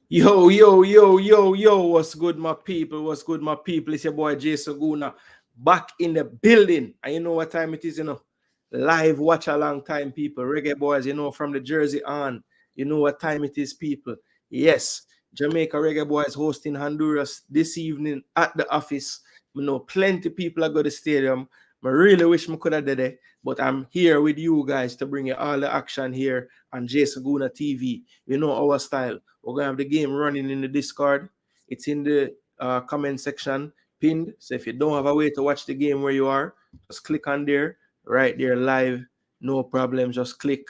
Yo, yo, yo, yo, yo, what's good, my people? What's good, my people? It's your boy Jason Gooner back in the building. And you know what time it is, Live watch along time, people. Reggae Boyz, from the Jersey on. You know what time it is, people. Yes, Jamaica Reggae Boyz hosting Honduras this evening at the office. We know plenty people are going to the stadium. I really wish I could have did it, but I'm here with you guys to bring you all the action here on Jason Gooner TV. You know our style. We're going to have the game running in the Discord. It's in the comment section pinned. So if you don't have a way to watch the game where you are, just click on there, right there live. No problem. Just click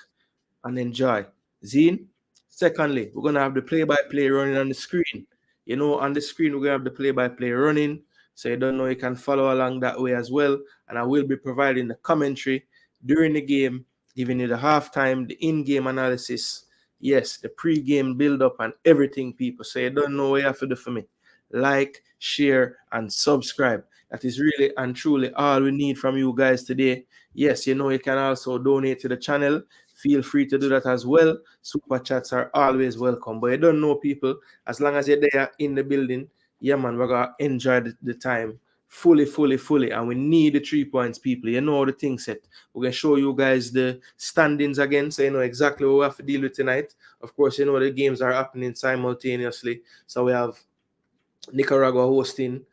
and enjoy. Zine. Secondly, we're going to have the play-by-play running on the screen. On the screen, we're going to have the play-by-play running. So you don't know, you can follow along that way as well. And I will be providing the commentary during the game, giving you the halftime, the in-game analysis. Yes, the pre-game build-up and everything, people. So you don't know what you have to do for me. Like, share, and subscribe. That is really and truly all we need from you guys today. Yes, you can also donate to the channel. Feel free to do that as well. Super chats are always welcome. But you don't know, people, as long as you're there in the building, yeah, man, we're going to enjoy the time fully. And we need the 3 points, people. You know how the thing set. We're going to show you guys the standings again, so you know exactly what we have to deal with tonight. Of course, the games are happening simultaneously. So we have Nicaragua hosting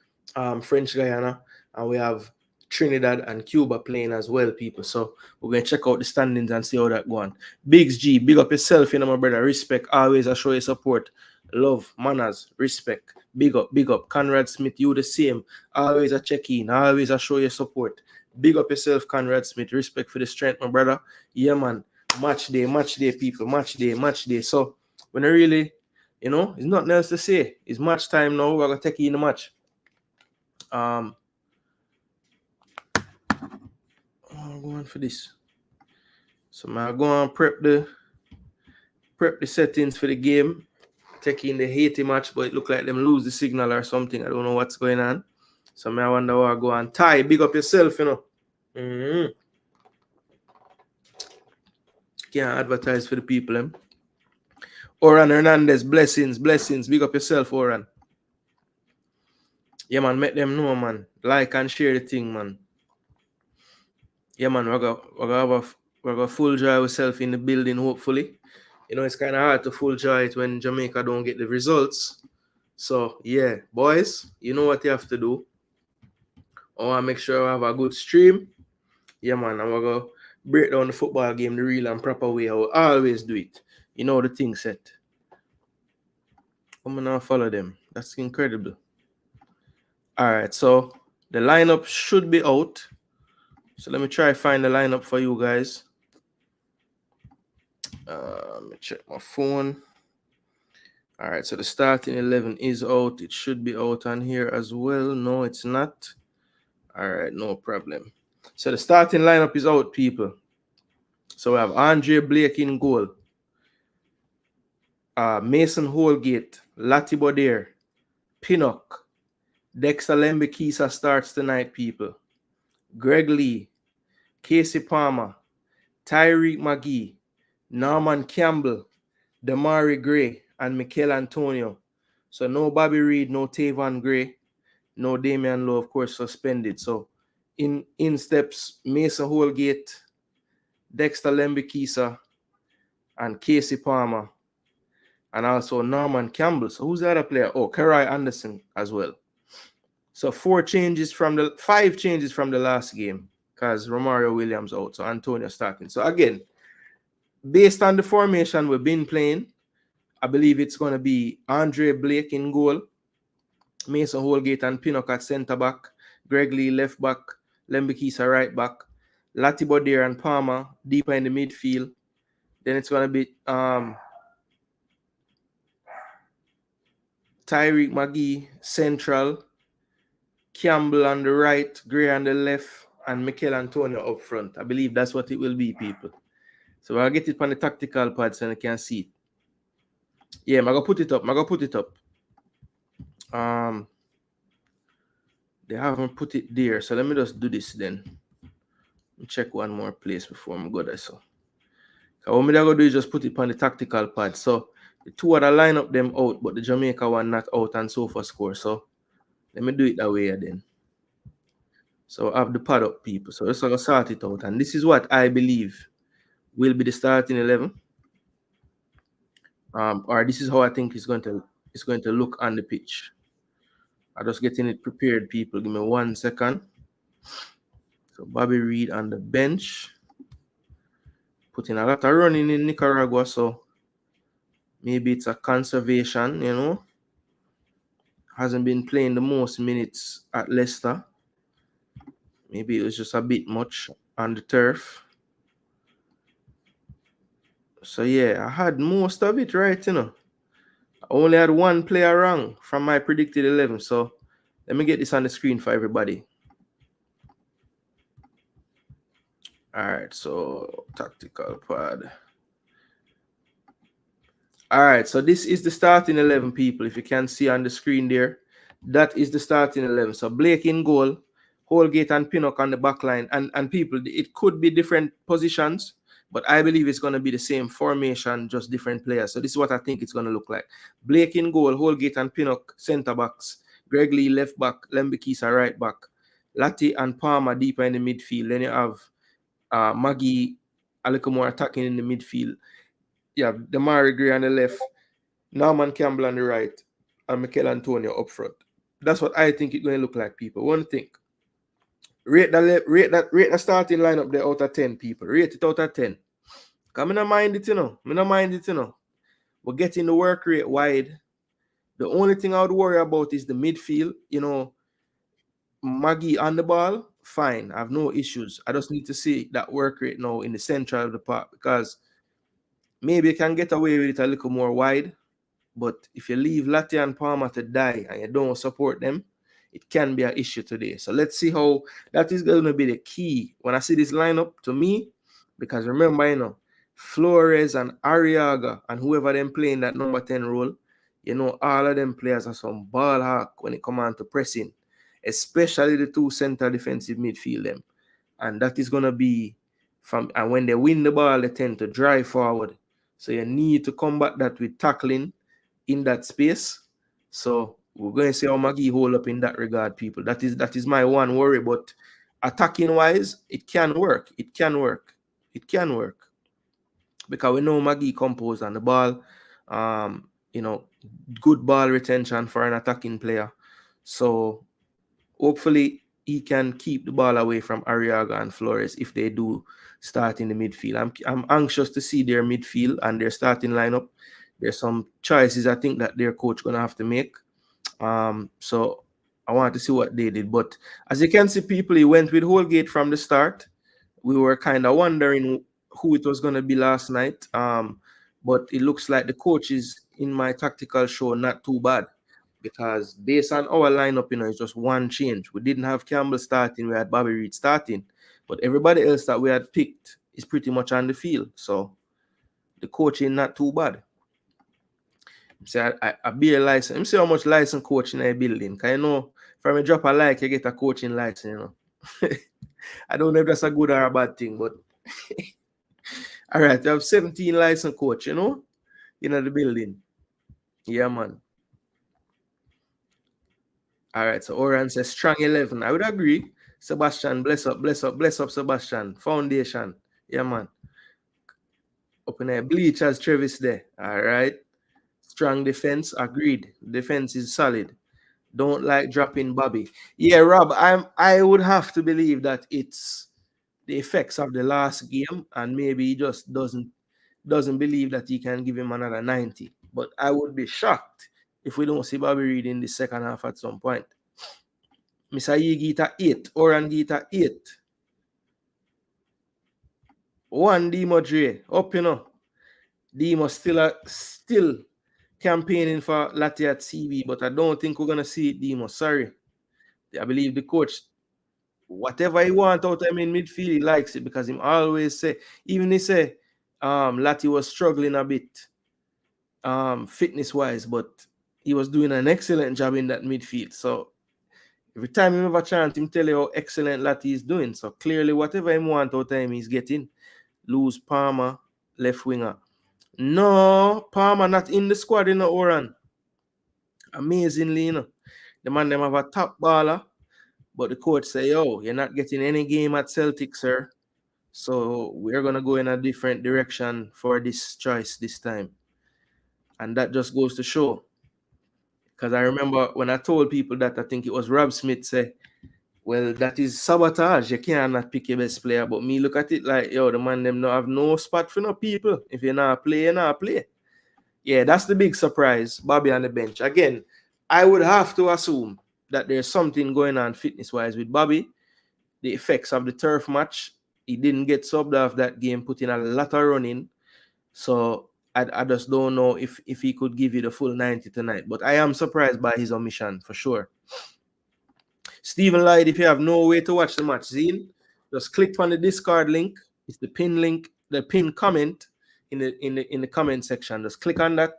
French Guyana, and we have Trinidad and Cuba playing as well, people. So we're going to check out the standings and see how that go on. Biggs G, big up yourself, my brother. Respect, always I show you support. Love, manners, respect. Big up. Conrad Smith, you the same. Always a check in, always I show you support. Big up yourself, Conrad Smith. Respect for the strength, my brother. Yeah, man. Match day, people. Match day. So when I really, it's nothing else to say. It's match time now. We're going to take in the match. I'm going for this. So I'm going to prep the settings for the game. Taking the Haiti match, but it look like them lose the signal or something. I don't know what's going on. So I wonder where I go and Ty, big up yourself, Can't advertise for the people, Oran Hernandez, blessings. Big up yourself, Oran. Yeah, man, make them know, man. Like and share the thing, man. Yeah, man, we're gonna full joy ourselves in the building, hopefully. It's kind of hard to full joy it when Jamaica don't get the results. So, yeah, boys, you know what you have to do. I want to make sure I have a good stream. Yeah, man, and we're going to break down the football game the real and proper way. I will always do it. The thing set. I'm going to follow them. That's incredible. All right, so the lineup should be out. So let me try to find the lineup for you guys. Let me check my phone. All right, so the starting 11 is out. It should be out on here as well. No, it's not. All right, no problem. So the starting lineup is out, people. So we have Andre Blake in goal. Mason Holgate, Lati Bodair, Pinnock, Dexter Lembikisa starts tonight, people. Greg Lee, Casey Palmer, Tyreek McGee, Norman Campbell, Damari Gray, and Mikel Antonio. So no Bobby Reed, no Tavon Gray, no Damian Lowe, of course, suspended. So in steps Mason Holgate, Dexter Lembikisa, and Casey Palmer, and also Norman Campbell. So who's the other player? Oh, Karai Anderson as well. So 5 changes from the last game because Romario Williams out, so Antonio starting. So again, based on the formation we've been playing, I believe it's going to be Andre Blake in goal, Mason Holgate and Pinnock at centre back, Greg Lee left back, Lembikisa right back, Lati Bodair and Palmer deeper in the midfield. Then it's going to be Tyreek McGee central, Campbell on the right, Gray on the left, and Mikel Antonio up front. I believe that's what it will be, people. So I'll get it on the tactical pad so you can see it. Yeah, I'm going to put it up. They haven't put it there, so let me just do this then. Check one more place before I'm good. So what I'm going to do is just put it on the tactical pad. So The two other line up them out, but the Jamaica one not out and so for score. So let me do it that way then. So I have the pad up, people. So let's sort it out. And this is what I believe will be the starting 11. Or this is how I think it's going to look on the pitch. I'm just getting it prepared, people. Give me 1 second. So Bobby Reed on the bench. Putting a lot of running in Nicaragua, so maybe it's a conservation, you know. Hasn't been playing the most minutes at Leicester. Maybe it was just a bit much on the turf. So yeah, I had most of it right, you know. I only had one player wrong from my predicted 11. So let me get this on the screen for everybody. All right, so tactical pad. All right, so this is the starting 11, people. If you can see on the screen there, that is the starting 11. So Blake in goal, Holgate and Pinnock on the back line. And people, it could be different positions, but I believe it's going to be the same formation, just different players. So this is what I think it's going to look like. Blake in goal, Holgate and Pinnock center backs, Greg Lee left back, Lembikisa right back, Latti and Palmer deeper in the midfield. Then you have Maggie a little more attacking in the midfield. Yeah, Damari Gray on the left, Norman Campbell on the right, and Mikel Antonio up front. That's what I think it's going to look like, people. One thing. Rate the starting lineup there out of 10, people. Rate it out of 10. Because I don't mind it, you know. We're getting the work rate wide. The only thing I would worry about is the midfield. You know, Maggie on the ball, fine. I have no issues. I just need to see that work rate now in the center of the park, because maybe you can get away with it a little more wide. But if you leave Latti and Palmer to die and you don't support them, it can be an issue today. So let's see how that is going to be the key when I see this lineup to me. Because remember, you know, Flores and Arriaga and whoever them playing that number 10 role, you know, all of them players are some ball hawk when it comes on to pressing, especially the two center defensive midfield them. And that is going to be and when they win the ball, they tend to drive forward. So you need to combat that with tackling in that space. So we're going to see how Maggie hold up in that regard, people. That is my one worry. But attacking wise, it can work. It can work. Because we know Maggie composed on the ball. You know, good ball retention for an attacking player. So hopefully he can keep the ball away from Arriaga and Flores if they do start in the midfield. I'm anxious to see their midfield and their starting lineup. There's some choices I think that their coach going to have to make. So I want to see what they did. But as you can see, people, he went with Holgate from the start. We were kind of wondering who it was going to be last night. But it looks like the coaches in my tactical show not too bad. Because based on our lineup, you know, it's just one change. We didn't have Campbell starting. We had Bobby Reed starting. But everybody else that we had picked is pretty much on the field. So the coaching not too bad. So I be a license. Let me see how much license coaching I building. Because you know, from a drop a like, you get a coaching license, you know. I don't know if that's a good or a bad thing, but all right, you have 17 license coach, you know, in the building. Yeah, man. All right, so Oran says strong 11. I would agree. Sebastian, bless up, Sebastian. Foundation. Yeah, man. Open air. Bleach as Travis there. All right. Strong defense. Agreed. Defense is solid. Don't like dropping Bobby. Yeah, Rob, I would have to believe that it's the effects of the last game, and maybe he just doesn't believe that he can give him another 90. But I would be shocked if we don't see Bobby Reed in the second half at some point. Mr. Yee Gita 8. Oran Gita 8. One Demo Dre. Up, you know. Demo still campaigning for Latiat CV, but I don't think we're going to see it, Demo. Sorry. I believe the coach, whatever he wants out of him in midfield, he likes it, because him always say, even he say, Lati was struggling a bit fitness-wise, but he was doing an excellent job in that midfield. So every time he have a chance, him tell you how excellent Lati is doing. So clearly, whatever he wants out of him, he's getting. Lose Palmer, left winger. No, Palmer not in the squad, you know, Oran. Amazingly, you know. The man them have a top baller, but the coach say, yo, you're not getting any game at Celtic, sir. So we're gonna go in a different direction for this choice this time. And that just goes to show. Because I remember when I told people that, I think it was Rob Smith say, well, that is sabotage. You cannot pick your best player. But me look at it like, yo, the man them no have no spot for no people. If you're not play, you're not play. Yeah, that's the big surprise. Bobby on the bench. Again, I would have to assume that there's something going on fitness-wise with Bobby. The effects of the turf match. He didn't get subbed off that game, put in a lot of running. So I just don't know if he could give you the full 90 tonight. But I am surprised by his omission, for sure. Stephen Lloyd, if you have no way to watch the match, Zine, just click on the Discord link. It's the pin link, the pin comment in the comment section. Just click on that.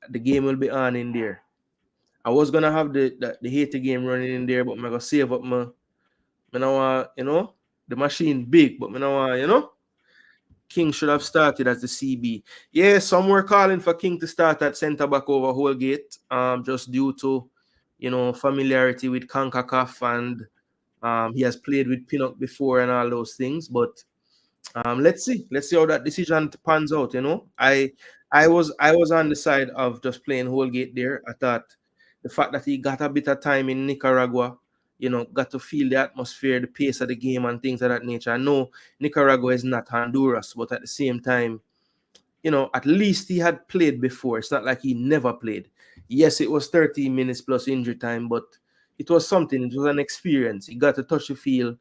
The game will be on in there. I was gonna have the Haiti game running in there, but I'm gonna save up my the machine big, but King should have started as the CB. Yeah, some were calling for King to start at centre back over Holgate, just due to familiarity with Concacaf, and he has played with Pinnock before and all those things. But let's see how that decision pans out. I was on the side of just playing Holgate there. I thought the fact that he got a bit of time in Nicaragua, got to feel the atmosphere, the pace of the game, and things of that nature. I know Nicaragua is not Honduras, but at the same time, at least he had played before. It's not like he never played. Yes, it was 13 minutes plus injury time, but it was something. It was an experience. He got to touch the field,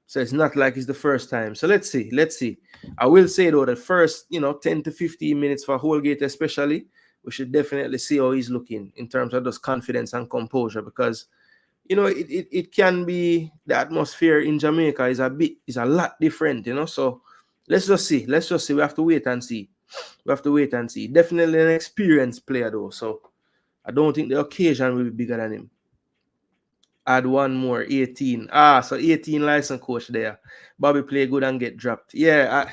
So it's not like it's the first time. So let's see. I will say, though, the first, 10 to 15 minutes for Holgate especially, we should definitely see how he's looking in terms of just confidence and composure, because it can be, the atmosphere in Jamaica is a lot different, so let's just see. We have to wait and see. Definitely an experienced player, though, so I don't think the occasion will be bigger than him. Add one more, 18. So 18 license coach there. Bobby play good and get dropped. Yeah,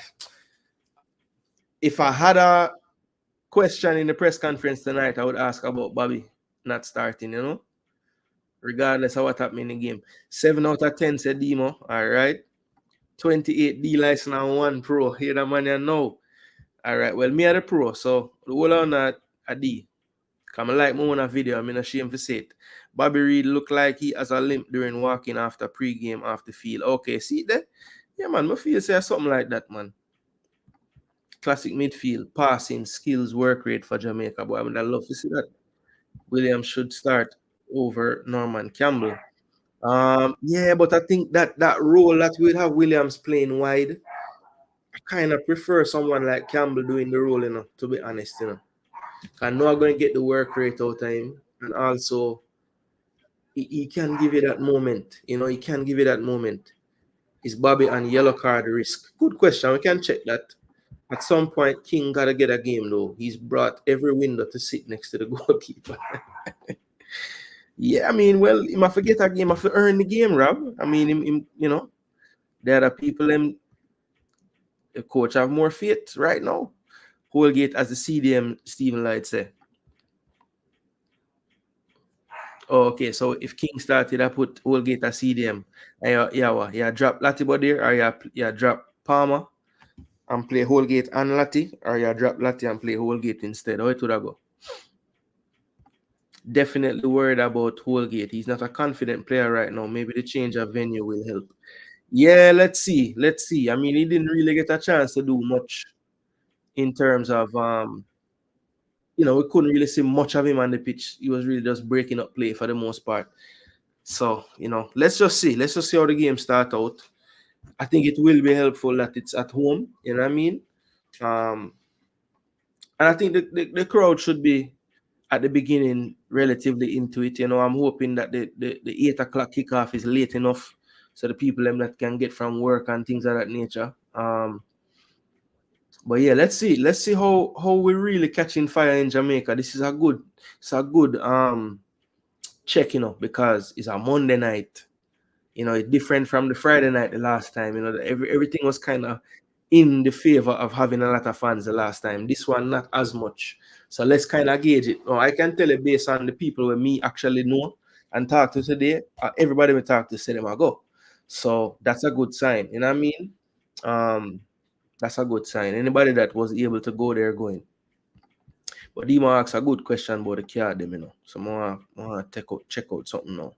if I had a question in the press conference tonight, I would ask about Bobby not starting, regardless of what happened in the game. 7 out of 10 said Demo. All right. 28 D license and 1 pro. Here the man you know. All right. Well, me are the pro, so the whole on a D. Come like me on a video, I'm not ashamed to say it. Bobby Reed looked like he has a limp during walking after pre-game off the field. Okay, see that? Yeah, man, I feel say something like that, man. Classic midfield, passing, skills, work rate for Jamaica. But I mean, I love to see that. Williams should start over Norman Campbell. Yeah, but I think that role that we'd have Williams playing wide, I kind of prefer someone like Campbell doing the role, to be honest, I know I'm going to get the work rate out of him, and also he can give you that moment. He can give you that moment. Is Bobby and yellow card risk? Good question. We can check that. At some point, King got to get a game, though. He's brought every window to sit next to the goalkeeper. Yeah, I mean, well, he might forget a game, he might earn the game, Rob. I mean, there are people, the coach have more faith right now. Holgate as the CDM, Stephen Lloyd say. Oh, okay, so if King started, I put Holgate as CDM. Yeah, drop Latibo there, or yeah, drop Palmer and play Holgate and Lati, or you drop Lati and play Holgate instead. How it would I go? Definitely worried about Holgate. He's not a confident player right now. Maybe the change of venue will help. Yeah, let's see. I mean, he didn't really get a chance to do much in terms of we couldn't really see much of him on the pitch. He was really just breaking up play for the most part. So, let's just see how the game start out. I think it will be helpful that it's at home, you know what I mean? And I think the crowd should be at the beginning relatively into it. I'm hoping that the 8 o'clock kickoff is late enough so the people that can get from work and things of that nature. But yeah, let's see how we're really catching fire in Jamaica. This is a good check, because it's a Monday night. It's different from the Friday night the last time. Everything was kind of in the favor of having a lot of fans the last time. This one, not as much. So let's kind of gauge it. Now, I can tell you based on the people who me actually know and talk to today, everybody we talk to say them I go. So that's a good sign. You know what I mean? That's a good sign. Anybody that was able to go there going. But Dima asks a good question about the card, them, you know. So I want to check out something now.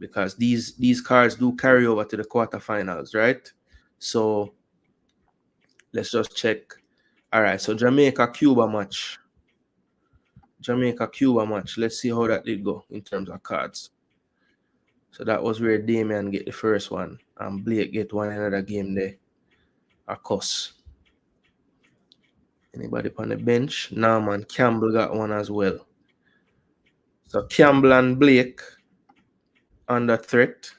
Because these cards do carry over to the quarterfinals, right? So let's just check. All right, so Jamaica-Cuba match. Jamaica-Cuba match. Let's see how that did go in terms of cards. So that was where Damian get the first one and Blake get one another game there. Of course. Anybody on the bench? Norman Campbell got one as well. So Campbell and Blake under threat.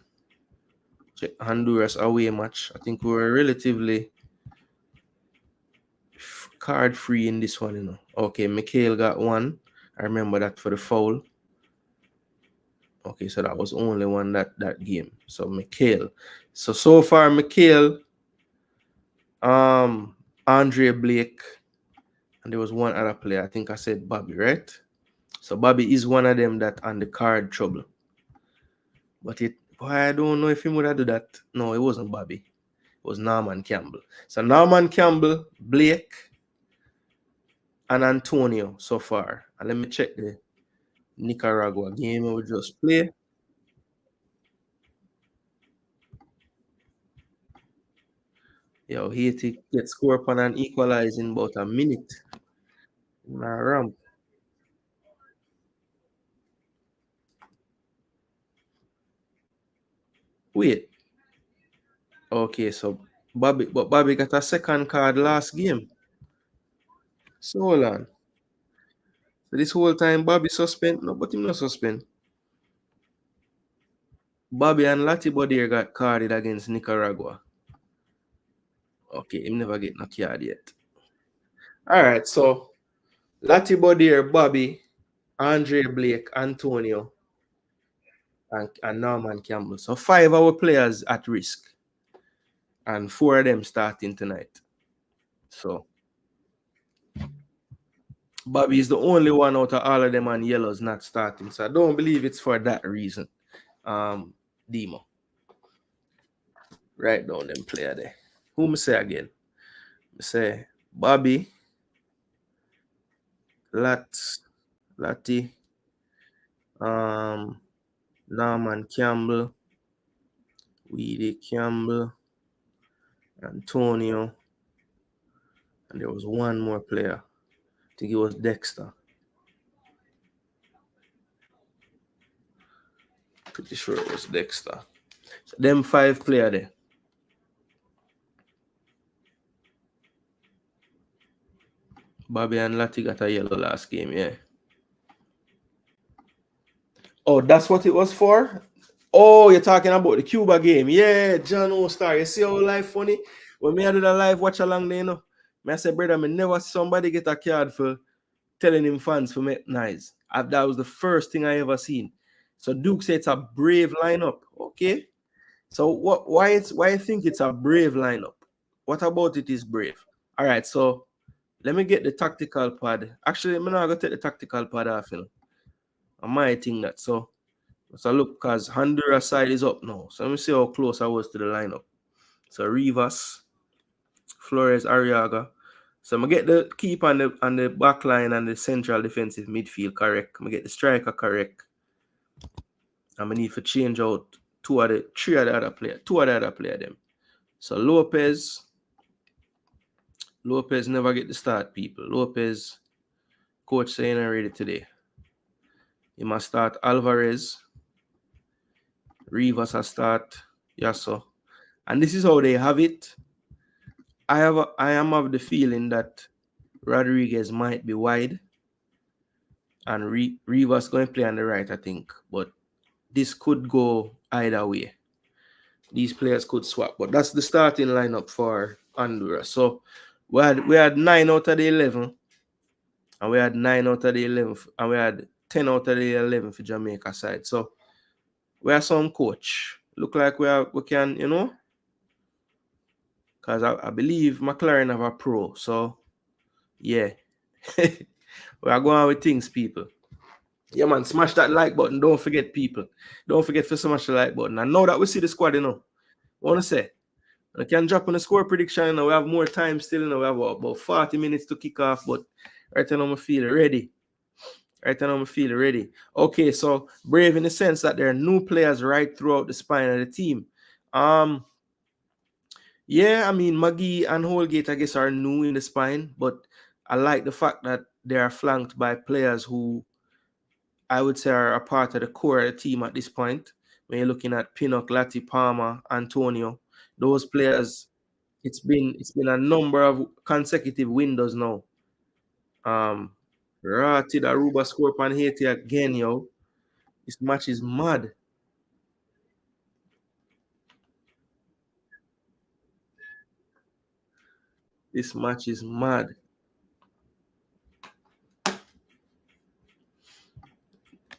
Check Honduras away match. I think we were relatively card free in this one, you know. Okay, Mikhail got one. I remember that for the foul. Okay, so that was only one that game. So Mikhail. So far Mikhail, Andre Blake, and there was one other player. I think I said Bobby, right? So Bobby is one of them that on the card trouble. But I don't know if he would have do that. No, it wasn't Bobby. It was Norman Campbell. So Norman Campbell, Blake, and Antonio so far. And let me check the Nicaragua game we just play. Yo, Haiti get score upon and equalize in about a minute. Ramp. Wait. Okay, so Bobby got a second card last game. So hold on. So this whole time Bobby suspend? No, but him not suspend. Bobby and Lati Bodier got carded against Nicaragua. Okay, him never get no card yet. Alright, so Lati Bodier, Bobby, Andre Blake, Antonio, and Norman Campbell. So 5 of our players at risk. And 4 of them starting tonight. So Bobby is the only one out of all of them on yellows not starting. So I don't believe it's for that reason. Demo. Write down them player there. Who me say again? Me say Bobby, Lati, Norman Campbell, Weedy Campbell, Antonio, and there was one more player. I think it was Dexter. Pretty sure it was Dexter. So them 5 player there. Bobby and Lati got a yellow last game, yeah. Oh, that's what it was for? Oh, you're talking about the Cuba game. Yeah, John O'Star. You see how life funny? When me I did a live watch along there, you know, I said, brother, me never somebody get a card for telling him fans for make nice. That was the first thing I ever seen. So Duke said it's a brave lineup. Okay. So why you think it's a brave lineup? What about it is brave? All right, so let me get the tactical pad. Actually, I'm not gonna take the tactical pad off, you know. I might think that. So look, because Honduras side is up now. So let me see how close I was to the lineup. So Rivas, Flores, Arriaga. So I'm gonna get the keep on the back line and the central defensive midfield correct. I'm gonna get the striker correct. I'm gonna need to change out two of the other player them. So Lopez never get the start, people. Lopez, coach saying already today. He must start Alvarez. Rivas a start. Yasso. And this is how they have it. I am of the feeling that Rodriguez might be wide. And Rivas going to play on the right, I think. But this could go either way. These players could swap. But that's the starting lineup for Honduras. So we had 9 out of the 11. And we had 9 out of the 11. And we had 10 out of the 11 for Jamaica side. So we have some coach. Look like we can, you know. because I believe McLaren have a pro. So, yeah. We are going with things, people. Yeah, man, smash that like button. Don't forget, people. Don't forget to smash the like button. And now that we see the squad, I want to say, I can drop on the score prediction. We have more time still. We have about 40 minutes to kick off. But right now, I feel ready. Okay, so brave in the sense that there are new players right throughout the spine of the team. Yeah, I mean, Maggie and Holgate, I guess, are new in the spine. But I like the fact that they are flanked by players who I would say are a part of the core of the team at this point. When you're looking at Pinnock, Lati, Palmer, Antonio, those players, it's been a number of consecutive windows now. Ratted Aruba score on Haiti again, yo. This match is mad. This match is mad.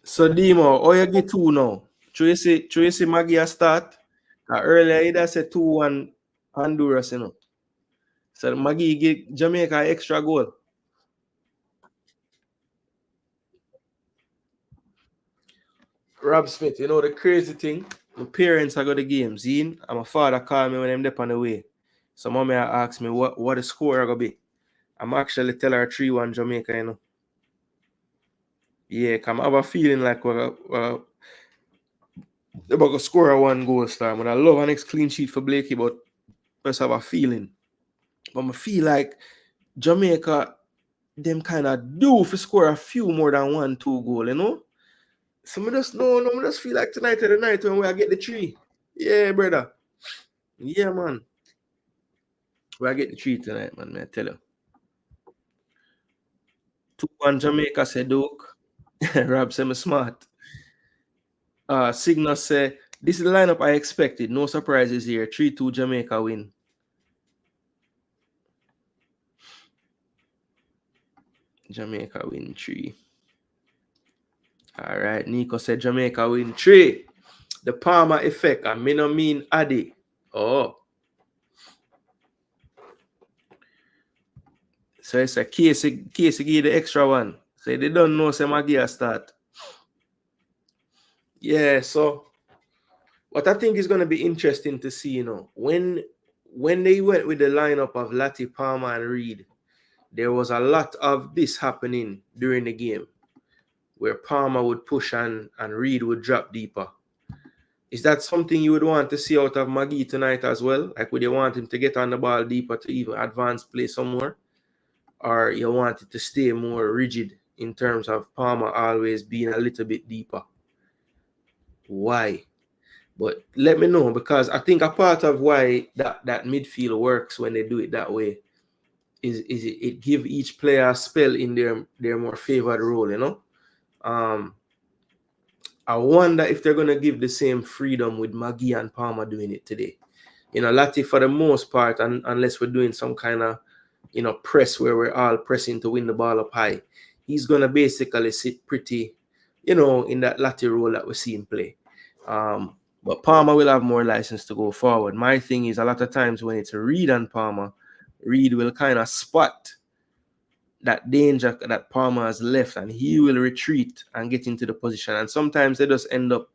So Demo, how you get two now? Tracy Maggie start. Earlier he said 2-1 Honduras, So Maggie get Jamaica extra goal. Rob Smith, the crazy thing, my parents are got the games in, and my father called me when I'm up on the way. So mommy asked me what the score are gonna be. I'm actually tell her 3-1 Jamaica, Yeah, come I have a feeling like we're about to score a 1 goal star. I love an next clean sheet for Blakey, but I just have a feeling. But I feel like Jamaica, them kind of do for score a few more than 1-2 goal, So I just I just feel like tonight is the night when we get the 3. Yeah, brother. Yeah, man. We get the 3 tonight, man. I tell you. 2-1 Jamaica, said Duke. Rob said me smart. Signal say this is the lineup I expected. No surprises here. 3-2 Jamaica win. Jamaica win 3. All right. Nico said Jamaica win 3. The Palmer effect. I mean Addy. Oh. So it's a Casey give the extra one. So they don't know say Magia start. Yeah, so what I think is going to be interesting to see, when they went with the lineup of Lati, Palmer, and Reed, there was a lot of this happening during the game, where Palmer would push and Reed would drop deeper. Is that something you would want to see out of Maggie tonight as well? Like, would you want him to get on the ball deeper to even advance play somewhere? Or you want it to stay more rigid in terms of Palmer always being a little bit deeper? Why? But let me know, because I think a part of why that midfield works when they do it that way is it give each player a spell in their more favored role, I wonder if they're gonna give the same freedom with Maggie and Palmer doing it today. Lati for the most part, unless we're doing some kind of press where we're all pressing to win the ball up high, he's gonna basically sit pretty, in that Lati role that we see him play. But Palmer will have more license to go forward. My thing is, a lot of times when it's Reed and Palmer, Reed will kind of spot that danger that Palmer has left, and he will retreat and get into the position. And sometimes they just end up,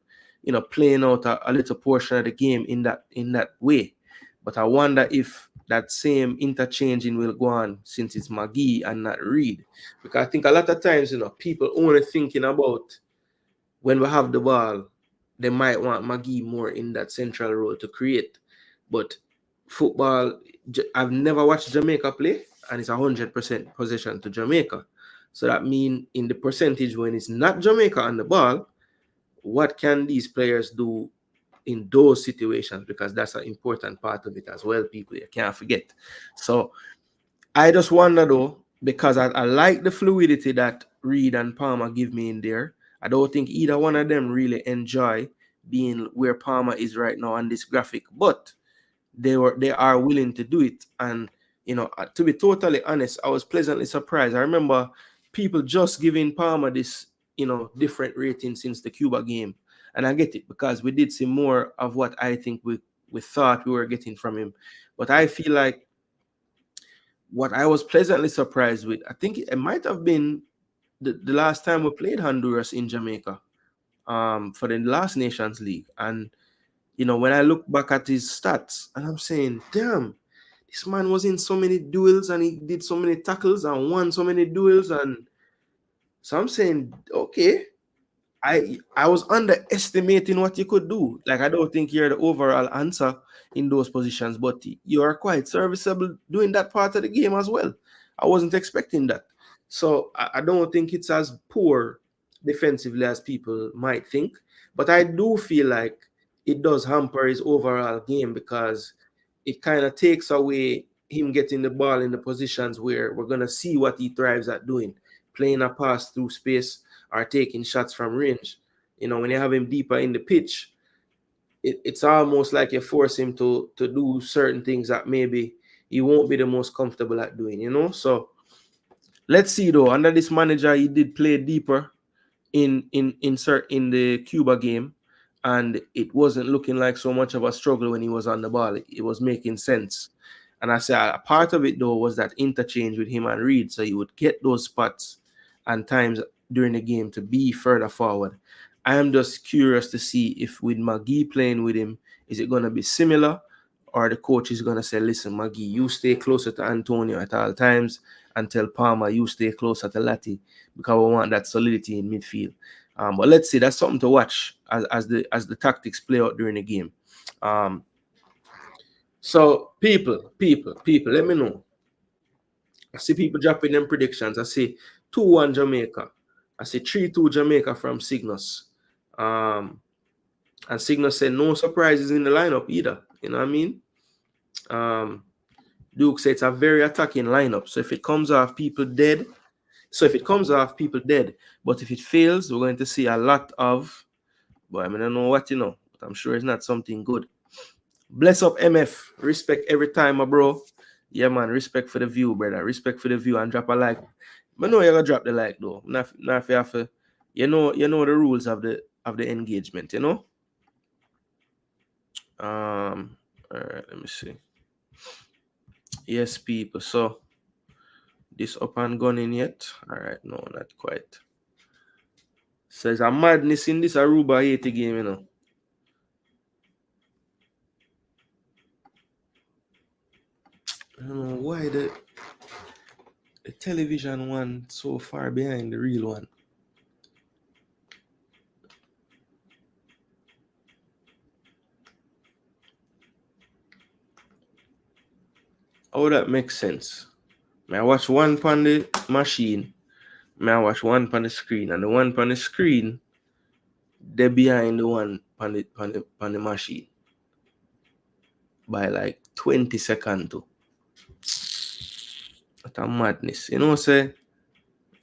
playing out a little portion of the game in that way. But I wonder if that same interchanging will go on since it's Magee and not Reed. Because I think a lot of times, people only thinking about when we have the ball, they might want Magee more in that central role to create. But football, I've never watched Jamaica play, and it's 100% possession to Jamaica. So that means in the percentage when it's not Jamaica on the ball, what can these players do in those situations? Because that's an important part of it as well, people. You can't forget. So I just wonder, though, because I like the fluidity that Reed and Palmer give me in there. I don't think either one of them really enjoy being where Palmer is right now on this graphic, but they are willing to do it. And to be totally honest, I was pleasantly surprised. I remember people just giving Palmer this different rating since the Cuba game, and I get it, because we did see more of what I think we we thought we were getting from him. But I feel like what I was pleasantly surprised with, I think it might have been the last time we played Honduras in Jamaica for the last Nations League. And, you know, when I look back at his stats, and I'm saying, damn, this man was in so many duels and he did so many tackles and won so many duels. And so I'm saying, okay, I was underestimating what you could do. Like, I don't think you're the overall answer in those positions, but you are quite serviceable doing that part of the game as well. I wasn't expecting that. So I don't think it's as poor defensively as people might think. But I do feel like it does hamper his overall game because it kind of takes away him getting the ball in the positions where we're going to see what he thrives at doing, playing a pass through space or taking shots from range. You know, when you have him deeper in the pitch, it's almost like you force him to do certain things that maybe he won't be the most comfortable at doing, you know? So let's see though. Under this manager, he did play deeper in the Cuba game, and it wasn't looking like so much of a struggle when he was on the ball. It was making sense. And I say a part of it though was that interchange with him and Reed, so you would get those spots and times during the game to be further forward. I am just curious to see if with McGee playing with him, is it going to be similar, or the coach is going to say, listen, McGee, you stay closer to Antonio at all times, and tell Palmer, you stay closer to Latti, because we want that solidity in midfield. But let's see, that's something to watch as the tactics play out during the game. So people, let me know. I see people dropping them predictions. I see 2-1 Jamaica. I see 3-2 Jamaica from Cygnus. And Cygnus said no surprises in the lineup either. You know what I mean? Duke said it's a very attacking lineup. So if it comes off, people dead. But if it fails, we're going to see a lot of, but I mean, I don't know what, you know, but I'm sure it's not something good. Bless up MF. Respect every time, my bro. Yeah, man. Respect for the view, brother. Respect for the view, and drop a like. I know you're gonna drop the like though. Not if you have to, you know the rules of the engagement, you know. All right, let me see. Yes, people. So this up and gunning yet? All right, no, not quite. Says a madness in this Aruba 80 game, you know. I don't know why the television one so far behind the real one. Oh, that makes sense. I watch one on the machine. I watch one on the screen, and the one on the screen, they're behind the one on the machine by like 20 seconds too. That's a madness. You know, say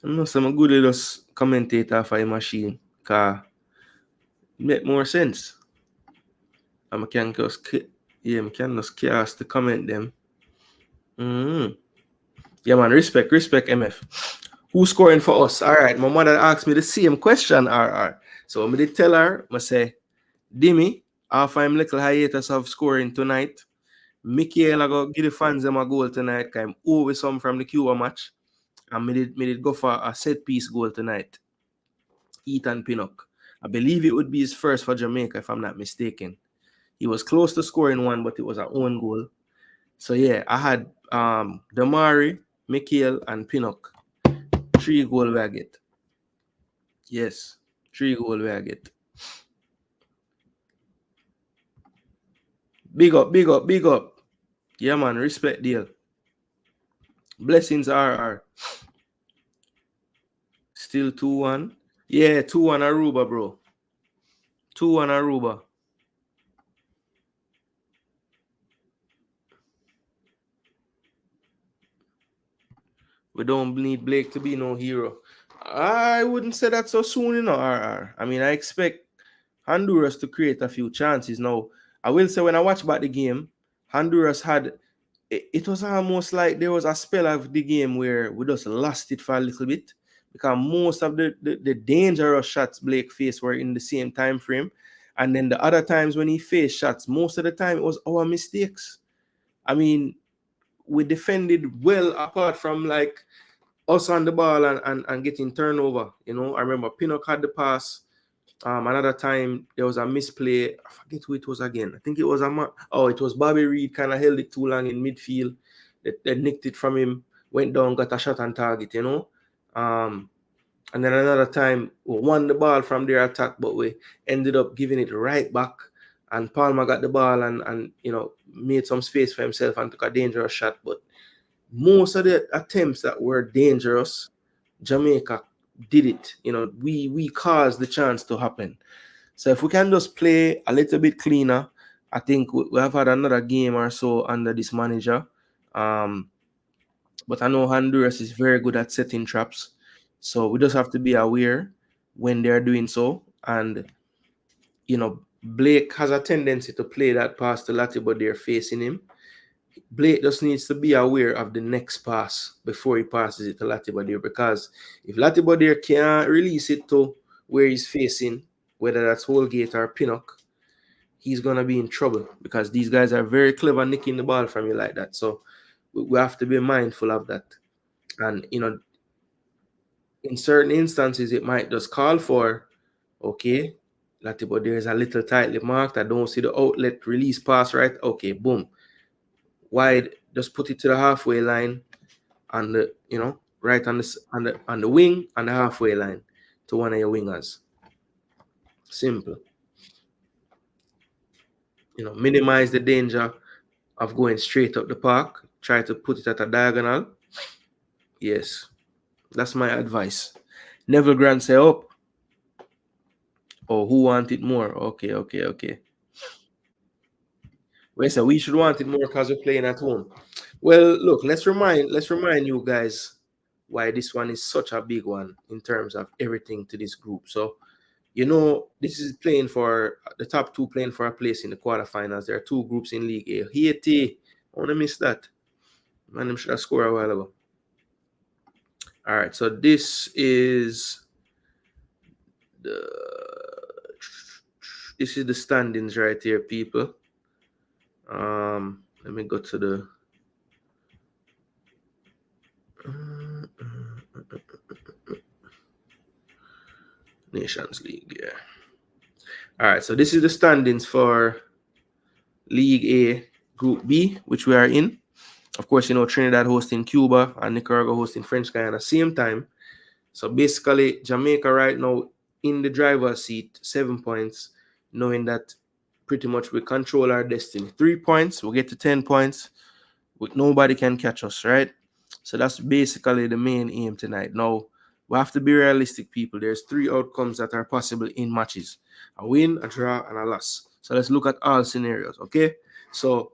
I'm a good little commentator for a machine, cause it make more sense. I can just cast the comment them. Yeah, man, respect MF. Who's scoring for us? All right, my mother asked me the same question, RR. So I did tell her, I say, Dimmy, half I'm little hiatus of scoring tonight. Michael, I go give the fans them a goal tonight. I'm over some from the Cuba match. And me did go for a set piece goal tonight. Ethan Pinnock. I believe it would be his first for Jamaica, if I'm not mistaken. He was close to scoring one, but it was our own goal. So yeah, I had Damari, Michael, and Pinnock. 3 goals I get. Yes, 3 goals I get. Big up. Yeah, man, respect deal. Blessings RR. Still 2-1. Yeah, 2-1 Aruba, bro. 2-1 Aruba. We don't need Blake to be no hero. I wouldn't say that so soon, you know, RR. I mean, I expect Honduras to create a few chances. Now, I will say when I watch back the game, Honduras had, it was almost like there was a spell of the game where we just lost it for a little bit, because most of the dangerous shots Blake faced were in the same time frame. And then the other times when he faced shots, most of the time it was our mistakes. I mean, we defended well apart from like us on the ball and getting turnover. You know, I remember Pinnock had the pass. Another time there was a misplay. I forget who it was again. I think it was it was Bobby Reed kind of held it too long in midfield. They nicked it from him, went down, got a shot on target, you know. And then another time we won the ball from their attack, but we ended up giving it right back. And Palmer got the ball and you know, made some space for himself and took a dangerous shot. But most of the attempts that were dangerous, Jamaica did it. You know, we caused the chance to happen. So if we can just play a little bit cleaner, I think we have had another game or so under this manager. But I know Honduras is very good at setting traps. So we just have to be aware when they're doing so. And, you know, Blake has a tendency to play that pass to Latibo they're facing him. Blake just needs to be aware of the next pass before he passes it to Latibo, because if Latibo can't release it to where he's facing, whether that's Holgate or Pinnock, he's going to be in trouble because these guys are very clever nicking the ball from you like that. So we have to be mindful of that. And, you know, in certain instances, it might just call for, okay, Latibo is a little tightly marked. I don't see the outlet release pass right. Okay, boom. Wide, just put it to the halfway line and the, you know, right on the wing and the halfway line to one of your wingers. Simple. You know, minimize the danger of going straight up the park. Try to put it at a diagonal. Yes, that's my advice. Neville Grant say up. Oh, who want it more? Okay. We say we should want it more because we're playing at home. Well, look, let's remind you guys why this one is such a big one in terms of everything to this group. So, you know, this is playing for the top two playing for a place in the quarterfinals. There are two groups in League A. Haiti, I want to miss that. Man, them should have scored a while ago. All right, so this is the standings right here, people. Let me go to the Nations League. Yeah. All right, so this is the standings for League A Group B, which we are in. Of course, you know, Trinidad hosting Cuba and Nicaragua hosting French Guiana same time. So basically, Jamaica right now in the driver's seat, 7 points, knowing that pretty much we control our destiny. 3 points, we'll get to 10 points. Nobody can catch us, right? So that's basically the main aim tonight. Now, we have to be realistic, people. There's 3 outcomes that are possible in matches. A win, a draw, and a loss. So let's look at all scenarios, okay? So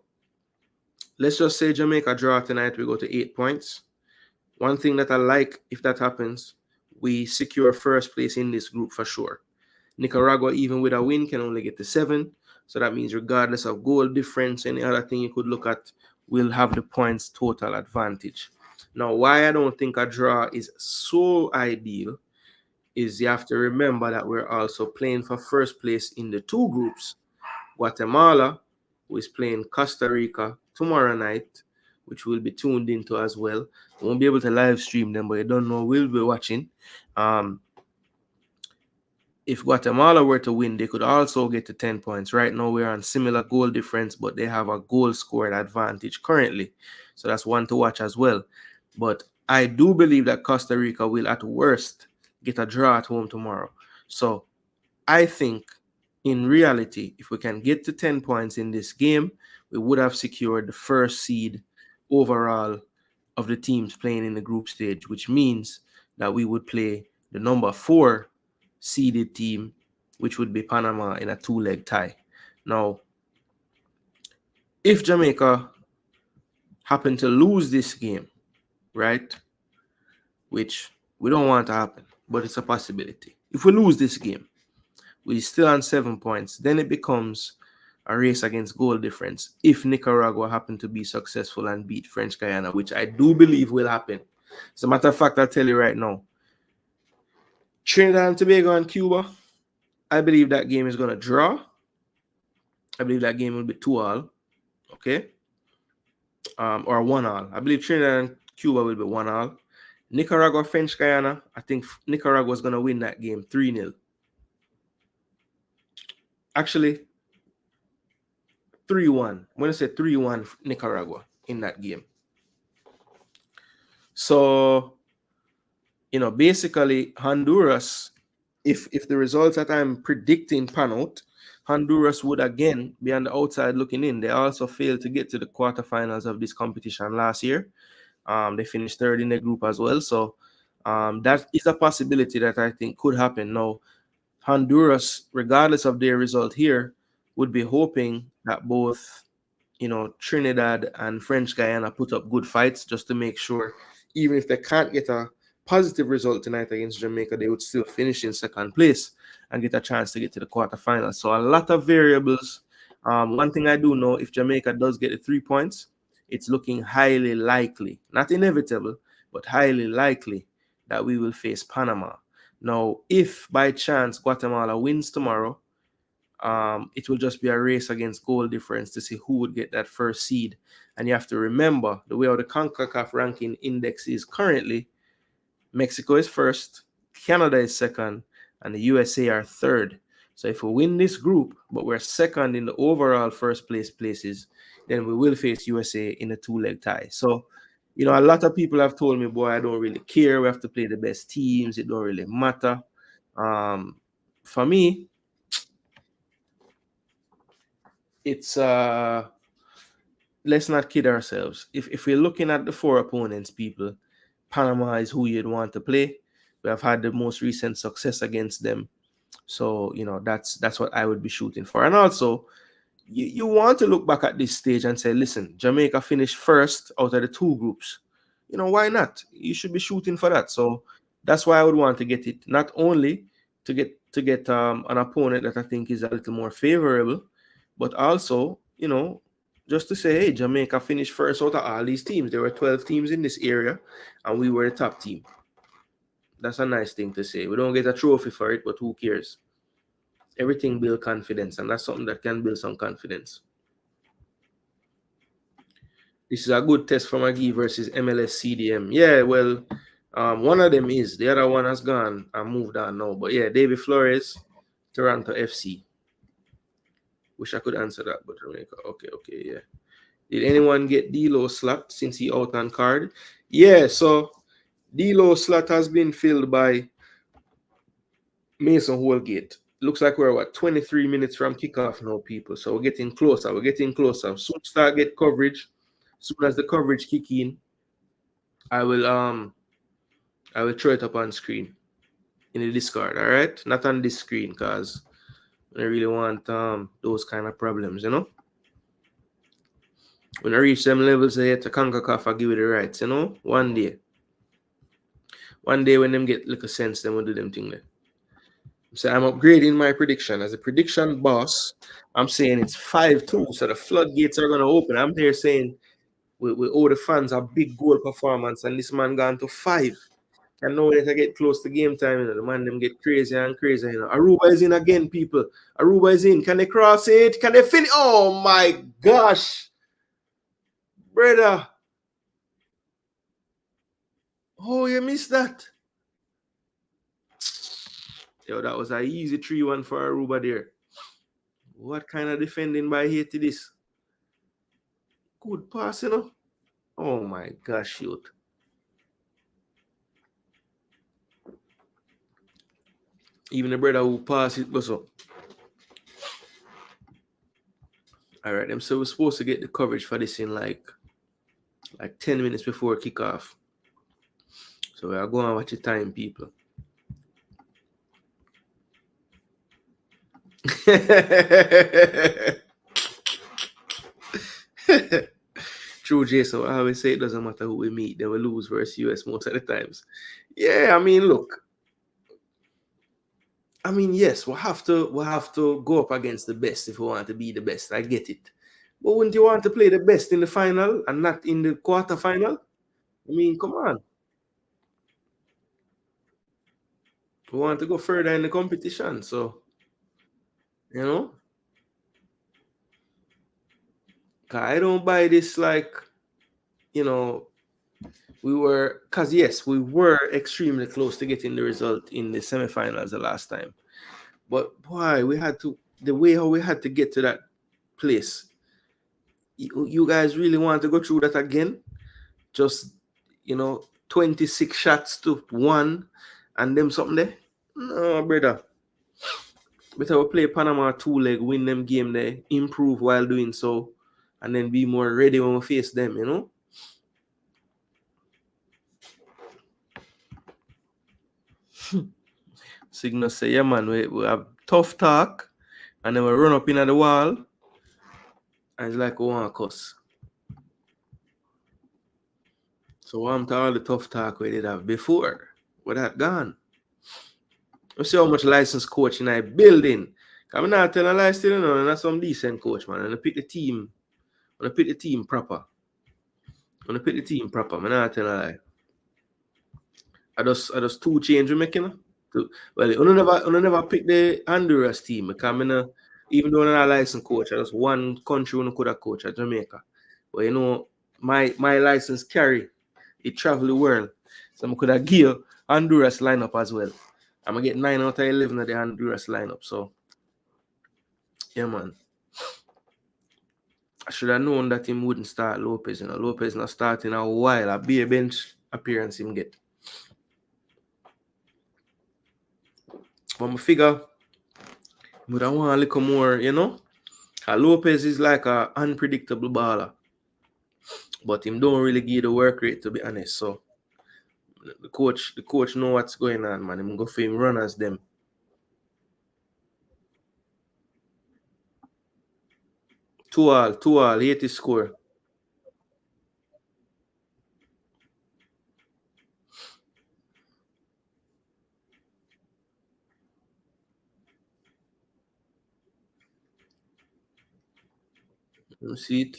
let's just say Jamaica draw tonight, we go to 8 points. One thing that I like, if that happens, we secure first place in this group for sure. Nicaragua, even with a win, can only get to 7. So that means regardless of goal difference, any other thing you could look at, we'll have the points total advantage. Now, why I don't think a draw is so ideal is you have to remember that we're also playing for first place in the 2 groups. Guatemala, who is playing Costa Rica tomorrow night, which we'll be tuned into as well. We won't be able to live stream them, but you don't know, we'll be watching. If Guatemala were to win, they could also get to 10 points. Right now, we're on similar goal difference, but they have a goal scored advantage currently. So that's one to watch as well. But I do believe that Costa Rica will, at worst, get a draw at home tomorrow. So I think, in reality, if we can get to 10 points in this game, we would have secured the first seed overall of the teams playing in the group stage, which means that we would play the number 4 seeded team, which would be Panama, in a 2-leg tie. Now, if Jamaica happen to lose this game, right, which we don't want to happen, but it's a possibility. If we lose this game, we're still on 7 points. Then it becomes a race against goal difference if Nicaragua happen to be successful and beat French Guiana, which I do believe will happen. As a matter of fact, I'll tell you right now, Trinidad and Tobago and Cuba, I believe that game is going to draw. I believe that game will be 2-2. Okay. Or 1-1. I believe Trinidad and Cuba will be 1-1. Nicaragua, French Guyana. I think Nicaragua is going to win that game 3-0. Actually, 3-1. When I say 3-1, Nicaragua in that game. So, basically, Honduras, if the results that I'm predicting pan out, Honduras would again be on the outside looking in. They also failed to get to the quarterfinals of this competition last year. They finished third in the group as well. So that is a possibility that I think could happen. Now, Honduras, regardless of their result here, would be hoping that both, Trinidad and French Guyana put up good fights just to make sure, even if they can't get a positive result tonight against Jamaica, they would still finish in second place and get a chance to get to the quarterfinals. So a lot of variables. One thing I do know, if Jamaica does get the 3 points, it's looking highly likely, not inevitable, but highly likely that we will face Panama. Now, if by chance Guatemala wins tomorrow, it will just be a race against goal difference to see who would get that first seed. And you have to remember the way how the Concacaf ranking index is currently. Mexico is first, Canada is second, and the USA are third. So if we win this group, but we're second in the overall first place places, then we will face USA in a 2-leg tie. So, a lot of people have told me, boy, I don't really care. We have to play the best teams. It don't really matter. For me, it's let's not kid ourselves. If we're looking at the 4 opponents, people, Panama is who you'd want to play. We have had the most recent success against them. So, that's what I would be shooting for. And also, you want to look back at this stage and say, listen, Jamaica finished first out of the 2 groups. Why not? You should be shooting for that. So that's why I would want to get it, not only to get an opponent that I think is a little more favorable, but also, just to say, hey, Jamaica finished first out of all these teams. There were 12 teams in this area, and we were the top team. That's a nice thing to say. We don't get a trophy for it, but who cares? Everything builds confidence, and that's something that can build some confidence. This is a good test for McGee versus MLS CDM. Yeah, well, one of them is. The other one has gone and moved on now. But yeah, David Flores, Toronto FC. Wish I could answer that, but Jamaica. Okay, yeah. Did anyone get D'Lo slot since he out on card? Yeah, so D'Lo slot has been filled by Mason Holgate. Looks like we're 23 minutes from kickoff now, people. So we're getting closer. Soon start get coverage. Soon as the coverage kick in, I will throw it up on screen in the Discord. All right, not on this screen because I really want those kind of problems, When I reach them levels, I hit to Concacaf, I give it the rights, One day when them get little sense, then we'll do them thing there. So I'm upgrading my prediction. As a prediction boss, I'm saying it's 5-2. So the floodgates are going to open. I'm there saying we owe the fans a big goal performance, and this man gone to 5. And now that I get close to game time, the man them get crazy and crazy. Aruba is in again, people. Aruba is in. Can they cross it? Can they finish? Oh my gosh. Brother. Oh, you missed that. Yo, that was an easy 3-1 for Aruba there. What kind of defending by Haiti this? Good pass, Oh my gosh, shoot. Even the brother who passed it was up. All right, so we're supposed to get the coverage for this in like 10 minutes before kickoff. So we are going to watch the time, people. True, Jason. I always say it doesn't matter who we meet, they will lose versus US most of the times. Yeah, I mean, look. I mean, yes, we'll have to go up against the best if we want to be the best. I get it. But wouldn't you want to play the best in the final and not in the quarterfinal? I mean, come on. We want to go further in the competition, so I don't buy this like, you know, we were extremely close to getting the result in the semifinals the last time. But boy, the way how we had to get to that place. You guys really want to go through that again? Just, 26 shots to 1 and them something there? No, brother. Better we play Panama 2-leg, win them game there, improve while doing so, and then be more ready when we face them, Signal say, yeah, man, we have tough talk, and then we run up in at the wall, and it's like we want to cuss. So I'm to all the tough talk we did have before. What that gone? You see how much licensed coach in a building. I'm not telling a lie still, and that's some decent coach, man. And I pick the team. I pick the team proper. I'm not telling a lie. I just 2 change we making. Well, I never pick the Honduras team because even though I'm not a licensed coach, I just one country I could have coached at Jamaica. But my license carry, it travel the world. So I could have give Honduras lineup as well. I'm gonna get 9 out of 11 of the Honduras lineup. So yeah, man. I should have known that him wouldn't start Lopez. Lopez not starting a while. A bare bench appearance him get. But I figure would I want a little more, Lopez is like a unpredictable baller. But him don't really give the work rate, to be honest. So the coach know what's going on, man. Him go for him runners them. 2-2, 80 score. You see it?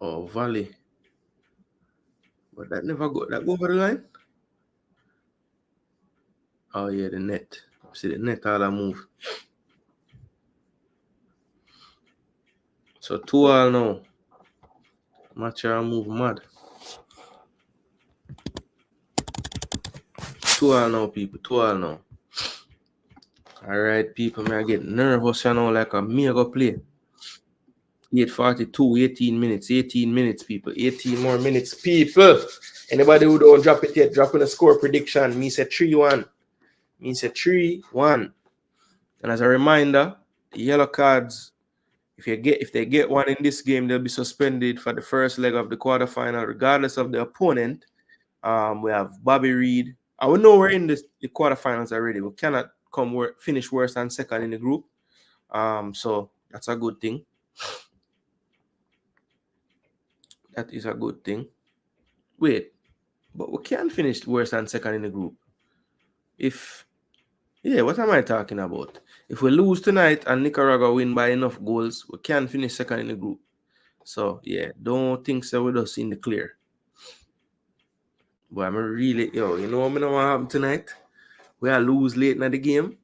Oh, Valley. But that go over the line? Oh yeah, the net. See the net all that move. So 2-2 now. Match move mad. 2-2 now, people. 2-2 now. Alright, people, I get nervous, like a mega play. 8:42, 18 minutes, people. 18 more minutes, people. Anybody who don't drop it yet, drop in a score prediction. Me say 3-1. Me say 3-1. And as a reminder, the yellow cards, if they get one in this game, they'll be suspended for the first leg of the quarterfinal, regardless of the opponent. We have Bobby Reed. I would know we're in the quarterfinals already. We cannot finish worse than second in the group. So that's a good thing. That is a good thing. Wait, but we can't finish worse than second in the group. What am I talking about? If we lose tonight and Nicaragua win by enough goals, we can finish second in the group. So, don't think so with us in the clear. But I'm really, you know what happen tonight? We are lose late in the game,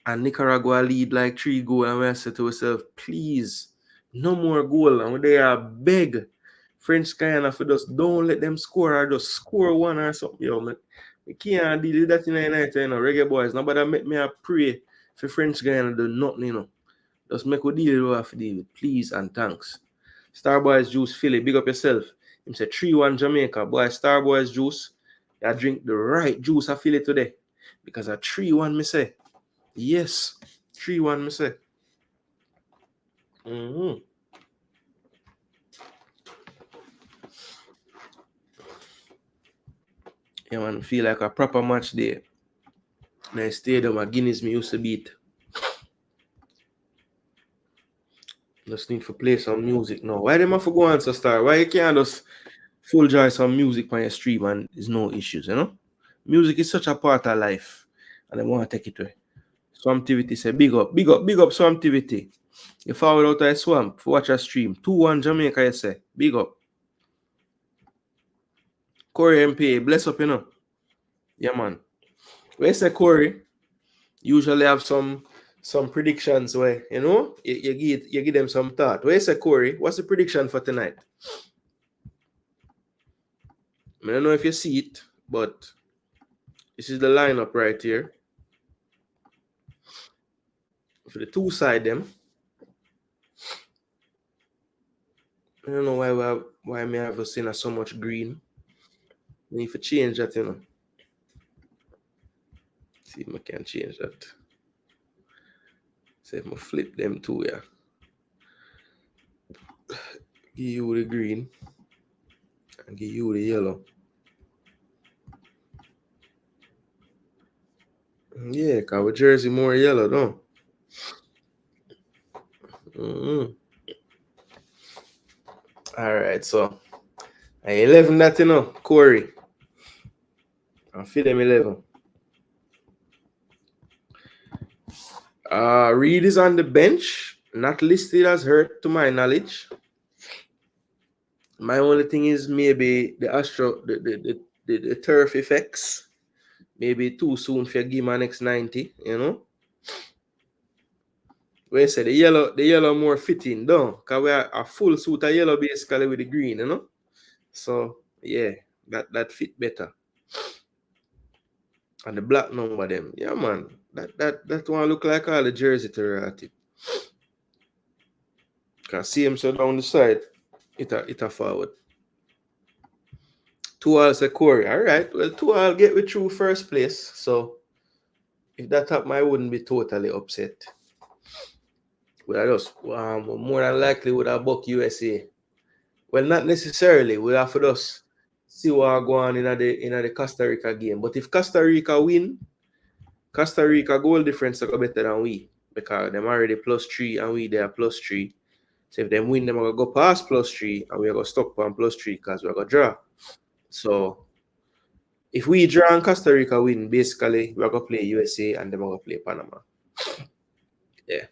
and Nicaragua lead like 3 goals, and we say to ourselves, please, no more goal. And they are beg French Guyana for just don't let them score or just score one or something. We can't deal with that in the night, Reggae Boyz. Nobody make me a pray for French Guyana do nothing, Just make we deal with what we have to deal with. Please and thanks. Starboys Juice Philly, big up yourself. Him say 3-1 Jamaica. Boy, Starboys Juice, you drink the right juice of Philly today. Because a 3-1 me say. Yes. 3-1 me say. Yeah, man, feel like a proper match day. Nice stadium at Guinness me used to beat. Just need to play some music now. Why them have to go on to start? Why you can't just full joy some music on your stream and there's no issues, Music is such a part of life. And I want to take it away. Swamptivity say big up Swamptivity. You fall out of a swamp for watch a stream. 2-1 Jamaica, you say. Big up. Corey MP, bless up, Yeah, man. When you say Corey, usually have some some predictions where, you know, you give them some thought. Where is Corey? What's the prediction for tonight? I don't know if you see it, but this is the lineup right here. For the two side them. I don't know why me have seen so much green. I need to change that, you know. See if I can change that. See if I flip them two, yeah. Give you the green and give you the yellow. Yeah, because with jersey more yellow, don't. All right, so 11 that, you know, Corey. I'll feed them 11. Reed is on the bench, not listed as hurt to my knowledge. My only thing is maybe the turf effects. Maybe too soon for give my next 90, you know. Where I say the yellow more fitting, don't? Because we are a full suit of yellow basically with the green, you know. So yeah, that fit better. And the black number them. Yeah man. That one look like all the jersey to at it. Can see him so down the side. It a forward. 2-all say Corey. Alright. Well 2-all get me through first place. So if that happened, I wouldn't be totally upset. Would I just more than likely would I buck USA? Well, not necessarily. We have to just see what go on in the Costa Rica game. But if Costa Rica win, Costa Rica goal difference will go better than we because them already +3 and we there +3. So if them win, them are gonna go past +3 and we are gonna stuck on +3 because we're gonna draw. So if we draw and Costa Rica win, basically we're gonna play USA and them are gonna play Panama. Yeah.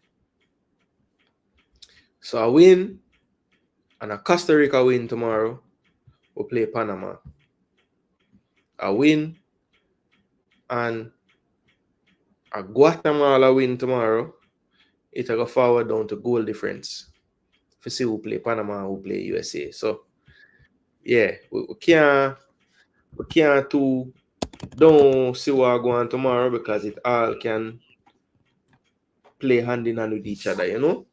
So I win and a Costa Rica win tomorrow, we'll play Panama. A win and a Guatemala win tomorrow, it'll go forward down to goal difference. For see who play Panama and who play USA. So yeah, we can't don't see what go on tomorrow because it all can play hand in hand with each other, you know?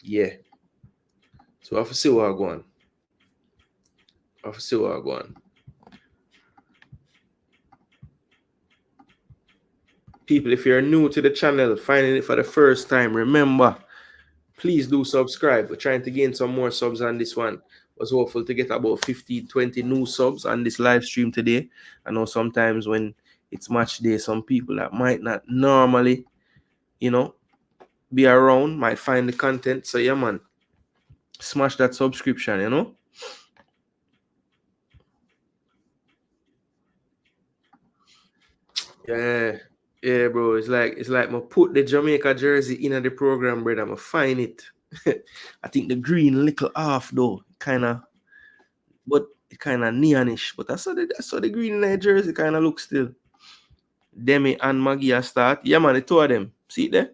Yeah. So I have to see what go on. People, if you're new to the channel, finding it for the first time, remember, please do subscribe. We're trying to gain some more subs on this one. Was hopeful to get about 15-20 new subs on this live stream today. I know sometimes when it's match day, some people that might not normally, you know, be around might find the content. So yeah, man, smash that subscription, you know. Yeah, bro. It's like I put the Jamaica jersey in the program, brother. I'm find it. I think the green little off though, but it kind of neonish. But I saw the green in the jersey kind of look still. Demi and Maggie are start. Yeah, man, the two of them. See it there?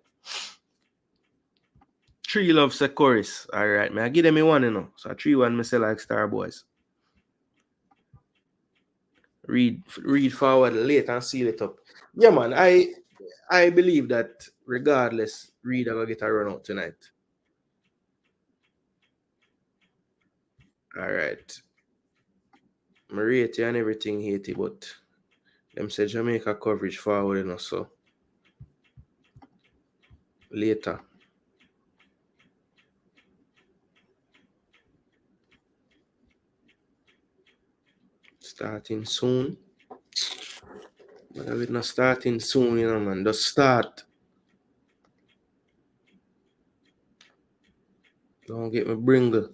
3 love say chorus. All right, man. I give them a 1, you know. So 3-1, me say like Star Boys. Read forward late and seal it up. Yeah, man. I believe that regardless, Reed are gonna get a run out tonight. All right. Mariette and everything Haiti, but them say Jamaica coverage forward, you know, so later. Starting soon. But we're not starting soon, you know, man. Just start. Don't get me bringle.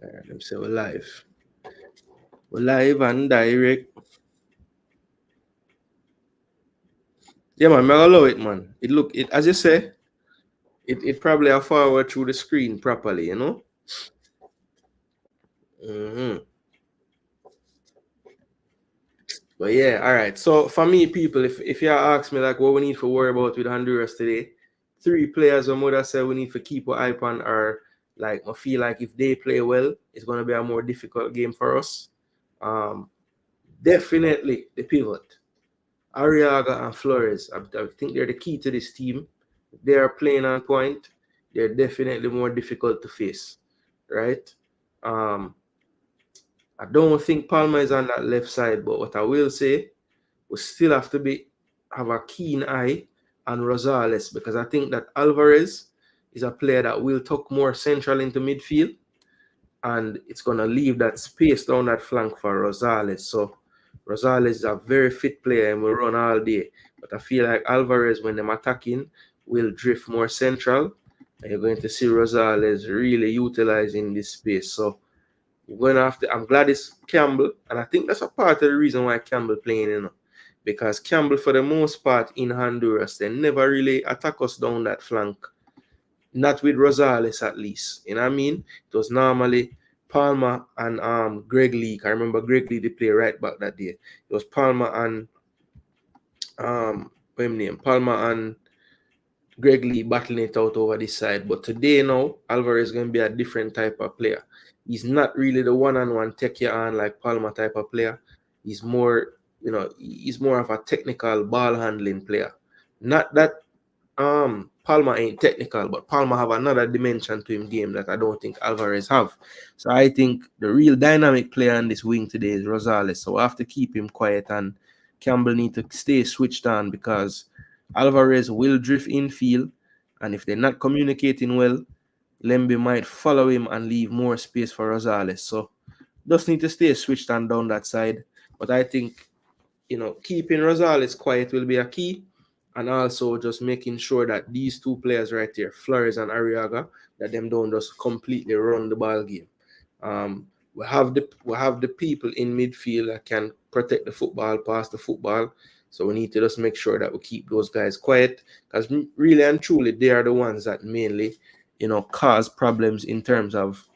Alright, them say we're live. We're live and direct. Yeah, man, I love it, man. It as you say, it probably a forward through the screen properly, you know. But yeah, all right. So for me, people, if you ask me like what we need to worry about with Honduras today, 3 players or mother say we need to keep an eye on are like I feel like if they play well, it's gonna be a more difficult game for us. Definitely the pivot. Arriaga and Flores. I think they're the key to this team. They are playing on point. They're definitely more difficult to face. Right? I don't think Palma is on that left side, but what I will say, we still have to have a keen eye on Rosales because I think that Alvarez is a player that will tuck more central into midfield and it's going to leave that space down that flank for Rosales. So Rosales is a very fit player and will run all day. But I feel like Alvarez, when they're attacking, will drift more central. And you're going to see Rosales really utilizing this space. So we're going to have to, I'm glad it's Campbell. And I think that's a part of the reason why Campbell playing, you know. Because Campbell, for the most part, in Honduras, they never really attack us down that flank. Not with Rosales, at least. You know what I mean? It was normally Palma and Greg Lee. I remember Greg Lee, they play right back that day. It was Palma and Palma and Greg Lee battling it out over this side. But today now, Alvarez is going to be a different type of player. He's not really the one-on-one take you on like Palma type of player. He's more, he's more of a technical ball handling player. Not that Palma ain't technical, but Palma have another dimension to him game that I don't think Alvarez have. So I think the real dynamic player on this wing today is Rosales. So I have to keep him quiet and Campbell need to stay switched on because Alvarez will drift infield, and if they're not communicating well, Lembe might follow him and leave more space for Rosales. So just need to stay switched on down that side. But I think, keeping Rosales quiet will be a key. And also just making sure that these 2 players right here, Flores and Arriaga, that them don't just completely run the ball game. We have the people in midfield that can protect the football, pass the football. So we need to just make sure that we keep those guys quiet because really and truly they are the ones that mainly, cause problems in terms of,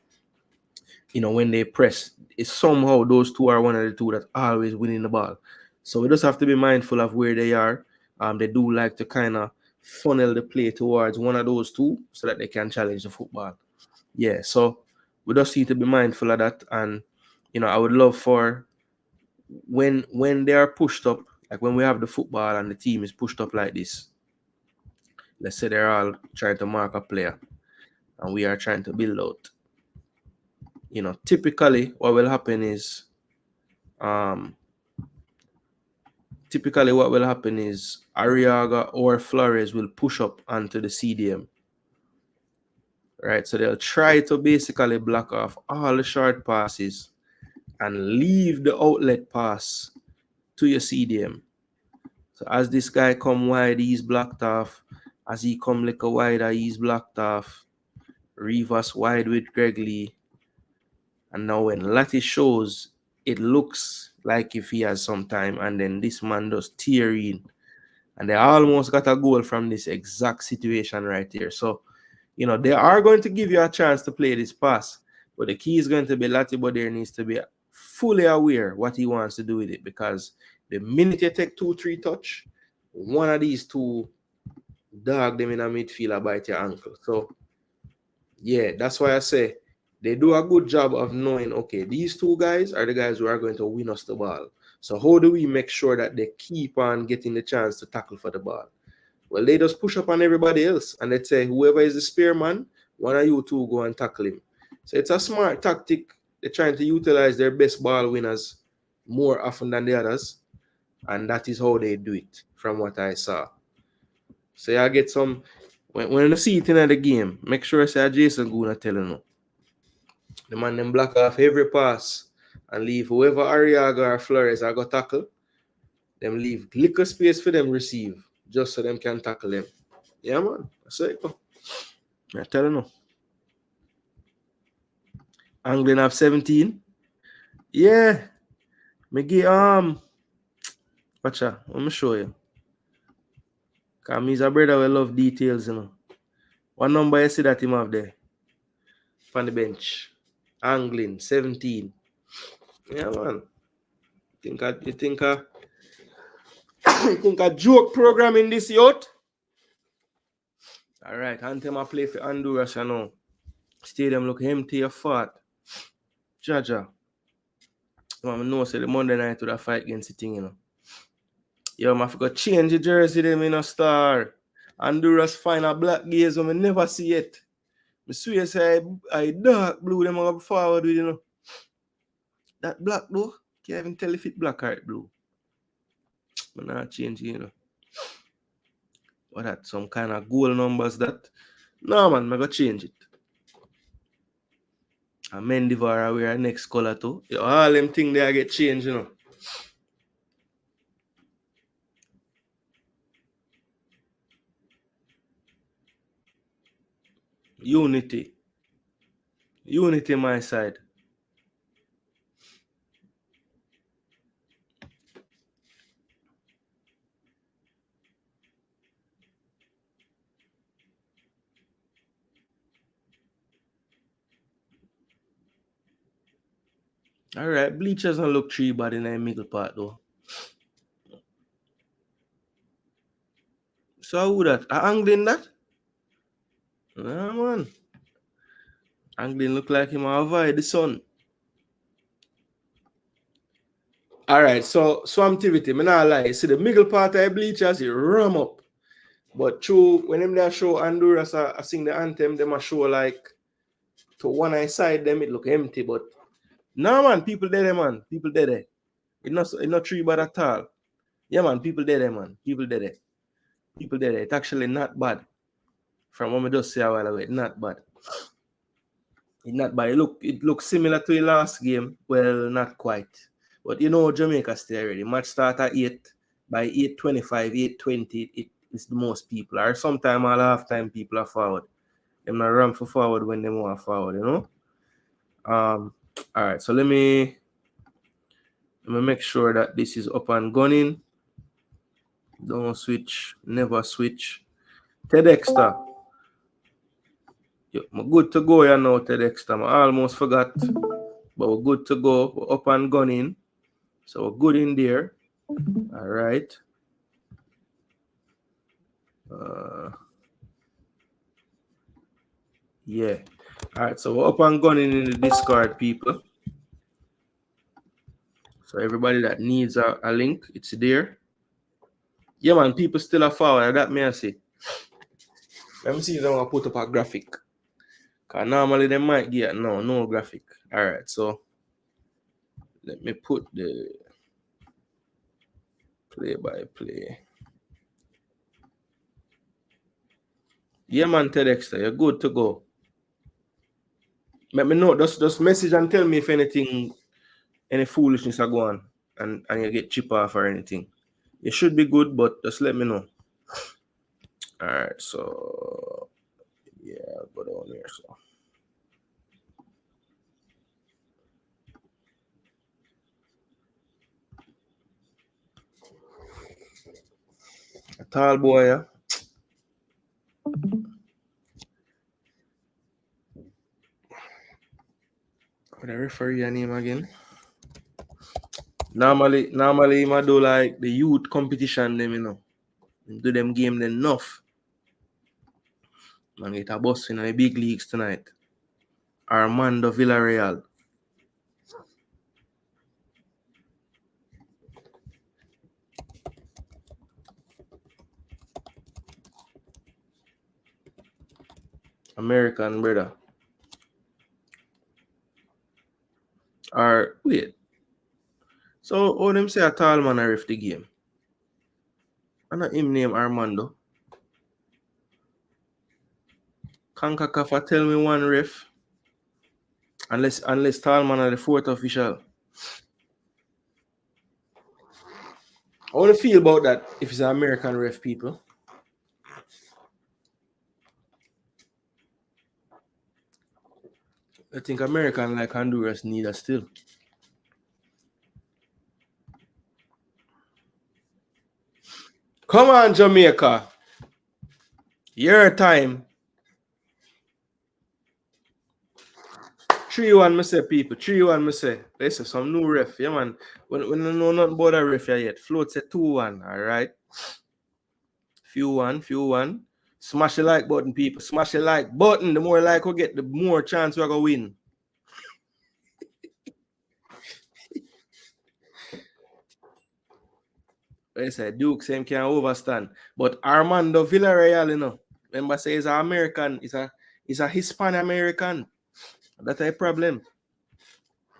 when they press. It's somehow those 2 are one of the 2 that always winning the ball. So we just have to be mindful of where they are. They do like to kind of funnel the play towards one of those 2 so that they can challenge the football. Yeah, so we just need to be mindful of that. And, I would love for when they are pushed up, like when we have the football and the team is pushed up like this, let's say they're all trying to mark a player and we are trying to build out. Typically what will happen is Arriaga or Flores will push up onto the CDM. Right, so they'll try to basically block off all the short passes and leave the outlet pass to your CDM. So as this guy come wide, he's blocked off. As he come like a wider, he's blocked off. Rivas wide with Greg Lee. And now when Lati shows, it looks like if he has some time, and then this man does tear in. And they almost got a goal from this exact situation right here. So, they are going to give you a chance to play this pass. But the key is going to be Lati Bodere needs to be fully aware what he wants to do with it. Because the minute you take 2-3 touch, one of these 2 dog them in a midfield bite your ankle. So, yeah, that's why I say they do a good job of knowing, okay, these 2 guys are the guys who are going to win us the ball. So how do we make sure that they keep on getting the chance to tackle for the ball? Well, they just push up on everybody else and they say, whoever is the spearman, one of you 2 go and tackle him. So it's a smart tactic. They're trying to utilize their best ball winners more often than the others. And that is how they do it, from what I saw. So I get some, when you see it in the game, make sure I say Jason Gooner telling you. The man them block off every pass and leave whoever Arriaga or Flores are going to tackle. Them leave little space for them receive, just so them can tackle them. Yeah, man. That's it. I tell you now. Anglin have 17. Yeah. Me give watch out. Let me show you. Because he's a brother will love details, What number you see that him have there? On the bench. Anglin, 17. Yeah, man. You think think a joke program in this yacht. All right, Anthem I play for Honduras, you know. Stadium look empty or fat. Jaja. I know say the Monday night to the fight against the thing, you know. Yo, I forgot change the jersey them in a star. Honduras find a black gaze when I never see it. I swear say I dark blue them up forward with, you know. That black though, can't even tell if it black or it blue. But not change, you know. What that some kind of goal numbers that? No man, I go change it. And Mendivara wear next color too. Yo, all them things they get changed, you know. Unity. Unity my side. Alright, bleachers don't look too bad in the middle part though. So who that? Anglin that? Nah man. Anglin look like him avoid the sun. Alright, so Swamtivity, me not lie. See the middle part of the bleachers, it ram up. But true, when them there show Honduras I sing the anthem, them a show like to one eye side them it look empty, but no man, people there, man. People there. It's not true bad at all. Yeah man, people there, man. People there. People there. It's actually not bad. From what I just say a while ago, it's not bad. It's not bad. It looks similar to the last game. Well, not quite. But you know Jamaica stay already. Match start at 8. By 8:25, 8:20, it is the most people. Or sometime all halftime people are forward. Them not run for forward when they want forward, you know? Alright, so let me make sure that this is up and gunning. Don't switch, never switch. TEDxter. I'm good to go, you know, TEDxter. I almost forgot. But we're good to go. We're up and gunning. So we're good in there. Alright. Yeah. Alright, so we're up and gunning in the Discord, people. So everybody that needs a link, it's there. Yeah, man, people still are forward. That may I see. Let me see if I want to put up a graphic. Because normally they might get no graphic. Alright, so let me put the play-by-play. Yeah, man, TEDxter, you're good to go. Let me know. Just message and tell me if any foolishness are going and you get chip off or anything. It should be good, but just let me know. Alright, so yeah, I'll go down here. So a tall boy, yeah. Could I refer your name again? Normally I do like the youth competition them, you know. Do them game then enough. Man get a bus in the big leagues tonight. Armando Villarreal. American brother. Or wait. So all them say a tall man ref the game. And not him name Armando. Concacaf tell me one ref. Unless tall man are the fourth official. How do you feel about that if it's an American ref, people? I think American like Honduras need us still. Come on, Jamaica. Your time. 3-1, me say, people. 3-1, me say. Listen, some new ref. Yeah, man. When I know nothing about a ref yet. Float say 2-1, all right? Few one. Smash the like button, people. Smash the like button. The more like we get, the more chance we're going to win. They say Duke same can overstand. But Armando Villarreal, you know, remember say he's an American, he's a Hispanic American. That's a problem.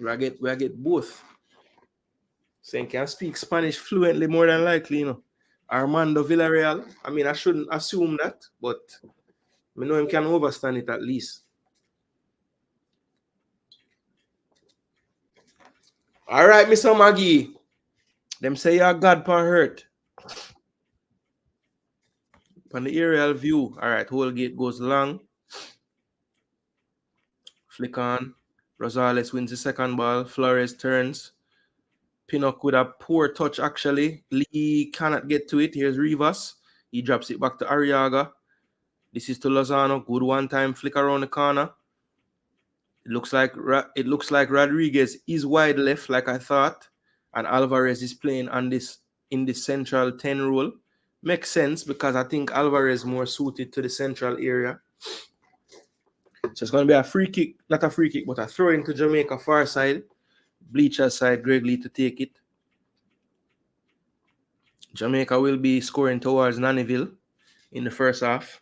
We get both. Same can speak Spanish fluently more than likely, you know. Armando Villarreal. I mean, I shouldn't assume that, but I know him can overstand it at least. All right, Mr. Maggie. Them say you're God per hurt. On the aerial view. All right, whole gate goes long. Flick on. Rosales wins the second ball. Flores turns. Pinnock with a poor touch, actually. Lee cannot get to it. Here's Rivas. He drops it back to Arriaga. This is to Lozano. Good one-time flick around the corner. It looks like Rodriguez is wide left, like I thought, and Alvarez is playing on this in the central 10 role. Makes sense because I think Alvarez is more suited to the central area. So it's going to be a free kick, not a free kick, but a throw into Jamaica far side. Bleacher side, Greg Lee to take it. Jamaica will be scoring towards Nannyville in the first half.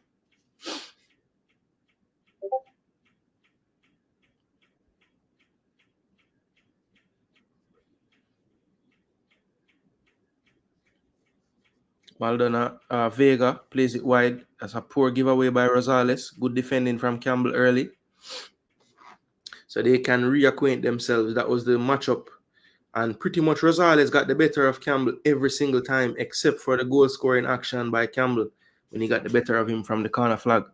Maldonado Vega plays it wide. That's a poor giveaway by Rosales. Good defending from Campbell early. So they can reacquaint themselves. That was the matchup. And pretty much Rosales got the better of Campbell every single time, except for the goal scoring action by Campbell when he got the better of him from the corner flag.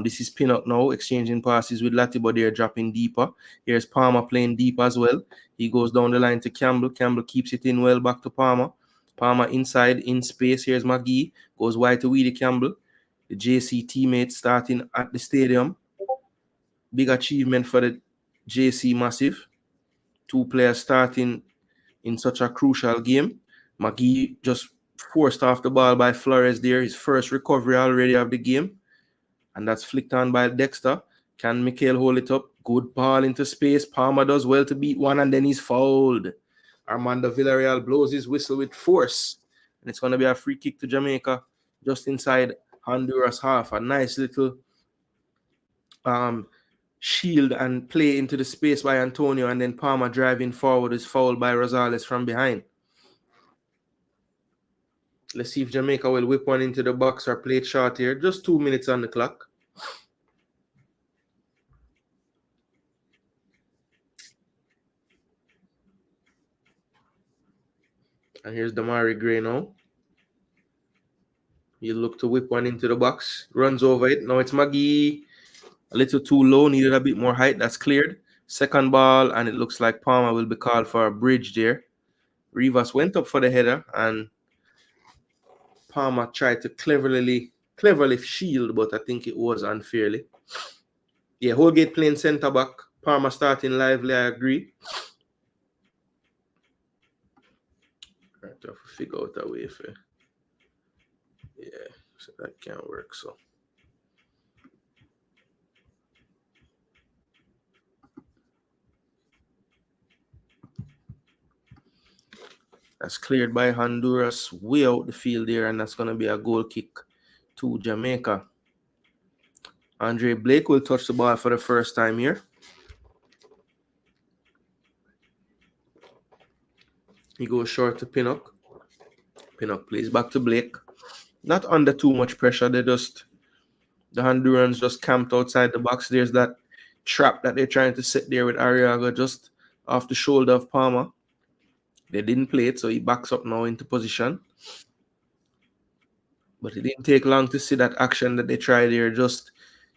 This is Pinnock now, exchanging passes with Latibo there, dropping deeper. Here's Palmer playing deep as well. He goes down the line to Campbell. Campbell keeps it in well back to Palmer. Palmer inside, in space. Here's McGee. Goes wide to Weedy Campbell. The JC teammates starting at the stadium. Big achievement for the JC Massive. Two players starting in such a crucial game. McGee just forced off the ball by Flores there. His first recovery already of the game. And that's flicked on by Dexter. Can Mikhail hold it up? Good ball into space. Palmer does well to beat one, and then he's fouled. Armando Villarreal blows his whistle with force. And it's going to be a free kick to Jamaica just inside Honduras half. A nice little shield and play into the space by Antonio, and then Palmer driving forward is fouled by Rosales from behind. Let's see if Jamaica will whip one into the box or play it short here. Just 2 minutes on the clock. And here's Damari Gray now. You look to whip one into the box. Runs over it. Now it's Maggie. A little too low. Needed a bit more height. That's cleared. Second ball. And it looks like Palmer will be called for a bridge there. Rivas went up for the header. And Palmer tried to cleverly shield. But I think it was unfairly. Yeah, Holgate playing centre back. Palmer starting lively. I agree. Right, I have to figure out a way for. Yeah, so that can't work. So that's cleared by Honduras way out the field there, and that's going to be a goal kick to Jamaica. Andre Blake will touch the ball for the first time here. He goes short to Pinnock. Pinnock plays back to Blake. Not under too much pressure. The Hondurans just camped outside the box. There's that trap that they're trying to set there with Arriaga just off the shoulder of Palmer. They didn't play it, so he backs up now into position. But it didn't take long to see that action that they tried there, just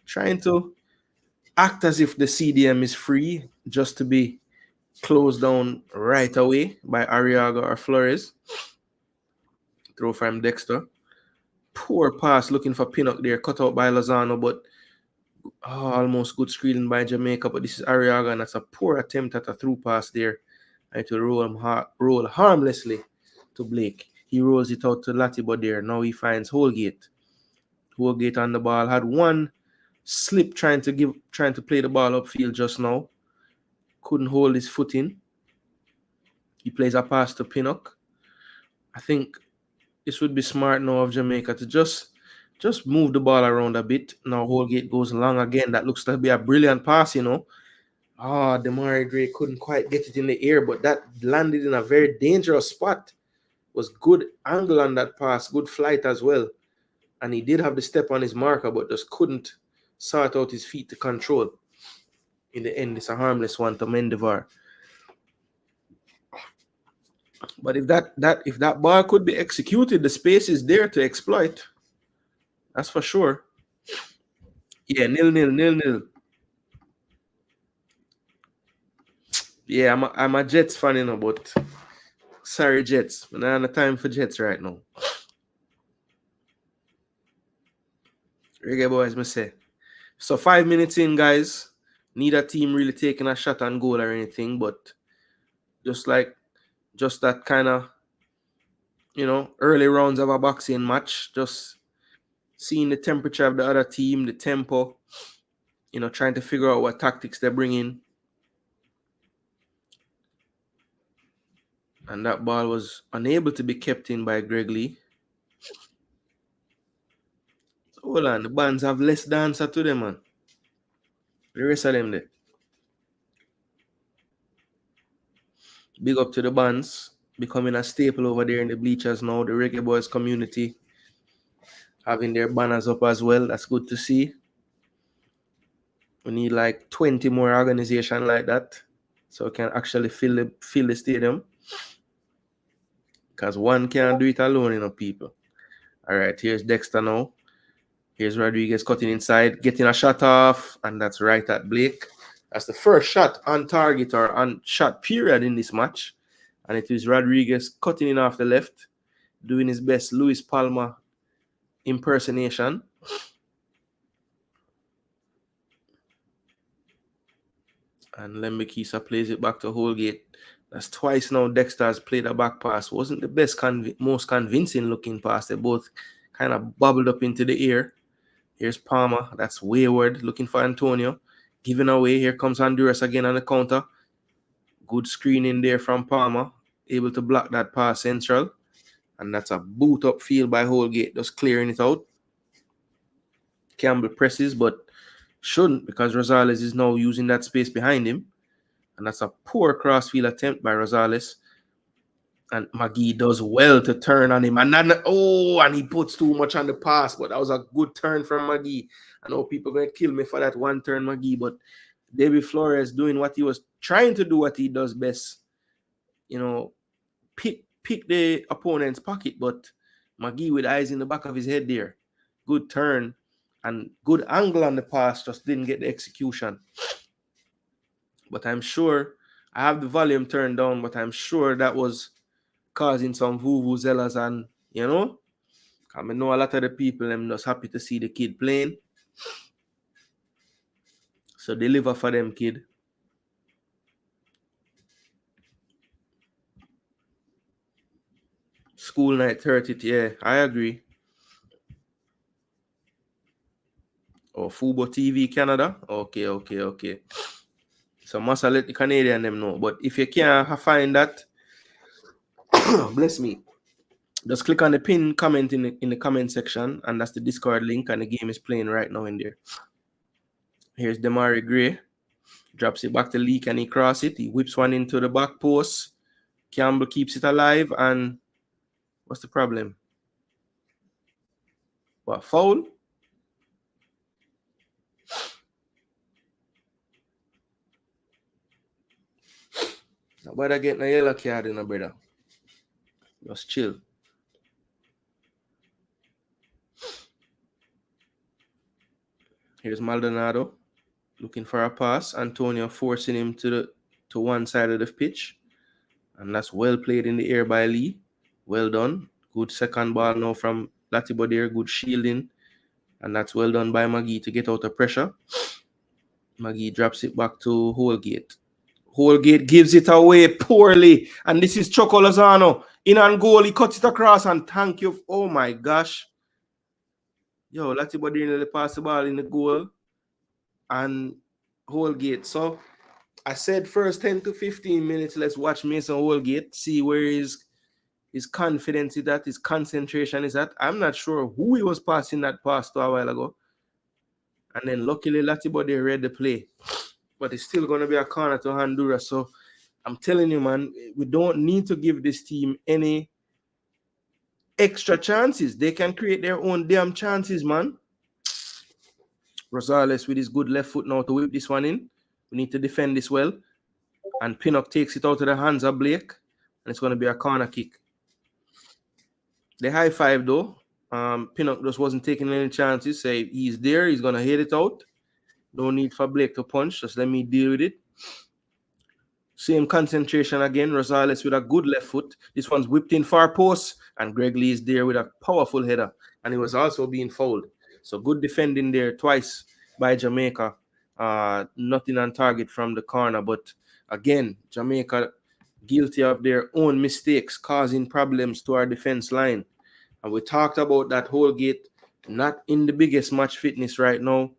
trying to act as if the CDM is free, just to be closed down right away by Arriaga or Flores. Throw from Dexter. Poor pass looking for Pinnock there, cut out by Lozano, but almost good screening by Jamaica. But this is Arriaga, and that's a poor attempt at a through pass there. And to roll harmlessly to Blake. He rolls it out to Latibo there. Now he finds Holgate. Holgate on the ball. Had one slip trying to play the ball upfield just now. Couldn't hold his footing. He plays a pass to Pinnock. I think this would be smart now of Jamaica to just move the ball around a bit. Now Holgate goes long again. That looks to be a brilliant pass, you know. Damari Gray couldn't quite get it in the air, but that landed in a very dangerous spot. Was good angle on that pass, good flight as well. And he did have the step on his marker, but just couldn't sort out his feet to control. In the end, it's a harmless one to Mendevar. But if that ball could be executed, the space is there to exploit. That's for sure. Yeah, 0-0. Yeah, I'm a Jets fan, you know, but sorry, Jets. I don't have time for Jets right now. Reggae Boyz, me say. So 5 minutes in, guys. Neither team really taking a shot on goal or anything, but just that kind of, you know, early rounds of a boxing match, just seeing the temperature of the other team, the tempo, you know, trying to figure out what tactics they're bringing. And that ball was unable to be kept in by Greg Lee. So hold on, the bands have less dancer to them, man. The rest of them there. Big up to the bands, becoming a staple over there in the bleachers now. The Reggae Boyz community having their banners up as well. That's good to see. We need like 20 more organizations like that, so we can actually fill the stadium. Because one can't do it alone, you know, people. All right, here's Dexter now. Here's Rodriguez cutting inside, getting a shot off, and that's right at Blake. That's the first shot on target or on shot period in this match. And it is Rodriguez cutting in off the left, doing his best Luis Palma impersonation. And Lembekisa plays it back to Holgate. That's twice now Dexter has played a back pass. Wasn't the best, most convincing looking pass. They both kind of bubbled up into the air. Here's Palmer. That's wayward, looking for Antonio. Giving away. Here comes Honduras again on the counter. Good screening there from Palmer. Able to block that pass central. And that's a boot up field by Holgate. Just clearing it out. Campbell presses, but shouldn't, because Rosales is now using that space behind him. And that's a poor crossfield attempt by Rosales. And McGee does well to turn on him. And he puts too much on the pass. But that was a good turn from McGee. I know people are going to kill me for that one turn, McGee. But David Flores doing what he was trying to do, what he does best. You know, pick the opponent's pocket. But McGee with eyes in the back of his head there. Good turn. And good angle on the pass. Just didn't get the execution. But I'm sure, I have the volume turned down, but I'm sure that was causing some vuvuzelas, and, you know, I know a lot of the people, I'm just happy to see the kid playing. So deliver for them, kid. School night 30th, yeah, I agree. Oh, Fubo TV Canada? Okay. So must I let the Canadian them know. But if you can't find that, bless me, just click on the pin comment in the comment section, and that's the Discord link, and the game is playing right now in there. Here's Damari Gray. Drops it back to Lee. Can he cross it? He whips one into the back post. Campbell keeps it alive, and what's the problem? What, foul? Nobody getting a yellow card in a brother. Just chill. Here's Maldonado looking for a pass. Antonio forcing him to one side of the pitch. And that's well played in the air by Lee. Well done. Good second ball now from Latibo there. Good shielding. And that's well done by McGee to get out of pressure. McGee drops it back to Holgate. Holgate gives it away poorly. And this is Choco Lozano. In on goal, he cuts it across and thank you. Oh my gosh. Yo, Latibody nearly passed the ball in the goal and Holgate. So I said first 10 to 15 minutes, let's watch Mason Holgate, see where his confidence is at, his concentration is at. I'm not sure who he was passing that pass to a while ago. And then luckily Latibody read the play. But it's still going to be a corner to Honduras. So I'm telling you, man, we don't need to give this team any extra chances. They can create their own damn chances, man. Rosales with his good left foot now to whip this one in. We need to defend this well. And Pinnock takes it out of the hands of Blake. And it's going to be a corner kick. The high five, though. Pinnock just wasn't taking any chances. Say he's there. He's going to hit it out. No need for Blake to punch. Just let me deal with it. Same concentration again. Rosales with a good left foot. This one's whipped in far post. And Greg Lee is there with a powerful header. And he was also being fouled. So good defending there twice by Jamaica. Nothing on target from the corner. But again, Jamaica guilty of their own mistakes, causing problems to our defense line. And we talked about that Holgate not in the biggest match fitness right now.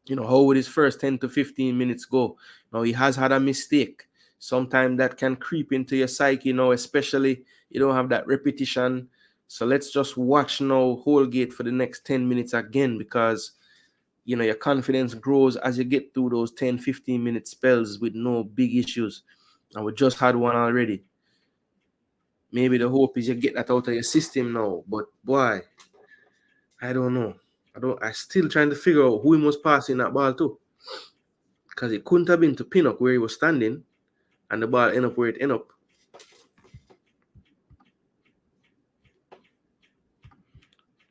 You know, how would his first 10 to 15 minutes go? Now, he has had a mistake. Sometimes that can creep into your psyche, you know, especially you don't have that repetition. So let's just watch now Holgate for the next 10 minutes again, because, you know, your confidence grows as you get through those 10, 15-minute spells with no big issues. And we just had one already. Maybe the hope is you get that out of your system now. But, boy, I don't know. I still trying to figure out who he was passing that ball to. Because it couldn't have been to Pinnock where he was standing. And the ball end up where it end up.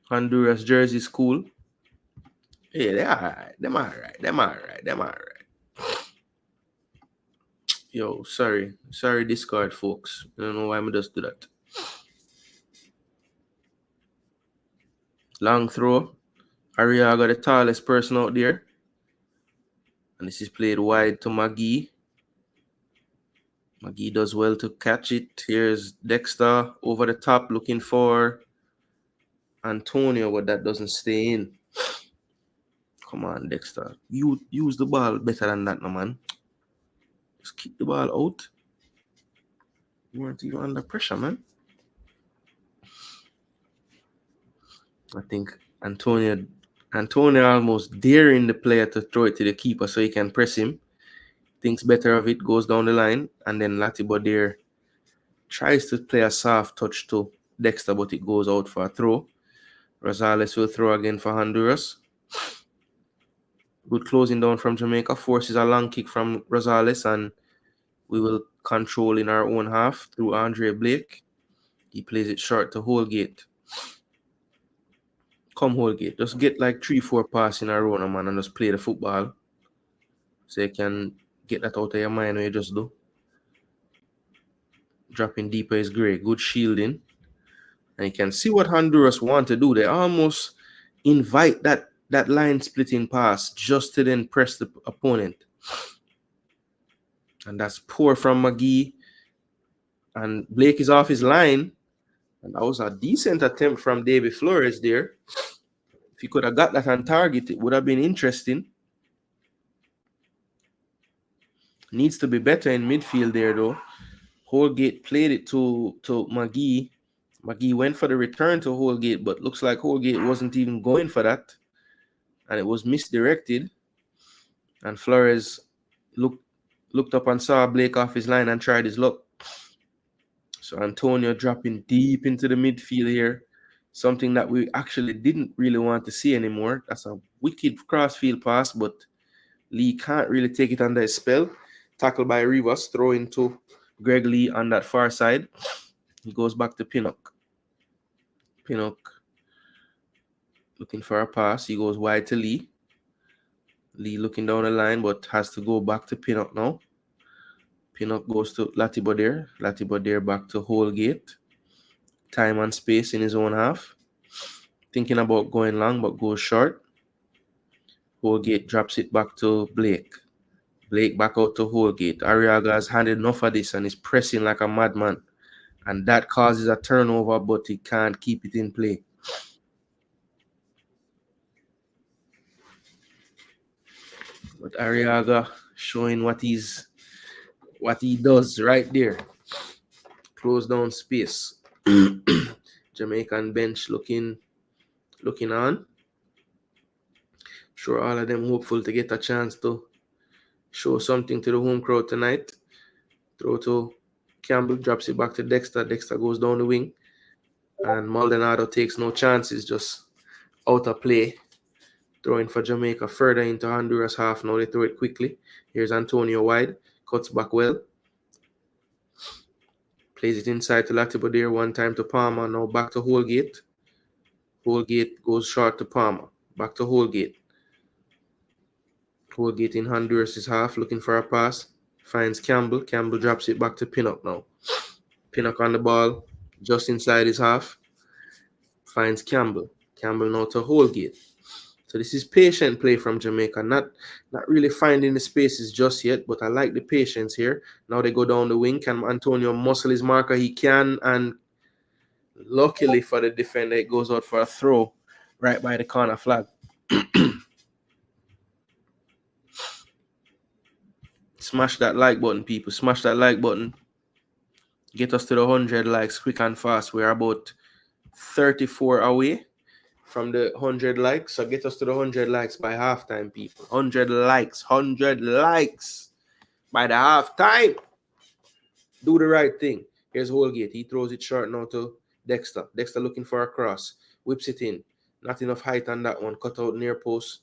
Honduras jersey school. Yeah, they're all right. Them all right. Yo, sorry, Discord folks. I don't know why I just do that. Long throw. Arriaga, the tallest person out there. And this is played wide to McGee. McGee does well to catch it. Here's Dexter over the top looking for Antonio, but that doesn't stay in. Come on, Dexter. You use the ball better than that, no man. Just kick the ball out. You weren't even under pressure, man. I think Antonio almost daring the player to throw it to the keeper so he can press him. Thinks better of it, goes down the line, and then Latibody tries to play a soft touch to Dexter, but it goes out for a throw. Rosales will throw again for Honduras. Good closing down from Jamaica. Forces a long kick from Rosales, and we will control in our own half through Andre Blake. He plays it short to Holgate. Come Holgate. Just get like 3-4 passes in a row, man, and just play the football. So you can get that out of your mind when you just do. Dropping deeper is great. Good shielding. And you can see what Honduras want to do. They almost invite that line splitting pass just to then press the opponent. And that's poor from McGee. And Blake is off his line. And that was a decent attempt from David Flores there. If he could have got that on target, it would have been interesting. Needs to be better in midfield there, though. Holgate played it to McGee. McGee went for the return to Holgate, but looks like Holgate wasn't even going for that. And it was misdirected. And Flores looked up and saw Blake off his line and tried his luck. So Antonio dropping deep into the midfield here. Something that we actually didn't really want to see anymore. That's a wicked crossfield pass, but Lee can't really take it under his spell. Tackled by Rivas, throwing to Greg Lee on that far side. He goes back to Pinnock. Pinnock looking for a pass. He goes wide to Lee. Lee looking down the line, but has to go back to Pinnock now. Pinnock goes to Latibody. Latibody back to Holgate. Time and space in his own half. Thinking about going long, but goes short. Holgate drops it back to Blake. Blake back out to Holgate. Arriaga has had enough of this and is pressing like a madman. and that causes a turnover, but he can't keep it in play. But Arriaga showing what he does right there. Close down space. Jamaican bench looking on. Sure, all of them hopeful to get a chance to show something to the home crowd tonight. Throw to Campbell, drops it back to Dexter. Dexter goes down the wing. And Maldonado takes no chances, just out of play. Throwing for Jamaica further into Honduras half. Now they throw it quickly. Here's Antonio wide. Cuts back well. Plays it inside to Latibo there. One time to Palmer. Now back to Holgate. Holgate goes short to Palmer. Back to Holgate. Holgate in Honduras' half. Looking for a pass. Finds Campbell. Campbell drops it back to Pinnock now. Pinnock on the ball. Just inside his half. Finds Campbell. Campbell now to Holgate. So this is patient play from Jamaica. Not really finding the spaces just yet, but I like the patience here. Now they go down the wing. Can Antonio muscle his marker? He can, and luckily for the defender, it goes out for a throw right by the corner flag. Smash that like button, people. Smash that like button. Get us to the 100 likes quick and fast. We're about 34 away from the 100 likes. So get us to the 100 likes by halftime, people. 100 likes by the halftime. Do the right thing. Here's Holgate. He throws it short now to Dexter. Dexter looking for a cross. Whips it in. Not enough height on that one. Cut out near post.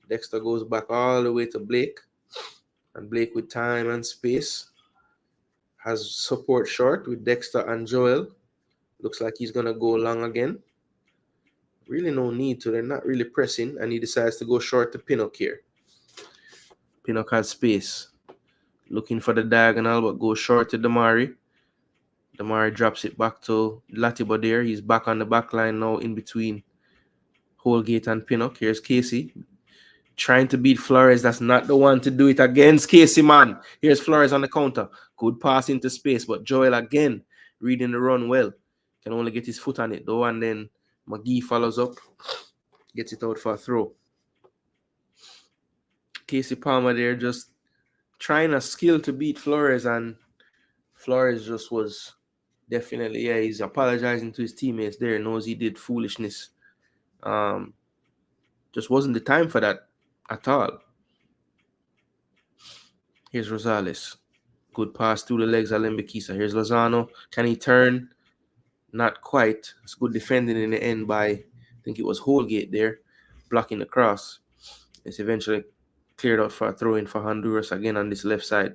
Dexter goes back all the way to Blake. And Blake with time and space has support short with Dexter and Joel. Looks like he's going to go long again. Really no need to. They're not really pressing. And he decides to go short to Pinnock here. Pinnock has space. Looking for the diagonal, but goes short to Damari. Damari drops it back to Latibo there. He's back on the back line now in between Holgate and Pinnock. Here's Casey. Trying to beat Flores. That's not the one to do it against Casey, man. Here's Flores on the counter. Good pass into space, but Joel again reading the run well. Can only get his foot on it though, and then McGee follows up. Gets it out for a throw. Casey Palmer there just trying a skill to beat Flores, and Flores just was definitely, he's apologizing to his teammates there. Knows he did foolishness. Just wasn't the time for that at all. Here's Rosales. Good pass through the legs of Lembekisa. Here's Lozano. Can he turn? Not quite. It's good defending in the end by, I think it was Holgate there, blocking the cross. It's eventually cleared out for a throw-in for Honduras again on this left side.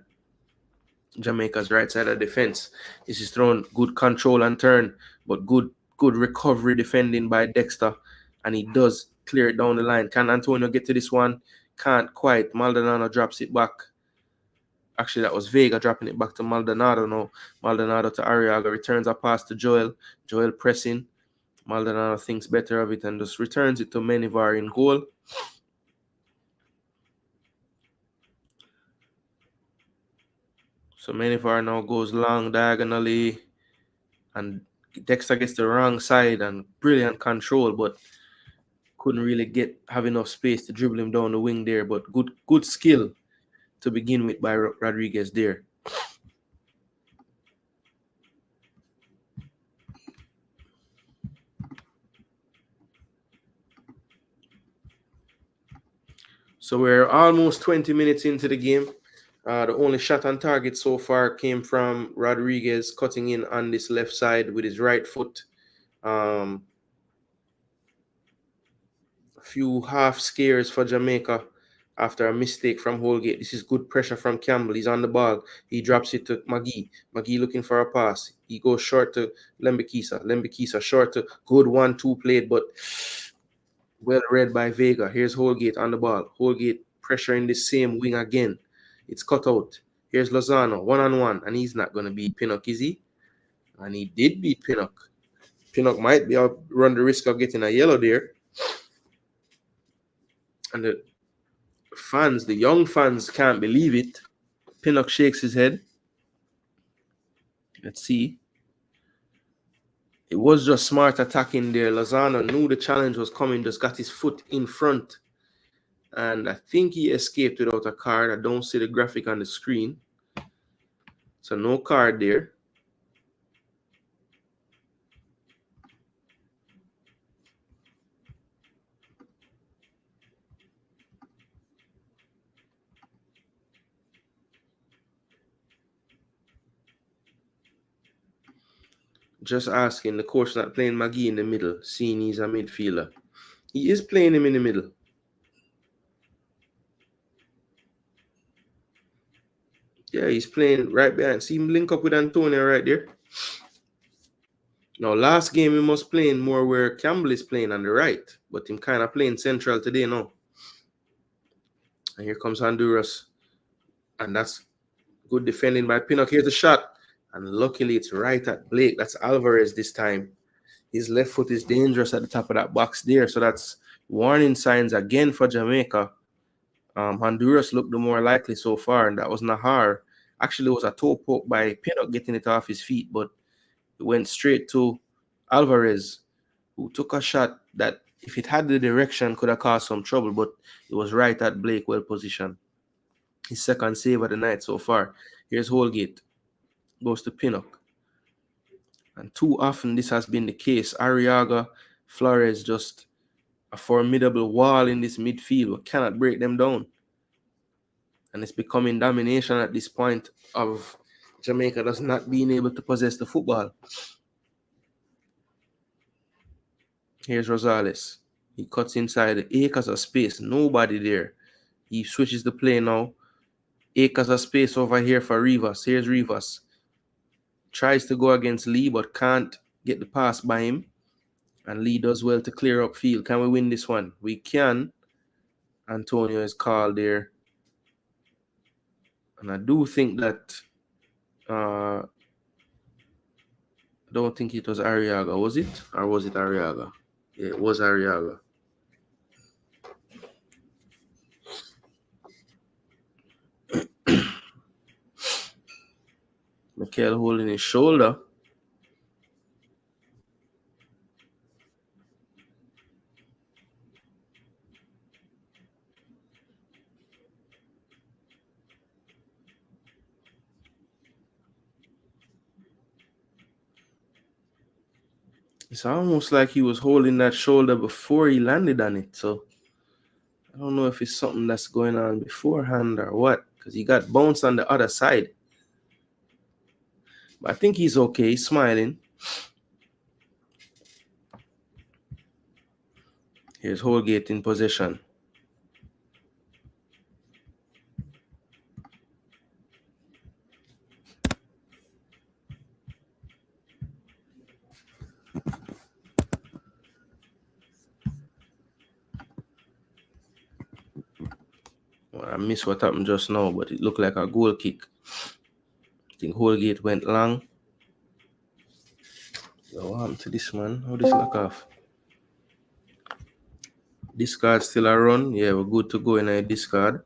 Jamaica's right side of defense. This is thrown good control and turn, but good recovery defending by Dexter, and he does clear it down the line. Can Antonio get to this one? Can't quite. Maldonado drops it back. Actually, that was Vega dropping it back to Maldonado now. Maldonado to Arriaga. Returns a pass to Joel. Joel pressing. Maldonado thinks better of it and just returns it to Menivar in goal. So Menivar now goes long diagonally. And Dexter gets the wrong side and brilliant control, but couldn't really have enough space to dribble him down the wing there. But good skill to begin with by Rodriguez there. So we're almost 20 minutes into the game. The only shot on target so far came from Rodriguez cutting in on this left side with his right foot. A few half scares for Jamaica after a mistake from Holgate. This is good pressure from Campbell. He's on the ball. He drops it to McGee. McGee looking for a pass. He goes short to Lembekisa. Lembekisa short to good 1-2 played, but well read by Vega. Here's Holgate on the ball. Holgate pressuring the same wing again. It's cut out. Here's Lozano, one-on-one, and he's not going to beat Pinnock, is he? And he did beat Pinnock. Pinnock might run the risk of getting a yellow there. And the young fans can't believe it. Pinnock shakes his head. Let's see. It was just smart attacking there. Lozano knew the challenge was coming, just got his foot in front. And I think he escaped without a card. I don't see the graphic on the screen. So no card there. Just asking, the coach not playing Magee in the middle, seeing he's a midfielder. He is playing him in the middle. Yeah, he's playing right behind. See him link up with Antonio right there. Now, last game, he was playing more where Campbell is playing on the right, but him kind of playing central today now. And here comes Honduras. And that's good defending by Pinnock. Here's the shot. And luckily, it's right at Blake. That's Alvarez this time. His left foot is dangerous at the top of that box there. So that's warning signs again for Jamaica. Honduras looked the more likely so far, and that was Nahar. Actually, it was a toe poke by Pinnock getting it off his feet, but it went straight to Alvarez, who took a shot that, if it had the direction, could have caused some trouble, but it was right at Blake, well positioned. His second save of the night so far. Here's Holgate. Goes to Pinnock. And too often this has been the case. Arriaga, Flores, just a formidable wall in this midfield. We cannot break them down. And it's becoming domination at this point of Jamaica just not being able to possess the football. Here's Rosales. He cuts inside, acres of space. Nobody there. He switches the play now. Acres of space over here for Rivas. Here's Rivas. Tries to go against Lee, but can't get the pass by him. And Lee does well to clear up field. Can we win this one? We can. Antonio is called there. And I do think that... I don't think it was Arriaga. Was it? Or was it Arriaga? Yeah, it was Arriaga. Mikel holding his shoulder. It's almost like he was holding that shoulder before he landed on it. So I don't know if it's something that's going on beforehand or what, because he got bounced on the other side. But I think he's okay. He's smiling. Here's Holgate in possession. Well, I missed what happened just now, but it looked like a goal kick. I think Holgate went long. What happened to this man? How this look off? Discard still a run. Yeah, we're good to go in a discard.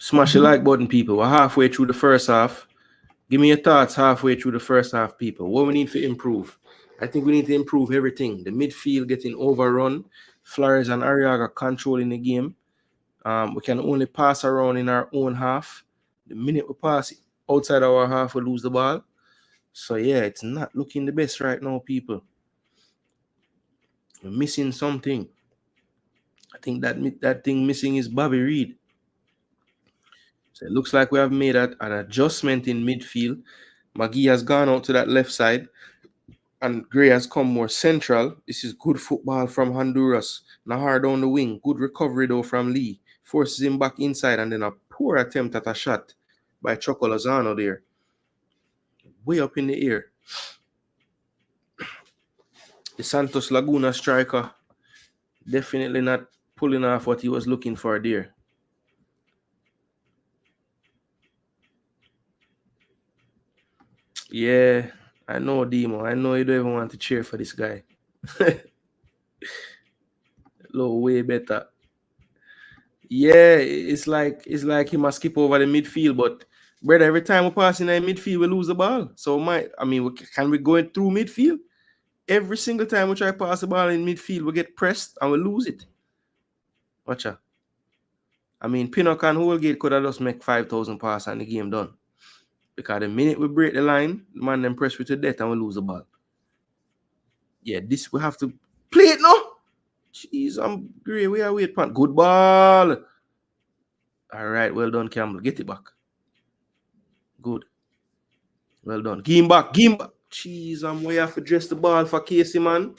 Smash the like button, people. We're halfway through the first half. Give me your thoughts halfway through the first half, people. What we need to improve? I think we need to improve everything. The midfield getting overrun. Flores and Arriaga controlling the game. We can only pass around in our own half. The minute we pass outside our half, we lose the ball. So, yeah, it's not looking the best right now, people. We're missing something. I think that thing missing is Bobby Reed. So it looks like we have made an adjustment in midfield. Magee has gone out to that left side, and Gray has come more central. This is good football from Honduras. Nahar down the wing. Good recovery, though, from Lee. Forces him back inside, and then a poor attempt at a shot by Choco Lozano there. Way up in the air. The Santos Laguna striker definitely not pulling off what he was looking for there. Yeah, I know, Demo. I know you don't even want to cheer for this guy. Low, way better. Yeah, it's like he must skip over the midfield, but Brother, every time we pass in the midfield, we lose the ball. So can we go through midfield? Every single time we try to pass the ball in midfield, we get pressed and we lose it. Watch out. I mean, Pinnock and Holgate could have just make 5,000 pass and the game done. Because the minute we break the line, the man then press with to death and we lose the ball. Yeah, this we have to play it now. Jeez, I'm great. We are wait, pan. Good ball. All right, well done, Campbell. Get it back. Good. Well done. Give him back. Give him back. Jeez, we have to dress the ball for Casey, man.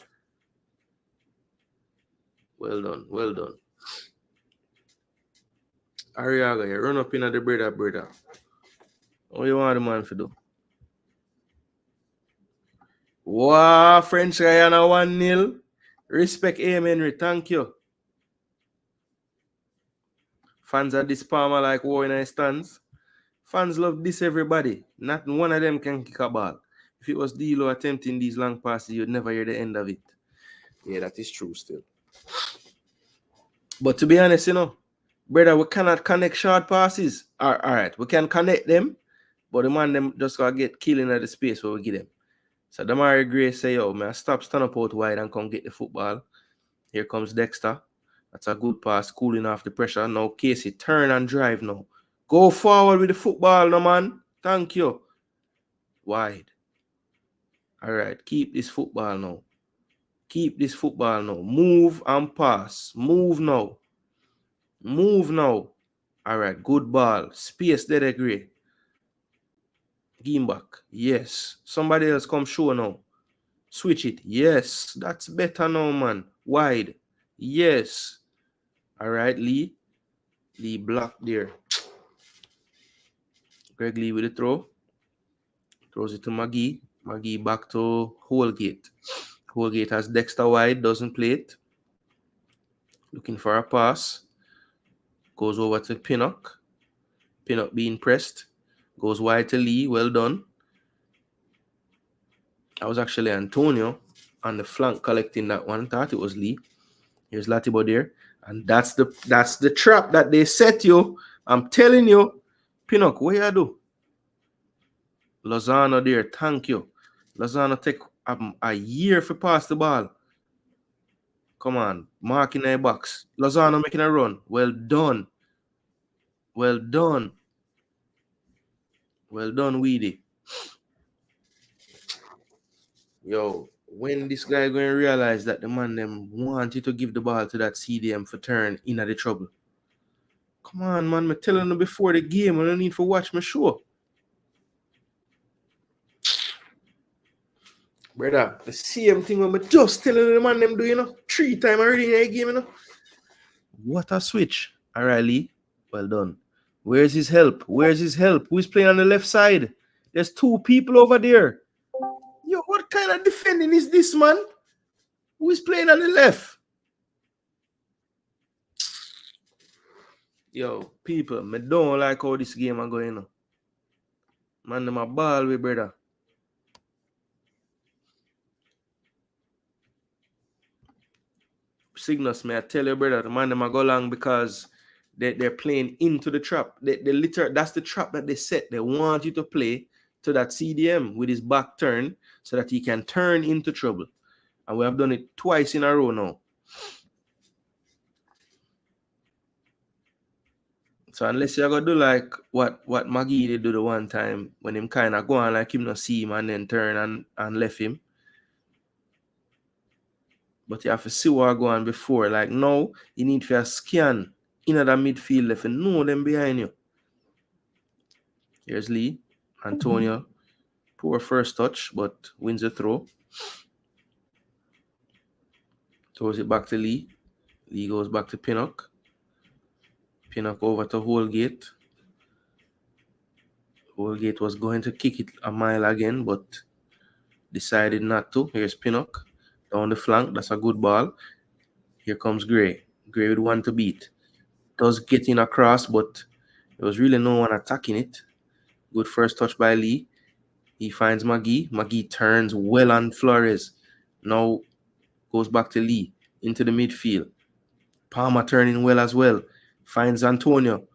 Well done. Well done. Ariaga, you run up in at the brother. What you want the man to do? Wow, French Guyana 1-0. Respect, Henry. Thank you. Fans of this Palmer like war in their stands. Fans love this, everybody. Not one of them can kick a ball. If it was D'Lo attempting these long passes, you'd never hear the end of it. Yeah, that is true still. But to be honest, brother, we cannot connect short passes. All right, we can connect them, but the man them just gotta get killing at the space where we get them. So Damari Gray say, yo, man, stand up out wide and come get the football. Here comes Dexter. That's a good pass, cooling off the pressure. Now Casey, turn and drive now. Go forward with the football, no man. Thank you. Wide. All right, keep this football now. Keep this football now. Move and pass. Move now. Move now. All right, good ball. Space there, Gray. Give him back. Yes. Somebody else come show now. Switch it. Yes. That's better now, man. Wide. Yes. All right, Lee. Lee block there. Greg Lee with the throw. Throws it to Magee. Magee back to Holgate. Holgate has Dexter wide. Doesn't play it. Looking for a pass. Goes over to Pinnock. Pinnock being pressed. Goes wide to Lee. Well done. That was actually Antonio on the flank collecting that one. Thought it was Lee. Here's Latibo there. And that's the trap that they set you. I'm telling you. Pinnock, what you do? Lozano there. Thank you. Lozano take a year for pass the ball. Come on. Mark in the box. Lozano making a run. Well done. Well done. Well done, Weedy. Yo, when this guy going to realize that the man them wanted to give the ball to that CDM for turn in at the trouble? Come on, man. I'm telling you before the game. I don't need to watch my show. Brother, the same thing I'm just telling the man them do, 3 times already in the game, What a switch. All right, Lee. Well done. Where's his help? Where's his help? Who's playing on the left side? There's 2 people over there. Yo, what kind of defending is this, man? Who is playing on the left? Yo, people, I don't like how this game is going on. Man, them a ball with, brother. Cygnus, may I tell you, brother, the man them a go long because they're playing into the trap. That's the trap that they set. They want you to play to that CDM with his back turn so that he can turn into trouble. And we have done it twice in a row now. So unless you're going to do like what Magee did do the one time when him kind of go on like him not see him and then turn and left him. But you have to see what go on before. Like now, you need to scan in the midfield if you know them behind you. Here's Lee. Antonio. Poor first touch, but wins the throw. Throws it back to Lee. Lee goes back to Pinnock. Pinnock over to Holgate. Holgate was going to kick it a mile again, but decided not to. Here's Pinnock. Down the flank. That's a good ball. Here comes Gray. Gray with one to beat. Does get in across, but there was really no one attacking it. Good first touch by Lee. He finds Magee. Magee turns well on Flores. Now goes back to Lee into the midfield. Palmer turning well as well. Finds Antonio.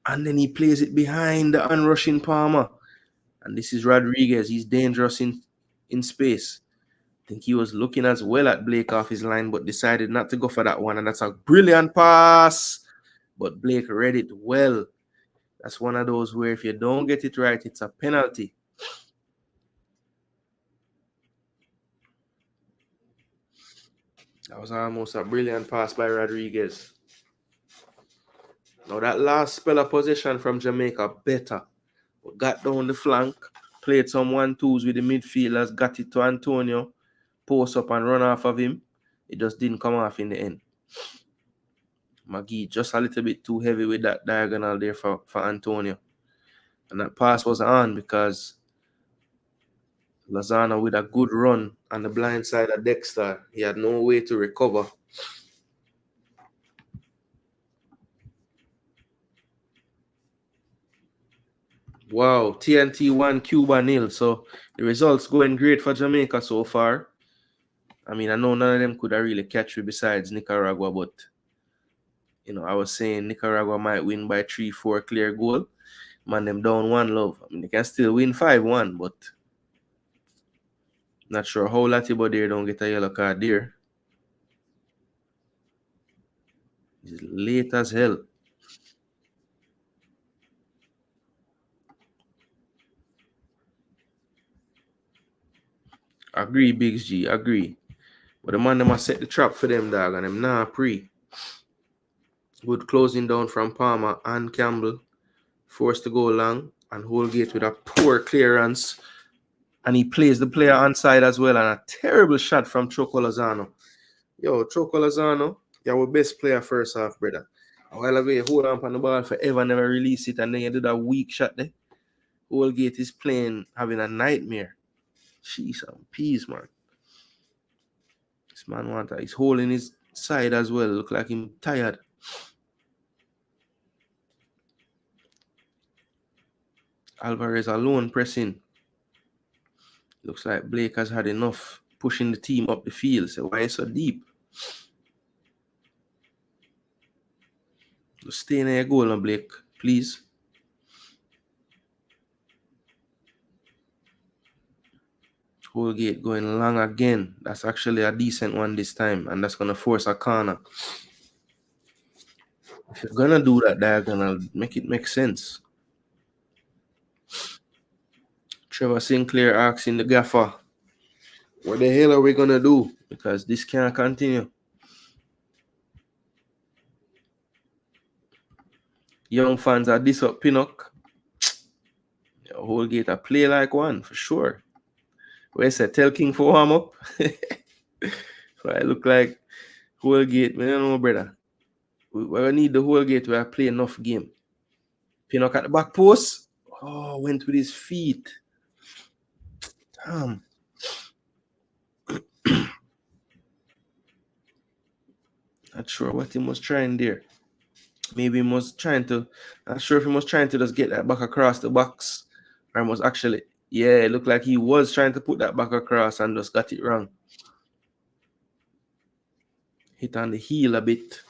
And then he plays it behind the unrushing Palmer. And this is Rodriguez. He's dangerous in space. I think he was looking as well at Blake off his line, but decided not to go for that one. And that's a brilliant pass. But Blake read it well. That's one of those where if you don't get it right, it's a penalty. That was almost a brilliant pass by Rodriguez. Now that last spell of possession from Jamaica, better. But got down the flank, played some 1-2s with the midfielders, got it to Antonio, post up and run off of him. It just didn't come off in the end. McGee just a little bit too heavy with that diagonal there for Antonio. And that pass was on because Lozano with a good run on the blind side of Dexter. He had no way to recover. Wow, TNT 1, Cuba 0. So the results going great for Jamaica so far. I mean, I know none of them could have really catch me besides Nicaragua, but I was saying Nicaragua might win by 3-4 clear goal. Man, them down 1 love. I mean, they can still win 5-1, but not sure how Latibo there don't get a yellow card there. It's late as hell. Agree, Biggs G, agree. But the man them must set the trap for them, dog, and them nah pre. Good closing down from Palmer and Campbell. Forced to go long, and Holgate with a poor clearance. And he plays the player on side as well, and a terrible shot from Choco Lozano. Yo, Choco Lozano, you're our best player first half, brother. A while ago, you hold on the ball forever, never release it, and then you do that weak shot there. Holgate is playing, having a nightmare. Jeez, some peace, man. This man he's holding his side as well. Look like him tired. Alvarez alone pressing. Looks like Blake has had enough pushing the team up the field. So why is so deep? Just stay in your goal, Blake, please. Holgate going long again. That's actually a decent one this time, and that's gonna force a corner. If you're gonna do that diagonal, make it make sense. Trevor Sinclair asking the gaffer, what the hell are we gonna do? Because this can't continue. Young fans are this up Pinnock. Holgate a play like one for sure. Where's that? Tell King for warm up. So I look like Holgate. I don't know, brother. We need the Holgate to play enough game. Pinnock at the back post. Oh, went with his feet. Damn. Not sure what he was trying there. Maybe he was trying to. Not sure if he was trying to just get that back across the box. Or was actually. Yeah, it looked like he was trying to put that back across and just got it wrong. Hit on the heel a bit.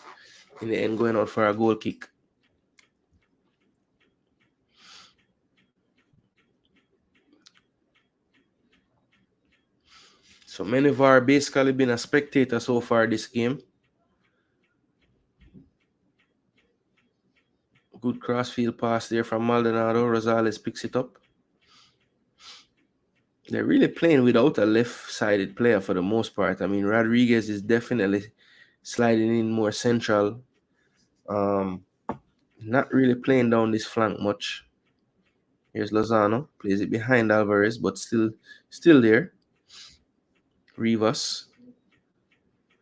In the end, going out for a goal kick. So many of our basically been a spectator so far this game. Good crossfield pass there from Maldonado. Rosales picks it up. They're really playing without a left-sided player for the most part. I mean, Rodriguez is definitely sliding in more central. Not really playing down this flank much. Here's Lozano. Plays it behind Alvarez, but still there. Rivas.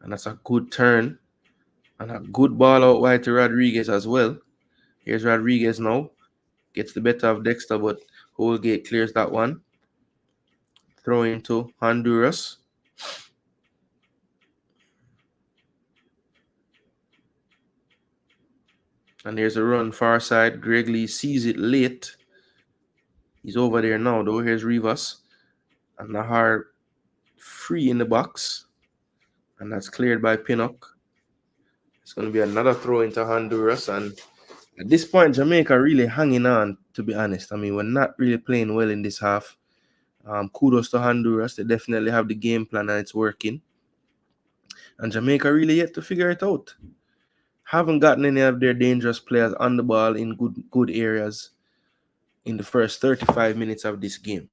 And that's a good turn. And a good ball out wide to Rodriguez as well. Here's Rodriguez now. Gets the better of Dexter, but Holgate clears that one. Throw into Honduras. And there's a run far side. Greg Lee sees it late. He's over there now, though. Here's Rivas. And Nahar free in the box. And that's cleared by Pinnock. It's going to be another throw into Honduras. And At this point, Jamaica really hanging on, to be honest. I mean, we're not really playing well in this half. Kudos to Honduras. They definitely have the game plan and it's working. And Jamaica really yet to figure it out. Haven't gotten any of their dangerous players on the ball in good areas in the first 35 minutes of this game.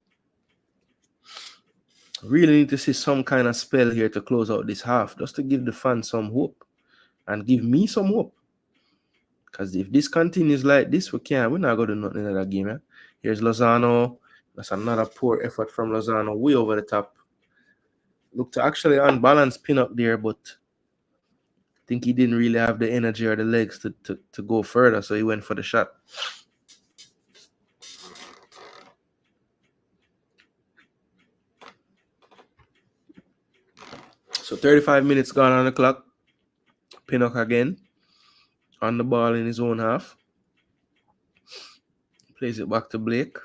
Really need to see some kind of spell here to close out this half, just to give the fans some hope and give me some hope. Because if this continues like this, we're not going to do nothing in that game. Eh? Here's Lozano. That's another poor effort from Lozano, way over the top. Looked to actually unbalanced pin up there, but I think he didn't really have the energy or the legs to go further, so he went for the shot. So 35 minutes gone on the clock. Pinnock again on the ball in his own half. Plays it back to Blake.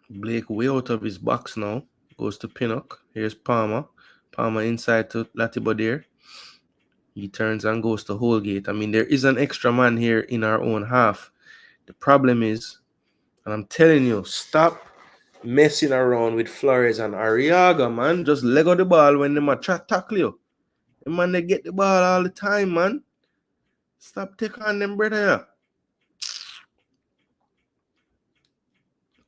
Blake way out of his box now. Goes to Pinnock. Here's Palmer. Palmer inside to Latibodier. He turns and goes to Holgate. I mean, there is an extra man here in our own half. The problem is, and I'm telling you, stop messing around with Flores and Arriaga, man. Just leg out the ball when they try to tackle you. The man, they get the ball all the time, man. Stop taking on them, brother.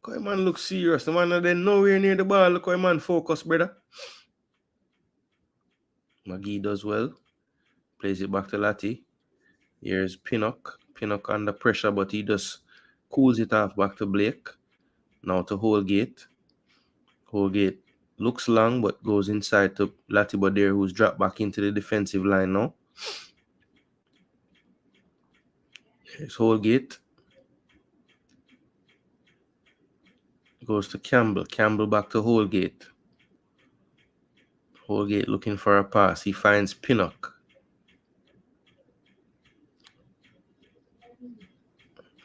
Look how man look serious. The man they nowhere near the ball. Look how man focus, brother. McGee does well. Plays it back to Lati. Here's Pinnock. Pinnock under pressure, but he just cools it off back to Blake. Now to Holgate. Holgate looks long, but goes inside to Latibodier, who's dropped back into the defensive line now. Here's Holgate. Goes to Campbell. Campbell back to Holgate. Holgate looking for a pass. He finds Pinnock.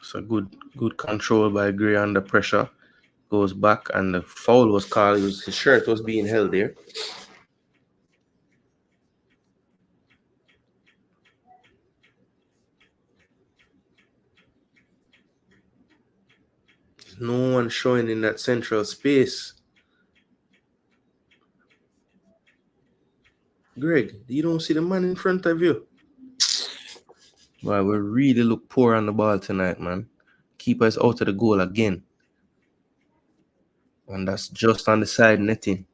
So good control by Gray under pressure. Goes back and the foul was called. His shirt was being held there. There's no one showing in that central space. Greg, you don't see the man in front of you. Well, we really look poor on the ball tonight, man. Keeper is out of the goal again. And that's just on the side netting.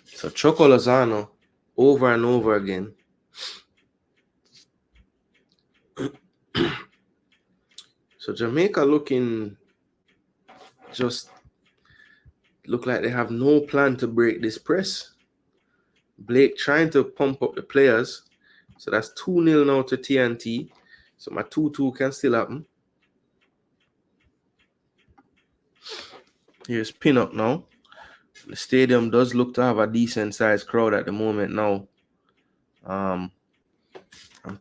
So Choco Lozano over and over again. So Jamaica look like they have no plan to break this press. Blake trying to pump up the players. So that's 2-0 now to TNT. So my 2-2 can still happen. Here's Pinnock now. The stadium does look to have a decent sized crowd at the moment now. I'm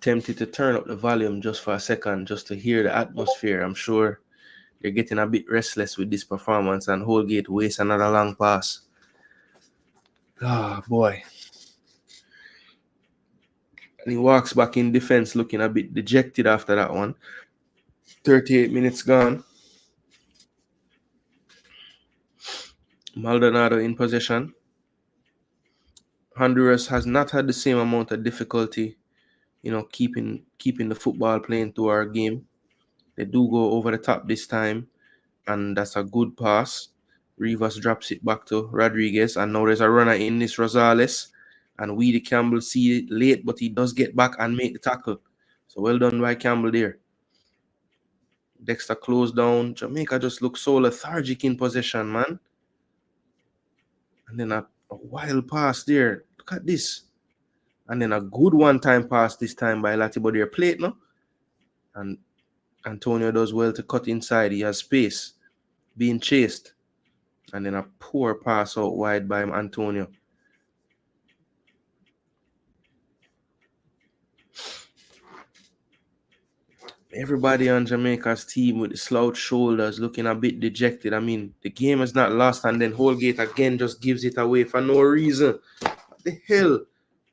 tempted to turn up the volume just for a second, just to hear the atmosphere. I'm sure they're getting a bit restless with this performance, and Holgate wastes another long pass. Ah, boy. And he walks back in defense looking a bit dejected after that one. 38 minutes gone. Maldonado in possession. Honduras has not had the same amount of difficulty, keeping the football playing to our game. They do go over the top this time, and that's a good pass. Rivas drops it back to Rodriguez, and now there's a runner in this Rosales, and Weedy Campbell see it late, but he does get back and make the tackle. So well done by Campbell there. Dexter closed down. Jamaica just looks so lethargic in possession, man. And then a wild pass there. Look at this. And then a good one-time pass this time by Latibodier plate, no? And Antonio does well to cut inside. He has space. Being chased. And then a poor pass out wide by Antonio. Everybody on Jamaica's team with the slouched shoulders looking a bit dejected. I mean, the game is not lost, and then Holgate again just gives it away for no reason. What the hell?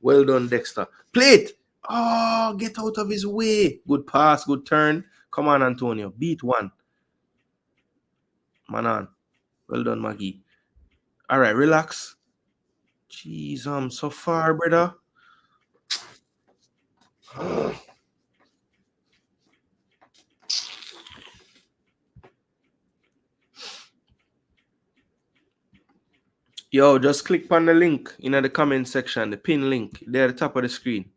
Well done, Dexter. Play it! Oh, get out of his way. Good pass, good turn. Come on, Antonio. Beat one. Man on. Well done, Maggie. All right, relax. Jeez, I'm so far, brother. Yo, just click on the link in the comment section, the pin link there at the top of the screen.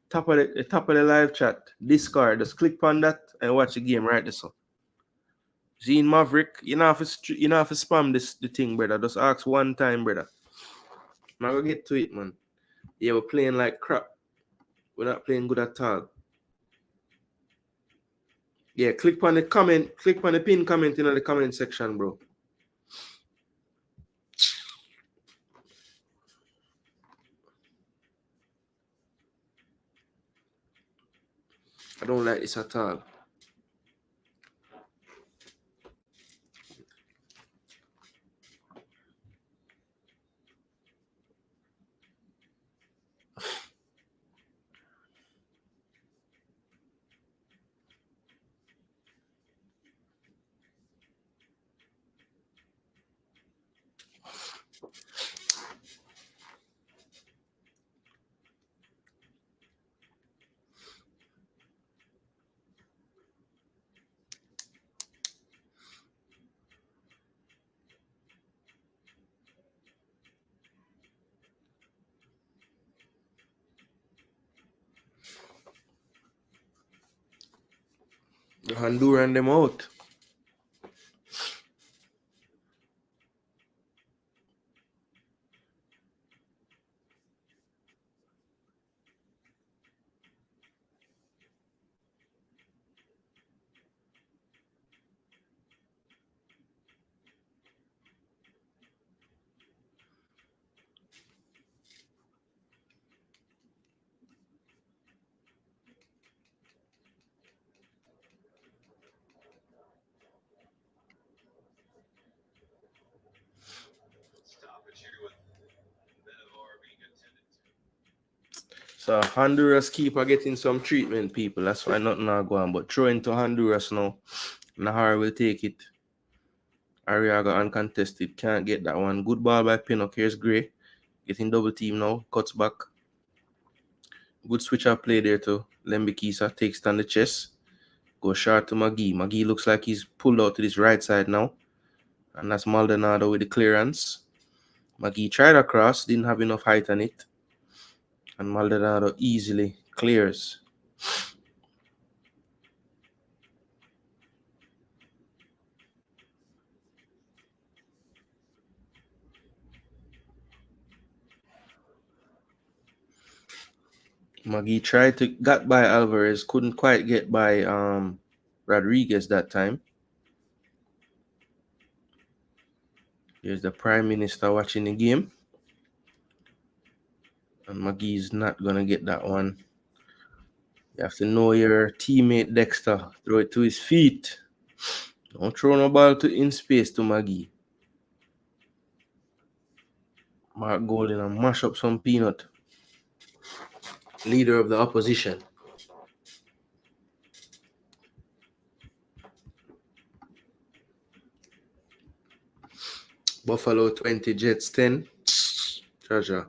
Top of the live chat, Discord. Just click on that and watch the game right there. So, Gene Maverick, you know if spam the thing, brother. Just ask one time, brother. I'm not gonna get to it, man. Yeah, we're playing like crap. We're not playing good at all. Yeah, click on the comment, click on the pin comment in the comment section, bro. I don't like this at all. The Honduran them out. So Honduras keeper getting some treatment, people. That's why nothing not going. But throw into Honduras now. Nahar will take it. Arriaga uncontested. Can't get that one. Good ball by Pinnock. Here's Gray. Getting double team now. Cuts back. Good switch up play there too. Lembikisa takes down the chest. Go short to McGee. McGee looks like he's pulled out to this right side now. And that's Maldonado with the clearance. McGee tried across. Didn't have enough height on it. And Maldonado easily clears. McGee tried to get by Alvarez, couldn't quite get by Rodriguez that time. Here's the Prime Minister watching the game. And McGee's not gonna get that one. You have to know your teammate Dexter. Throw it to his feet. Don't throw no ball in space to McGee. Mark Golden and mash up some peanut. Leader of the opposition. Buffalo 20, Jets 10. Treasure.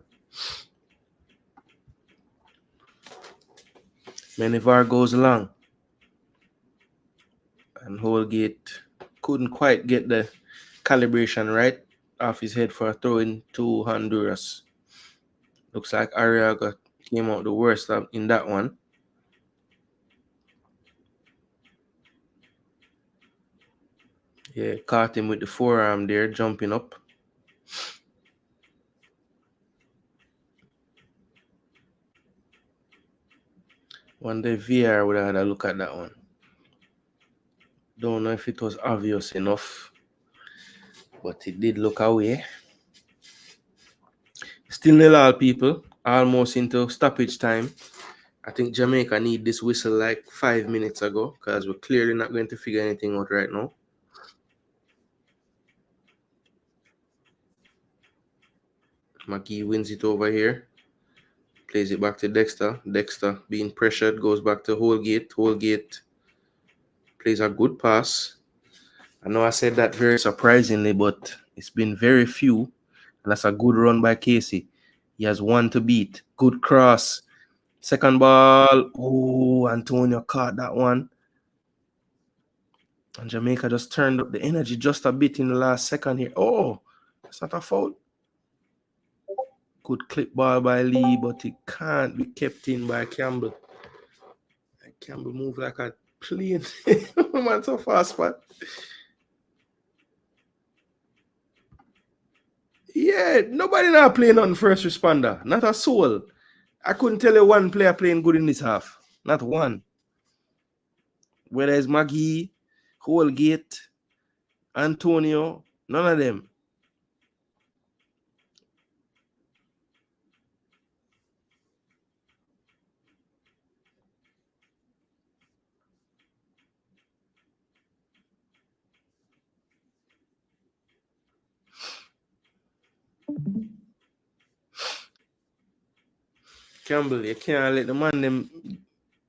Menivar goes along. And Holgate couldn't quite get the calibration right off his head for throwing to Honduras. Looks like Arriaga came out the worst in that one. Yeah, caught him with the forearm there, jumping up. One day VR would have had a look at that one. Don't know if it was obvious enough, but it did look away. Still nil all, people. Almost into stoppage time. I think Jamaica need this whistle like 5 minutes ago because we're clearly not going to figure anything out right now. McGee wins it over here. Plays it back to Dexter. Dexter being pressured, goes back to Holgate. Holgate plays a good pass. I know I said that very surprisingly, but it's been very few. And that's a good run by Casey. He has one to beat. Good cross. Second ball. Oh, Antonio caught that one. And Jamaica just turned up the energy just a bit in the last second here. Oh, it's not a foul. Good clip ball by Lee, but it can't be kept in by Campbell. Campbell moved like a plane. Man, so fast, but yeah, nobody now playing on first responder. Not a soul. I couldn't tell you one player playing good in this half. Not one. Whether it's McGee, Holgate, Antonio, none of them. Campbell, you can't let the man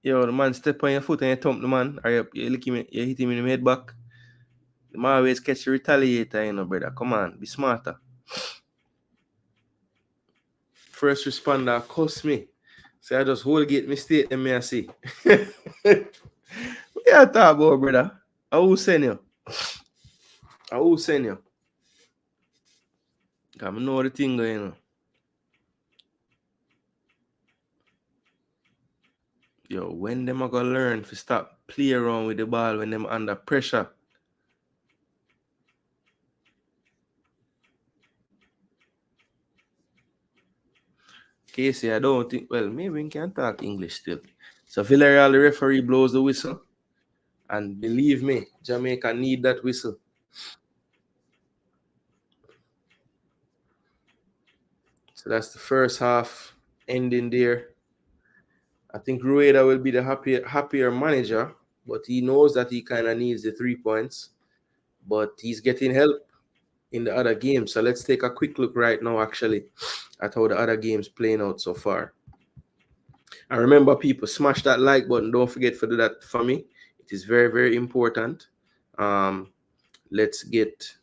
the man step on your foot and you thump the man, or you hit him in the head back. The man always catch the retaliator, brother. Come on, be smarter. First responder cost me. So I just Holgate mistake them I see. What you talk about, brother? I will send you. Because I know the thing going on. Yo, when them are gonna learn to stop play around with the ball when them under pressure? Casey, I don't think, well, maybe we can talk English still. So Villarreal, the referee blows the whistle. And believe me, Jamaica need that whistle. So that's the first half ending there. I think Rueda will be the happier manager, but he knows that he kind of needs the 3 points. But he's getting help in the other games. So let's take a quick look right now, actually, at how the other games playing out so far. And remember, people, smash that like button. Don't forget to do that for me. It is very, very important. Let's get...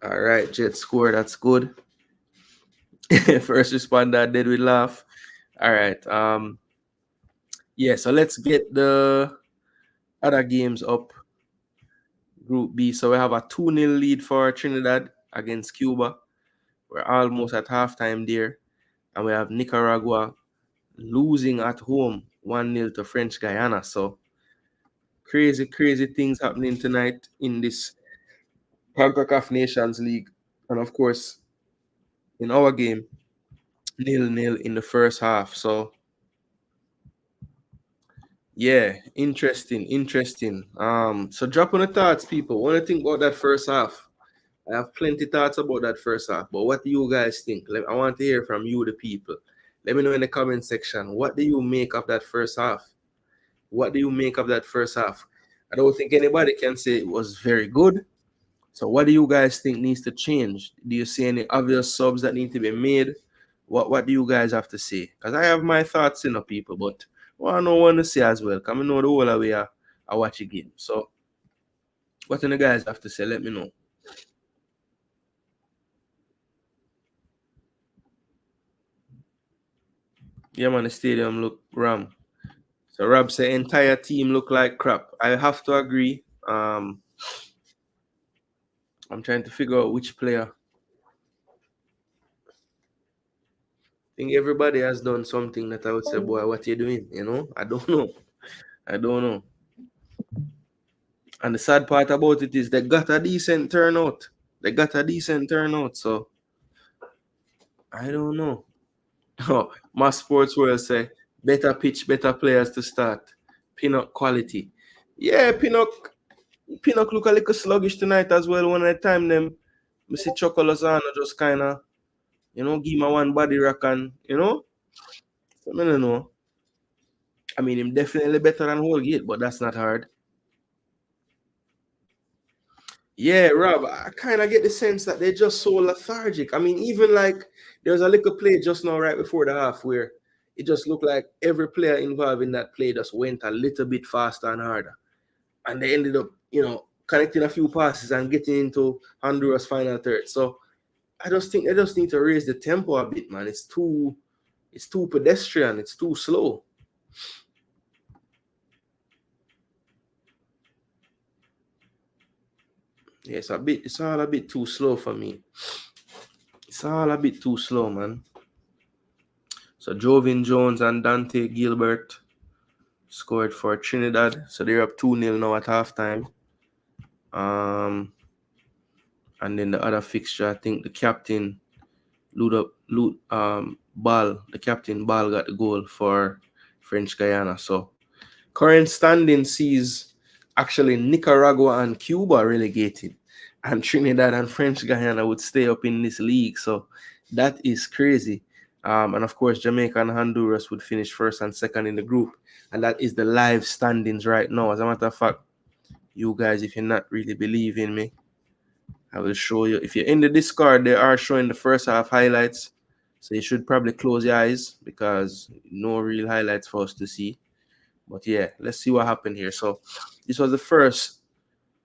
All right, Jet score. That's good. First responder dead with laugh. All right. Yeah, so let's get the other games up. Group B. So we have a 2-0 lead for Trinidad against Cuba. We're almost at halftime there. And we have Nicaragua losing at home 1-0 to French Guyana. So crazy, crazy things happening tonight in this Concacaf Nations League. And of course, in our game, 0-0 in the first half. So yeah, interesting. So drop on the thoughts, people. What do you think about that first half? I have plenty thoughts about that first half, but what do you guys think? I want to hear from you, the people. Let me know in the comment section. What do you make of that first half? What do you make of that first half? I don't think anybody can say it was very good. So what do you guys think needs to change? Do you see any obvious subs that need to be made? What do you guys have to say? Because I have my thoughts, people, but I don't want to say as well. Because I know the whole way I watch a game. So what do you guys have to say? Let me know. Yeah, man, the stadium look ram. So Rob said entire team look like crap. I have to agree. I'm trying to figure out which player. I think everybody has done something that I would say, boy, what you doing? I don't know. And the sad part about it is they got a decent turnout. So I don't know. Oh, my sports world say better pitch, better players to start. Pinnock quality. Yeah, Pinnock look a little sluggish tonight as well. One at a time them I see Choco Lozano just kinda, give me one body rock and So I don't know. I mean, him definitely better than Holgate, but that's not hard. Yeah, Rob, I kind of get the sense that they're just so lethargic. I mean, even like there was a little play just now right before the half where it just looked like every player involved in that play just went a little bit faster and harder. And they ended up, connecting a few passes and getting into Honduras final third. So I just think they just need to raise the tempo a bit, man. It's too pedestrian, it's too slow. Yeah, it's all a bit too slow for me. It's all a bit too slow, man. So Jovin Jones and Dante Gilbert scored for Trinidad. So they're up 2-0 now at halftime. And then the other fixture, I think the captain the captain Ball got the goal for French Guyana. So current standing sees actually Nicaragua and Cuba relegated, and Trinidad and French Guyana would stay up in this league. So that is crazy. And of course, Jamaica and Honduras would finish first and second in the group. And that is the live standings right now. As a matter of fact, you guys, if you're not really believing me, I will show you. If you're in the Discord, they are showing the first half highlights. So you should probably close your eyes because no real highlights for us to see. But yeah, let's see what happened here. So this was the first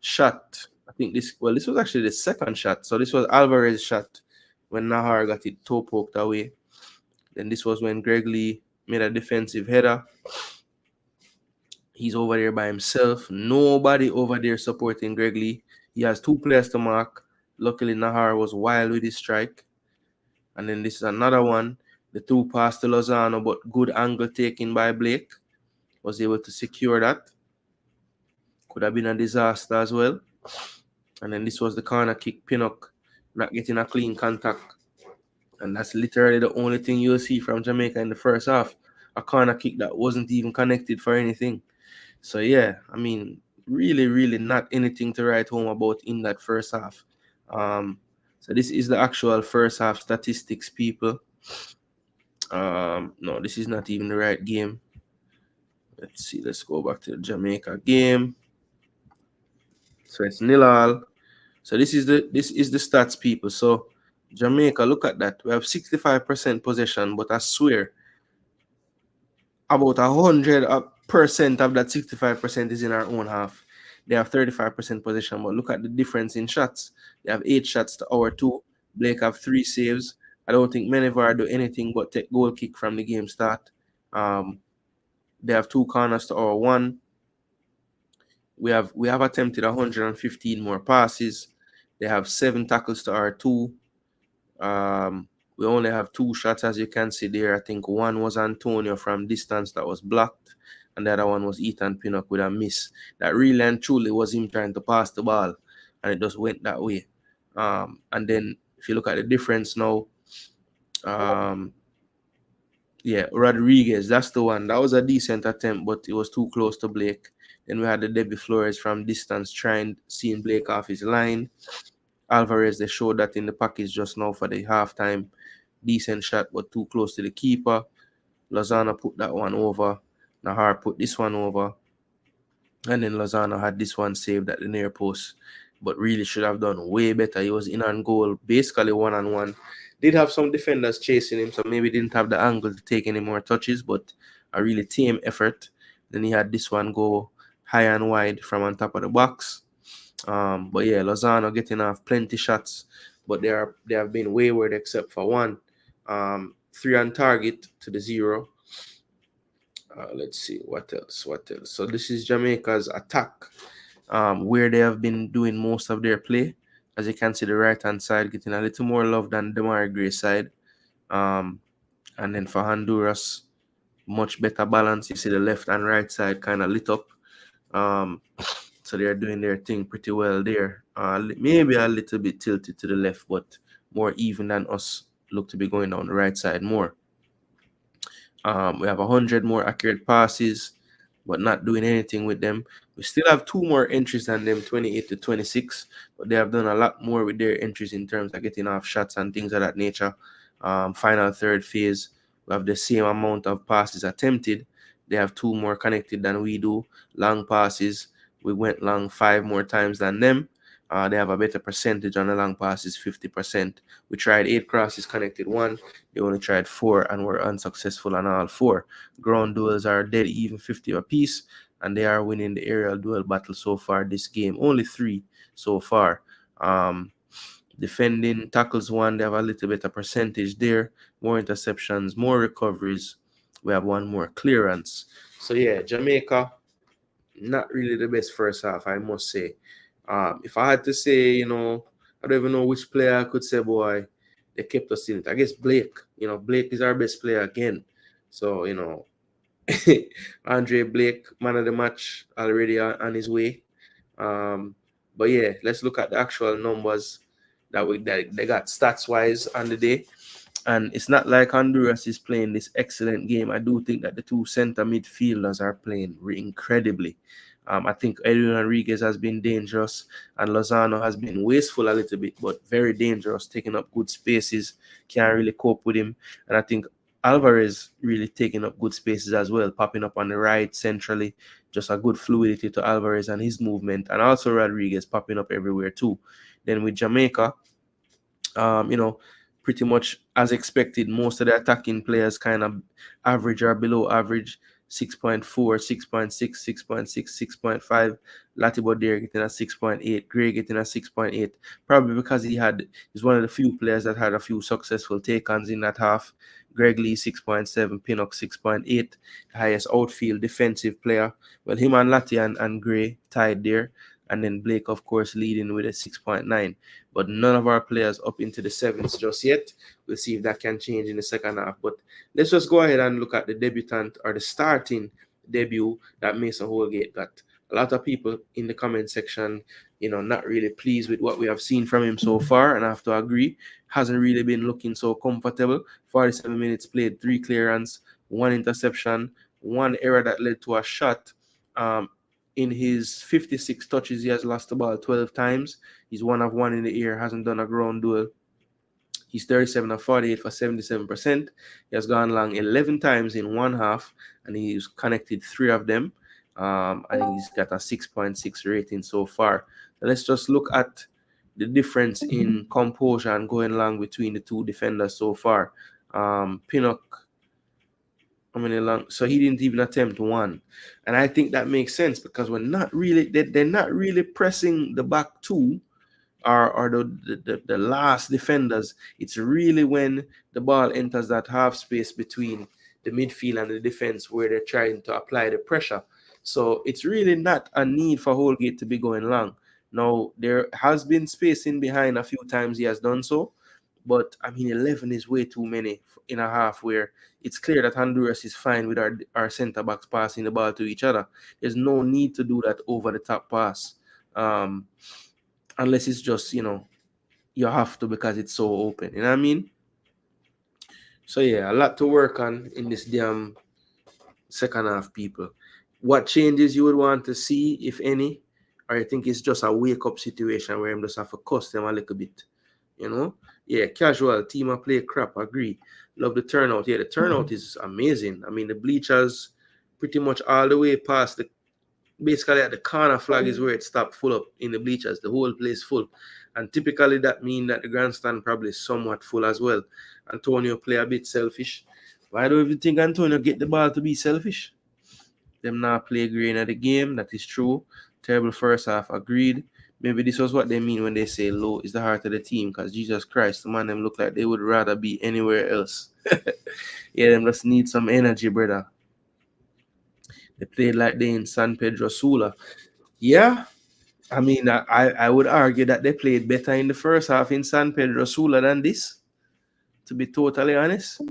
shot. I think this was actually the second shot. So this was Alvarez's shot when Nahar got it toe poked away. Then this was when Greg Lee made a defensive header. He's over there by himself. Nobody over there supporting Greg Lee. He has two players to mark. Luckily, Nahar was wild with his strike. And then this is another one. The two pass to Lozano, but good angle taken by Blake. Was able to secure that. Could have been a disaster as well. And then this was the corner kick, Pinnock not getting a clean contact. And that's literally the only thing you'll see from Jamaica in the first half. A corner kick that wasn't even connected for anything. So yeah, I mean, really, really not anything to write home about in that first half. So this is the actual first half statistics, people. No, this is not even the right game. Let's see. Let's go back to the Jamaica game. So it's 0-0. So this is the stats, people. So Jamaica, look at that. We have 65% possession, but I swear about 100% of that 65% is in our own half. They have 35% possession, but look at the difference in shots. They have 8 shots to our 2. Blake have 3 saves. I don't think Menevar do anything but take goal kick from the game start. They have 2 corners to our 1. We have attempted 115 more passes. They have 7 tackles to our 2. We only have 2 shots, as you can see there. I think one was Antonio from distance that was blocked, and the other one was Ethan Pinnock with a miss. That really and truly was him trying to pass the ball, and it just went that way. And then if you look at the difference now, yeah, Rodriguez, that's the one. That was a decent attempt, but it was too close to Blake. Then we had the Debbie Flores from distance seeing Blake off his line. Alvarez, they showed that in the package just now for the halftime. Decent shot, but too close to the keeper. Lozano put that one over. Nahar put this one over. And then Lozano had this one saved at the near post. But really should have done way better. He was in on goal, basically 1-on-1. Did have some defenders chasing him, so maybe didn't have the angle to take any more touches, but a really tame effort. Then he had this one go high and wide from on top of the box. But yeah, Lozano getting off plenty shots, but they have been wayward except for one. 3 on target to the 0. Let's see what else. So this is Jamaica's attack, where they have been doing most of their play. As you can see, the right hand side getting a little more love than the Demari Gray side. And then for Honduras, much better balance. You see the left and right side kind of lit up. So they're doing their thing pretty well there. Maybe a little bit tilted to the left, but more even than us. Look to be going down the right side more. We have 100 more accurate passes, but not doing anything with them. We still have 2 more entries than them, 28 to 26, but they have done a lot more with their entries in terms of getting off shots and things of that nature. Final third phase, We have the same amount of passes attempted. They have 2 more connected than we do. Long passes, we went long 5 more times than them. They have a better percentage on the long passes, 50%. We tried 8 crosses, connected 1. They only tried 4 and were unsuccessful on all 4. Ground duels are dead even, 50 apiece, and they are winning the aerial duel battle so far this game. Only 3 so far. Defending tackles 1, they have a little bit of percentage there. More interceptions, more recoveries. We have 1 more clearance. So yeah, Jamaica, not really the best first half, I must say. If I had to say, I don't even know which player I could say, boy, they kept us in it. I guess Blake. Blake is our best player again. So, Andre Blake, man of the match, already on his way. But yeah, let's look at the actual numbers that they got stats wise on the day. And it's not like Honduras is playing this excellent game. I do think that the 2 center midfielders are playing incredibly. I think Edwin Rodriguez has been dangerous, and Lozano has been wasteful a little bit, but very dangerous, taking up good spaces. Can't really cope with him. And I think Alvarez really taking up good spaces as well, popping up on the right centrally. Just a good fluidity to Alvarez and his movement, and also Rodriguez popping up everywhere too. Then with Jamaica, pretty much as expected, most of the attacking players kind of average or below average. 6.4, 6.6, 6.6, 6.5. Latibo there getting a 6.8. Gray getting a 6.8. Probably because he's one of the few players that had a few successful take-ons in that half. Greg Lee 6.7, Pinnock 6.8, the highest outfield defensive player. Well, him and Lati and Gray tied there. And then Blake, of course, leading with a 6.9. But none of our players up into the 7s just yet. We'll see if that can change in the second half. But let's just go ahead and look at the debutant or the starting debut that Mason Holgate got. A lot of people in the comment section, not really pleased with what we have seen from him so far. And I have to agree, hasn't really been looking so comfortable. 47 minutes played, 3 clearance, 1 interception, 1 error that led to a shot. In his 56 touches, he has lost the ball 12 times. He's 1 of 1 in the air, hasn't done a ground duel. He's 37 of 48 for 77%. He has gone long 11 times in 1 half, and he's connected 3 of them. And he's got a 6.6 rating so far. So let's just look at the difference in composure and going long between the 2 defenders so far. Pinnock, so he didn't even attempt 1, and I think that makes sense because they're not really pressing the back 2 or the last defenders. It's really when the ball enters that half space between the midfield and the defense where they're trying to apply the pressure. So it's really not a need for Holgate to be going long. Now, there has been space in behind a few times he has done so, but 11 is way too many in a half where it's clear that Honduras is fine with our center backs passing the ball to each other. There's no need to do that over the top pass. Unless it's just, you have to because it's so open. You know what I mean? So yeah, a lot to work on in this damn second half, people. What changes you would want to see, if any? Or you think it's just a wake-up situation where I'm just have to cuss them a little bit? Yeah, casual, team of play crap, agree. Love the turnout. Yeah, the turnout is amazing. The bleachers pretty much all the way past basically at the corner flag is where it stopped full up in the bleachers. The whole place full. And typically that means that the grandstand probably is somewhat full as well. Antonio play a bit selfish. Why do you think Antonio get the ball to be selfish? Them not play green at the game. That is true. Terrible first half, agreed. Maybe this was what they mean when they say low is the heart of the team, because Jesus Christ, the man them look like they would rather be anywhere else. Yeah, them just need some energy, brother. They played like they in San Pedro Sula. Yeah, I would argue that they played better in the first half in San Pedro Sula than this, to be totally honest.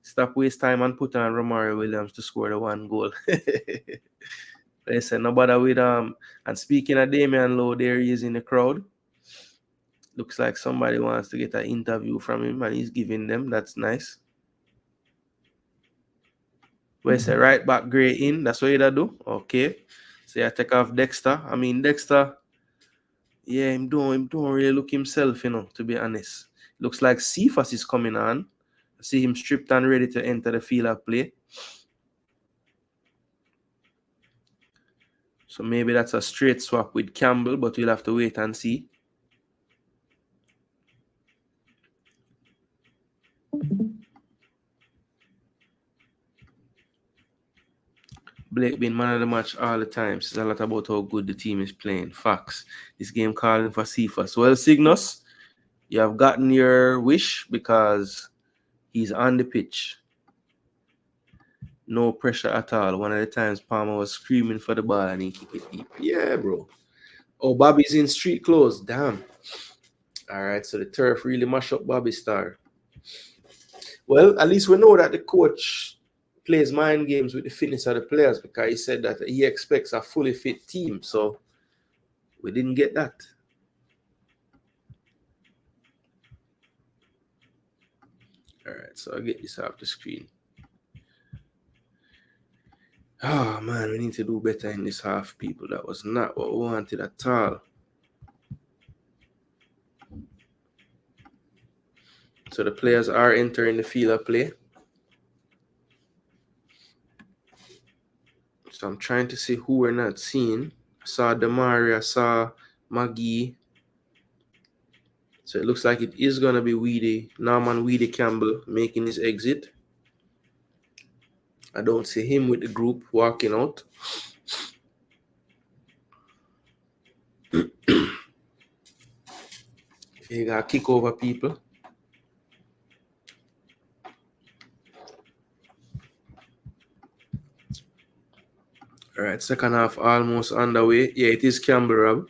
Stop waste time and put on Romario Williams to score the 1 goal. Listen, no bother with and speaking of Damian Lowe, there he is in the crowd. Looks like somebody wants to get an interview from him and he's giving them. That's nice. Where's the right back Gray in? That's what you do? Okay. So I take off Dexter. Dexter, yeah, him don't really look himself, to be honest. Looks like Cephas is coming on. see him stripped and ready to enter the field of play. So maybe that's a straight swap with Campbell, but we'll have to wait and see. Blake been man of the match all the time. Says a lot about how good the team is playing. Facts. This game calling for Cephas. Well, Cygnus, you have gotten your wish because he's on the pitch. No pressure at all. One of the times Palmer was screaming for the ball and he kicked it deep. Yeah, bro. Oh, Bobby's in street clothes. Damn. All right, so the turf really mash up Bobby Star. Well, at least we know that the coach plays mind games with the fitness of the players because he said that he expects a fully fit team. So we didn't get that. All right, so I'll get this off the screen. Oh, man, we need to do better in this half, people. That was not what we wanted at all. So the players are entering the field of play. So I'm trying to see who we're not seeing. I saw Damari, I saw Maggie. So it looks like it is going to be Norman Weedy Campbell making his exit. I don't see him with the group walking out. You got to kick over people. All right, second half almost underway. Yeah, it is Campbell, Rob.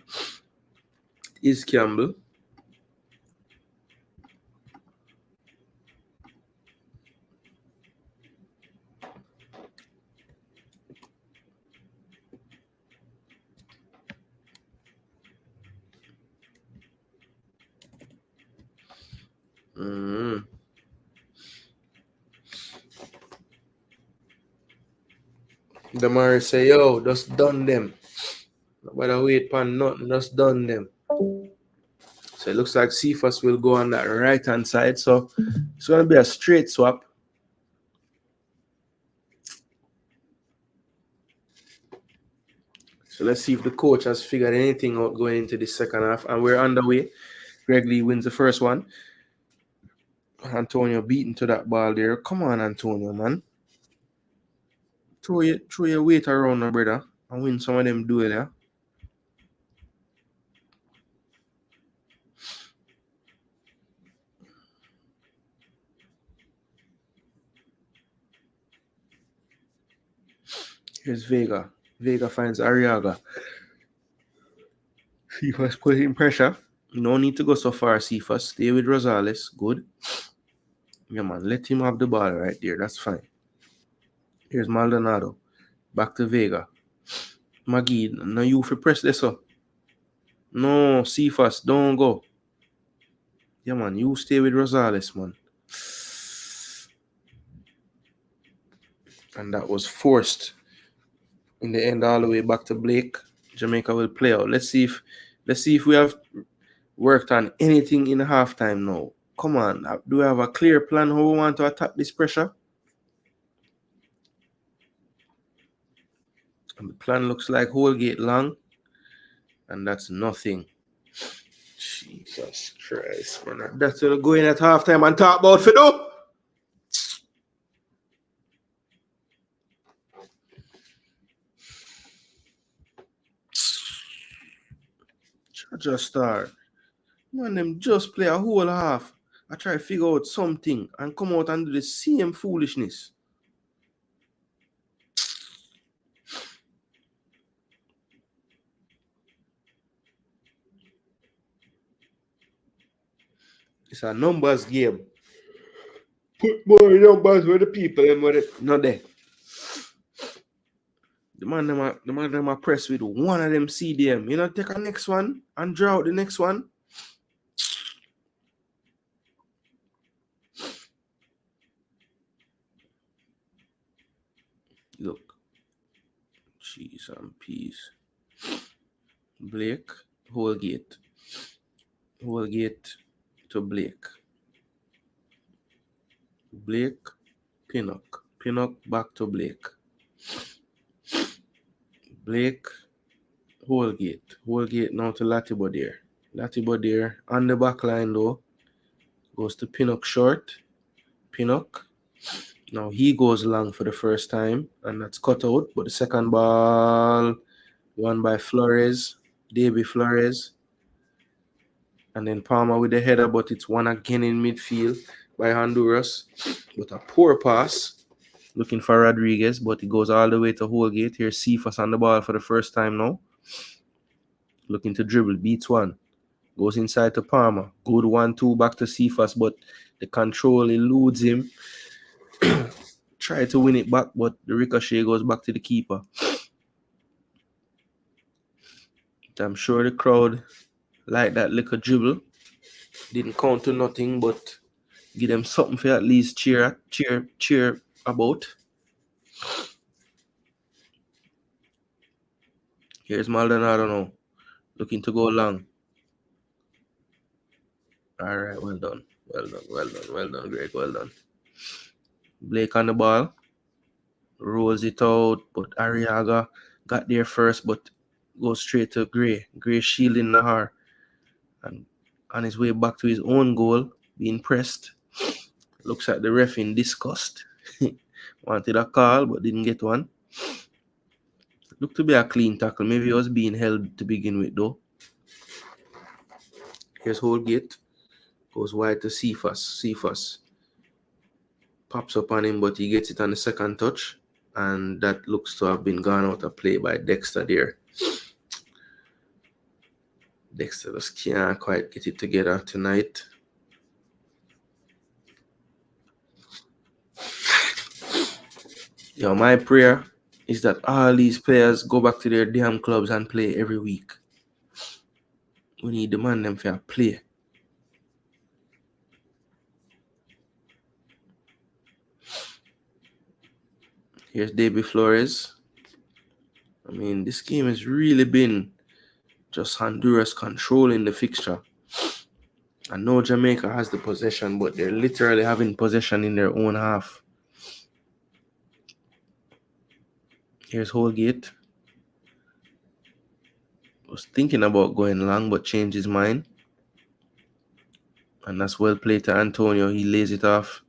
It is Campbell. Damari say, yo, just done them. Nobody wait for nothing, just done them. So it looks like Cephas will go on that right-hand side. So it's going to be a straight swap. So let's see if the coach has figured anything out going into the second half. And we're underway. Greg Lee wins the first one. Antonio beaten to that ball there. Come on, Antonio, man. Throw your weight around, my brother, and win some of them duel, yeah? Here's Vega. Vega finds Arriaga. Cephas put in pressure. No need to go so far, Cephas. Stay with Rosales. Good. Yeah, man. Let him have the ball right there. That's fine. Here's Maldonado. Back to Vega. Maggie, no, you for press this up. No, Cephas, don't go. Yeah, man. You stay with Rosales, man. And that was forced. In the end, all the way back to Blake. Jamaica will play out. Let's see if we have worked on anything in halftime now. Come on. Do we have a clear plan how we want to attack this pressure? And the plan looks like whole gate long. And that's nothing. Jesus Christ, man. That's what we're going at halftime and talk about Fido. Just start. Man, them just play a whole half. I try to figure out something and come out and do the same foolishness. It's a numbers game. Put more numbers with the people and with it. Not there. The man them are press with one of them CDM. You know, take a next one and draw out the next one. Look. Cheese and peas. Blake, whole gate. Whole gate to Blake. Blake, Pinnock. Pinnock back to Blake. Blake, Holgate. Holgate now to Latibodier. Latibodier on the back line though. Goes to Pinnock short. Pinnock. Now he goes long for the first time, and that's cut out. But the second ball, won by Flores, Davy Flores. And then Palmer with the header, but it's one again in midfield by Honduras. But a poor pass. Looking for Rodriguez, but it goes all the way to Holgate. Here's Cephas on the ball for the first time now. Looking to dribble, beats one. Goes inside to Palmer. Good 1-2 back to Cephas, but the control eludes him. Try to win it back, but the ricochet goes back to the keeper. I'm sure the crowd like that little dribble. Didn't count to nothing, but give them something for at least cheer about. Here's Maldonado now. Looking to go long. All right, well done, Greg, well done. Blake on the ball. Rolls it out, but Arriaga got there first, but goes straight to Gray. Gray shielding Nahar. And on his way back to his own goal, being pressed. Looks at the ref in disgust. Wanted a call, but didn't get one. Looked to be a clean tackle. Maybe he was being held to begin with, though. Here's Holgate. Goes wide to Cephas. Cephas pops up on him, but he gets it on the second touch. And that looks to have been gone out of play by Dexter there. Dexter just can't quite get it together tonight. Yo, my prayer is that all these players go back to their damn clubs and play every week. We need to demand them for play. Here's Davy Flores. I mean, this game has really been just Honduras controlling the fixture. I know Jamaica has the possession, but they're literally having possession in their own half. Here's Holgate. Was thinking about going long, but changed his mind. And that's well played to Antonio. He lays it off.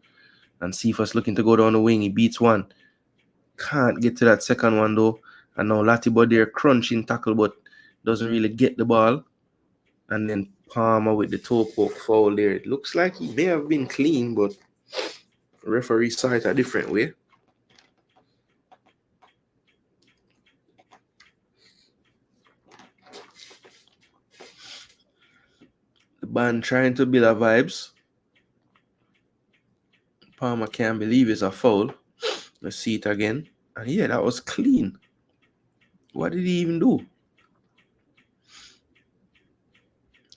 And Cephas looking to go down the wing. He beats one. Can't get to that second one, though. And now Latibo there crunching tackle, but doesn't really get the ball. And then Palmer with the toe poke foul there. It looks like he may have been clean, but referee saw it a different way. The band trying to build a vibes. Palmer can't believe it's a foul. Let's see it again. And yeah, that was clean. What did he even do?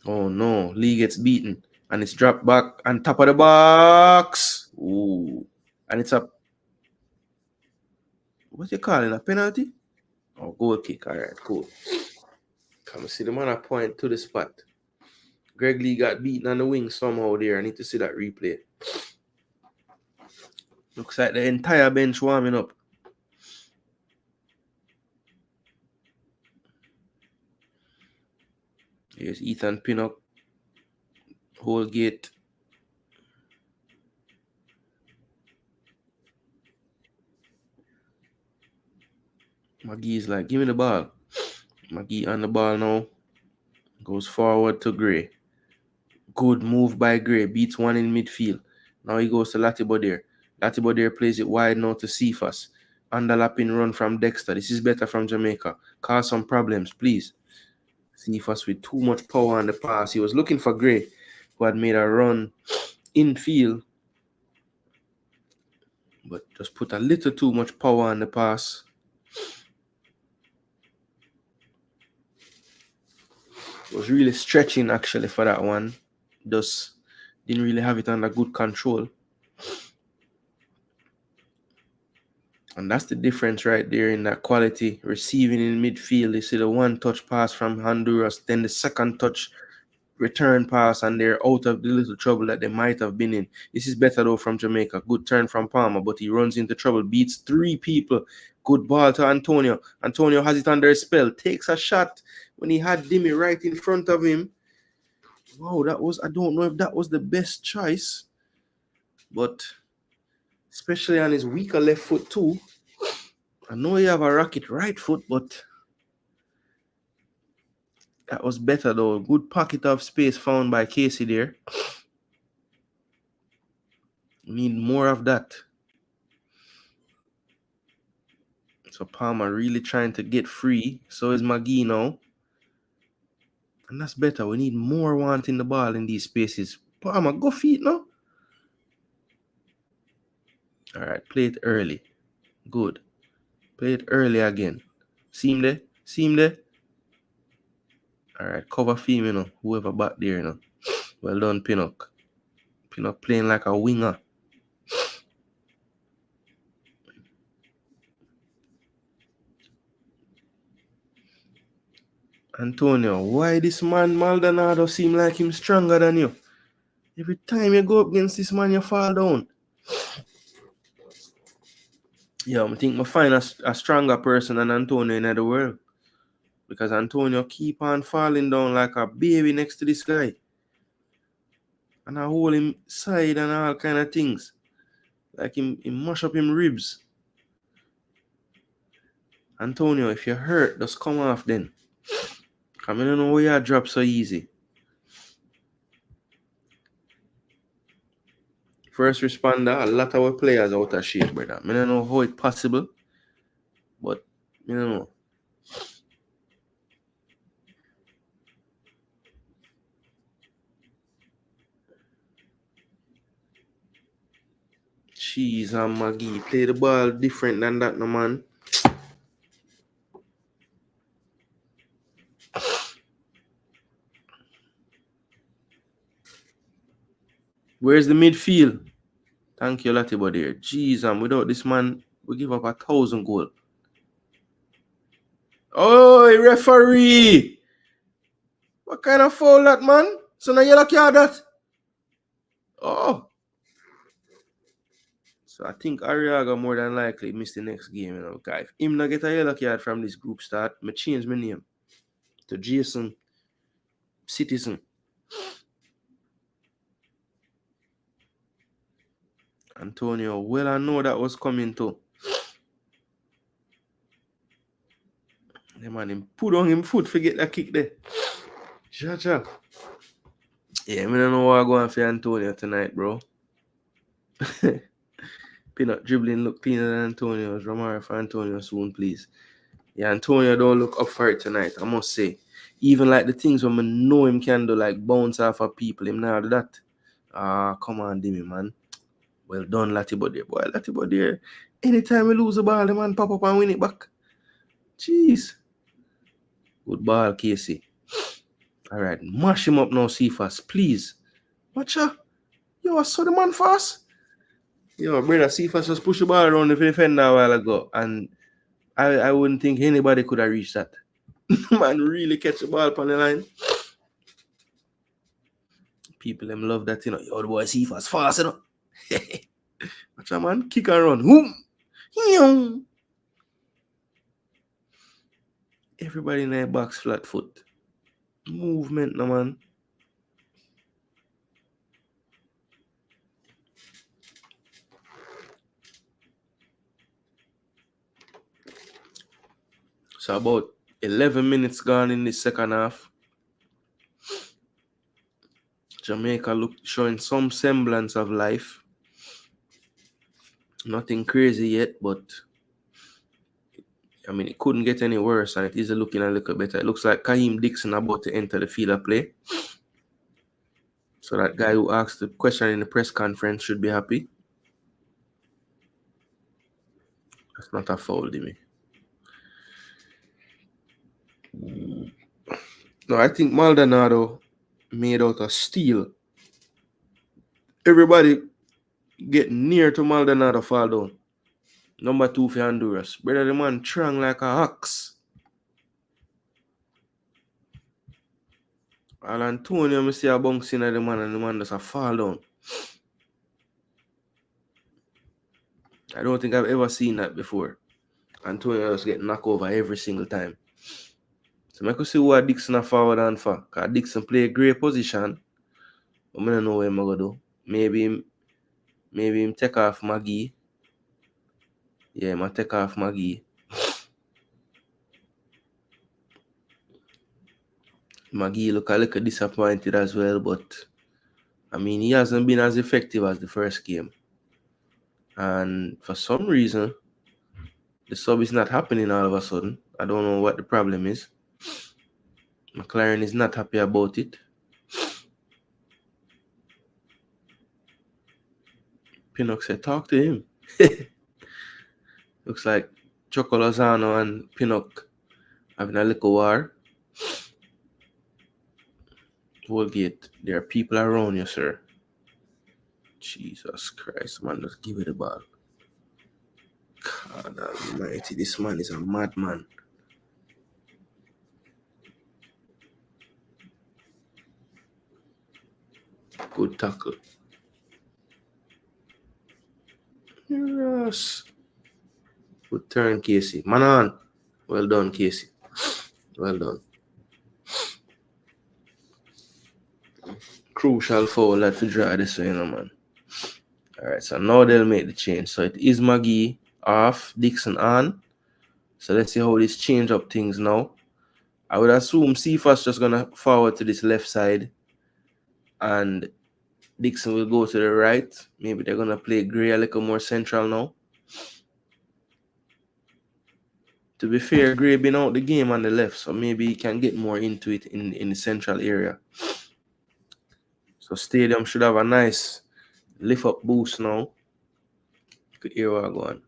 Oh no, Lee gets beaten. And it's dropped back on top of the box. Ooh. And it's a... What you calling? A penalty? Oh, goal kick. All right, cool. Come see the man a point to the spot. Greg Lee got beaten on the wing somehow there. I need to see that replay. Looks like the entire bench warming up. Here's Ethan Pinnock. Holgate. McGee's like, give me the ball. McGee on the ball now. Goes forward to Gray. Good move by Gray. Beats one in midfield. Now he goes to Latibo there. Latibo there plays it wide now to Cephas. Underlapping run from Dexter. This is better from Jamaica. Cause some problems, please. Cephas with too much power on the pass. He was looking for Gray, who had made a run infield, but just put a little too much power on the pass. Was really stretching actually for that one. Just didn't really have it under good control. And that's the difference right there in that quality. Receiving in midfield, you see the one touch pass from Honduras, then the second touch return pass and they're out of the little trouble that they might have been in. This is better though from Jamaica. Good turn from Palmer, but he runs into trouble, beats 3 people. Good ball to Antonio. Antonio has it under a spell, takes a shot when he had Dimi right in front of him. Wow, I don't know if that was the best choice, but especially on his weaker left foot too. I know he have a rocket right foot, but that was better though. Good pocket of space found by Casey there. Need more of that. So Palmer really trying to get free. So is McGee now. And that's better. We need more wanting the ball in these spaces. Palmer, go feet now. All right, play it early. Good. Play it early again. See him there? See him there? All right, cover Fim, you know. Whoever back there, you know. Well done, Pinnock. Pinnock playing like a winger. Antonio, why this man Maldonado seem like him stronger than you? Every time you go up against this man, you fall down. Yeah, I think I find a stronger person than Antonio in the world. Because Antonio keep on falling down like a baby next to this guy. And I hold him side and all kind of things. Like him mash up him ribs. Antonio, if you're hurt, just come off then. I don't know why you drop so easy. First responder, a lot of our players out of shape, brother. I don't know how it's possible. But, I don't know. Cheese and Maggie. Play the ball different than that, no man. Where's the midfield? Thank you, Latibo there. Jeez, without this man, we give up 1,000 goals. Oh, referee! What kind of foul that, man? So now yellow card that? Oh. So I think Ariaga more than likely missed the next game, you know, guy. If him not get a yellow card from this group start, I change my name to Jason Citizen. Antonio, well, I know that was coming too. The man, him put on him foot, forget that kick there. Cha. Yeah, I don't know what I'm going for Antonio tonight, bro. Peanut dribbling look cleaner than Antonio's. Romero for Antonio soon, please. Yeah, Antonio don't look up for it tonight, I must say. Even like the things when I know him can do, like bounce off of people, him now do that. Come on, Dimi, man. Well done, Latibo there. Boy, Latibo there. Anytime we lose the ball, the man pop up and win it back. Jeez. Good ball, Casey. All right, mash him up now, Cephas, please. Watch out. Yo, I saw the man fast. Yo, brother, Cephas just pushed the ball around the defender a while ago, and I wouldn't think anybody could have reached that. Man really catch the ball on the line. People them love that, you know. Yo, the boy Cephas fast, you know. Watch out, man. Kick and run. Everybody in their box flat foot. Movement, no man. So about 11 minutes gone in the second half. Jamaica looked showing some semblance of life. Nothing crazy yet, but I mean, it couldn't get any worse, and it is looking a little better. It looks like Kaheem Dixon about to enter the field of play. So that guy who asked the question in the press conference should be happy. That's not a foul, Dimi. No, I think Maldonado made out of steel. Everybody get near to Maldonado fall down. Number 2 for Honduras. Brother, the man strong like a ox. Al Antonio, I see a bounce in the man and the man just a fall down. I don't think I've ever seen that before. Antonio just get knocked over every single time. So I could see what Dixon a forward and for. Because Dixon play a great position. But I don't know what I'm going to do. Maybe him take off Maggie. Yeah, I take off Maggie. Maggie look a little disappointed as well, but I mean, he hasn't been as effective as the first game. And for some reason, the sub is not happening all of a sudden. I don't know what the problem is. McLaren is not happy about it. Pinnock said, talk to him. Looks like Choco Lozano and Pinnock having a little war. Woolgate, there are people around you, sir. Jesus Christ, man, just give it the ball. God almighty, this man is a madman. Good tackle. Yes. Good turn, Casey. Man on. Well done, Casey. Well done. Crucial foul that we draw this way, you know, man. Alright, so now they'll make the change. So it is Maggie off, Dixon on. So let's see how this change up things now. I would assume Cephas just gonna forward to this left side and Dixon will go to the right. Maybe they're gonna play Gray a little more central now. To be fair, Gray been out the game on the left, so maybe he can get more into it in the central area. So Stadium should have a nice lift up boost now. You could hear what I'm going.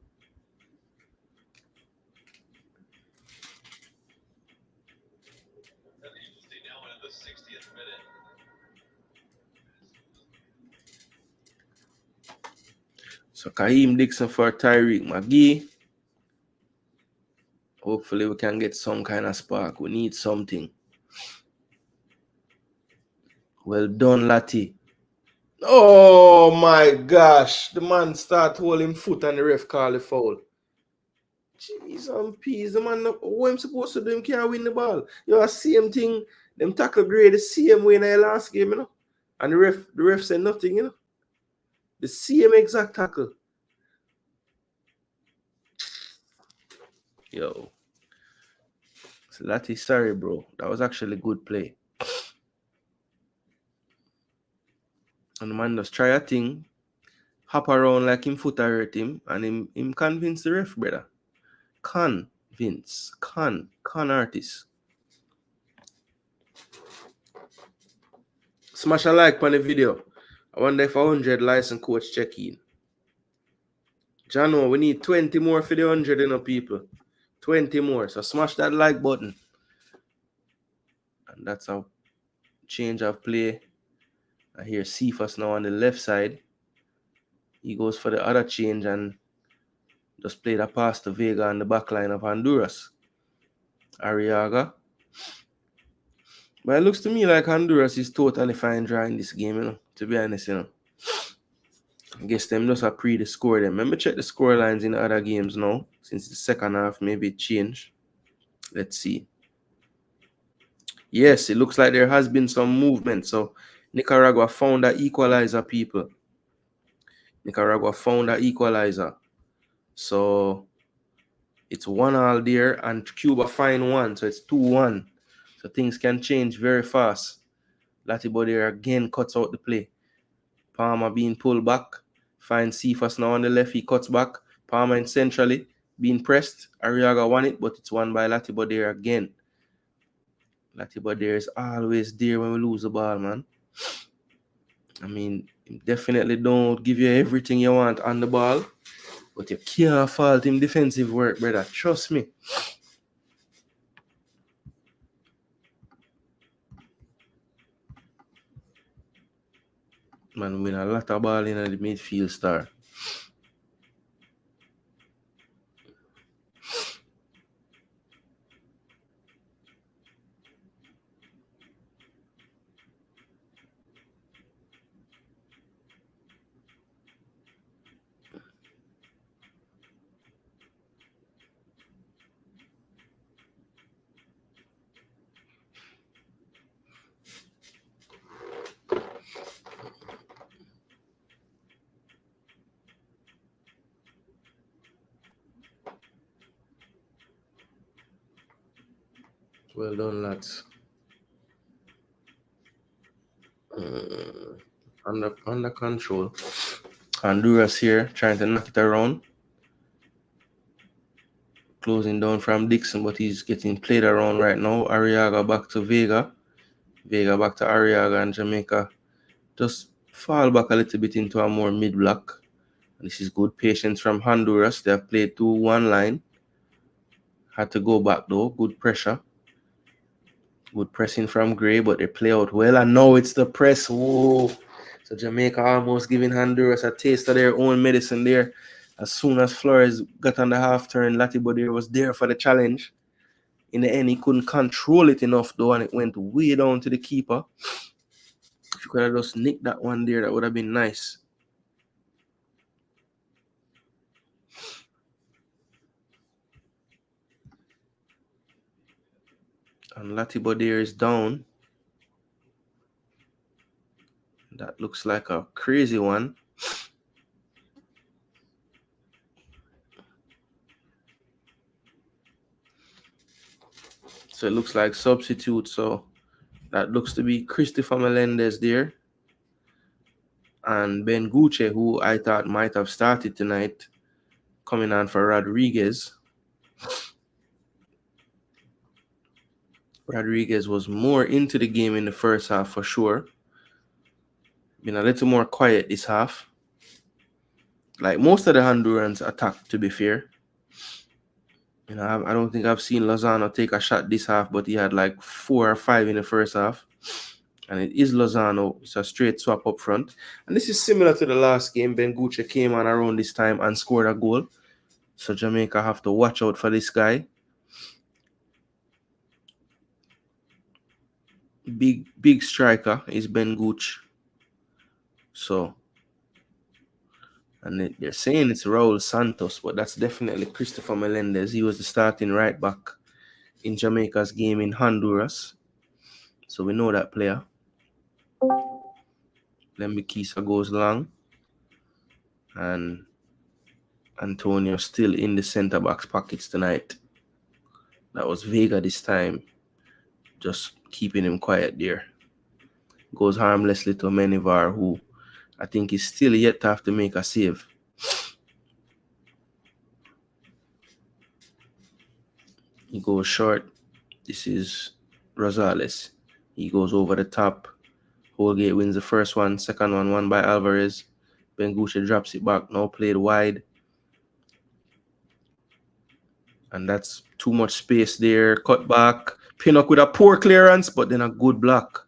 So Kaheem Dixon for Tyreek McGee. Hopefully we can get some kind of spark. We need something. Well done, Lati. Oh my gosh. The man start holding foot and the ref call the foul. Jeez and peas. The man, what I'm supposed to do, him can't win the ball. You know, same thing. Them tackle grade the same way in the last game, you know. And the ref said nothing, you know. The same exact tackle. Yo. So Lati, sorry, bro. That was actually a good play. And the man just try a thing, hop around like him foot hurt him, and him convince the ref, brother. Con artist. Smash a like on the video. I wonder if 100 license coach check in. Jano, we need 20 more for the 100, you know, people. 20 more. So smash that like button. And that's a change of play. I hear Cephas now on the left side. He goes for the other change and just play that pass to Vega on the back line of Honduras. Arriaga. But it looks to me like Honduras is totally fine drawing this game, you know, to be honest, you know. I guess them just a the score them. Let me check the score lines in the other games now. Since the second half, maybe it changed. Let's see. Yes, it looks like there has been some movement. So Nicaragua found that equalizer, people. Nicaragua found that equalizer. So it's 1-1 there and Cuba find 1. So it's 2-1. So things can change very fast. Latibody again cuts out the play. Palmer being pulled back. Finds Cephas now on the left. He cuts back. Palmer in centrally being pressed. Arriaga won it, but it's won by Latibody again. Latibody is always there when we lose the ball, man. I mean, definitely don't give you everything you want on the ball, but you can't fault him defensive work, brother. Trust me. Man, win a lot of ball in the midfield star. Well done, lads. Under control. Honduras here, trying to knock it around. Closing down from Dixon, but he's getting played around right now. Arriaga back to Vega. Vega back to Arriaga, and Jamaica just fall back a little bit into a more mid-block. This is good patience from Honduras. They have played 2-1 line. Had to go back though. Good pressure. Good pressing from Gray, but they play out well. And now it's the press. Whoa. So Jamaica almost giving Honduras a taste of their own medicine there. As soon as Flores got on the half turn, Latibodier was there for the challenge. In the end, he couldn't control it enough though, and it went way down to the keeper. If you could have just nicked that one there, that would have been nice. And Latibodier is down. That looks like a crazy one. So it looks like substitute. So that looks to be Christopher Melendez there. And Ben Guche, who I thought might have started tonight, coming on for Rodriguez. Rodriguez was more into the game in the first half for sure. Been a little more quiet this half. Like most of the Hondurans attack, to be fair. You know, I don't think I've seen Lozano take a shot this half, but he had like 4 or 5 in the first half. And it is Lozano. It's a straight swap up front. And this is similar to the last game. Ben Guche came on around this time and scored a goal. So Jamaica have to watch out for this guy. Big striker is Ben Guche. So, and they're saying it's Raul Santos, but that's definitely Christopher Melendez. He was the starting right back in Jamaica's game in Honduras. So we know that player. Lembikisa goes long. And Antonio still in the centre back's pockets tonight. That was Vega this time. Just keeping him quiet there. Goes harmlessly to Menivar, who I think is still yet to have to make a save. He goes short. This is Rosales. He goes over the top. Holgate wins the first one. Second one won by Alvarez. Benguche drops it back. Now played wide. And that's too much space there. Cut back. Pinnock with a poor clearance, but then a good block.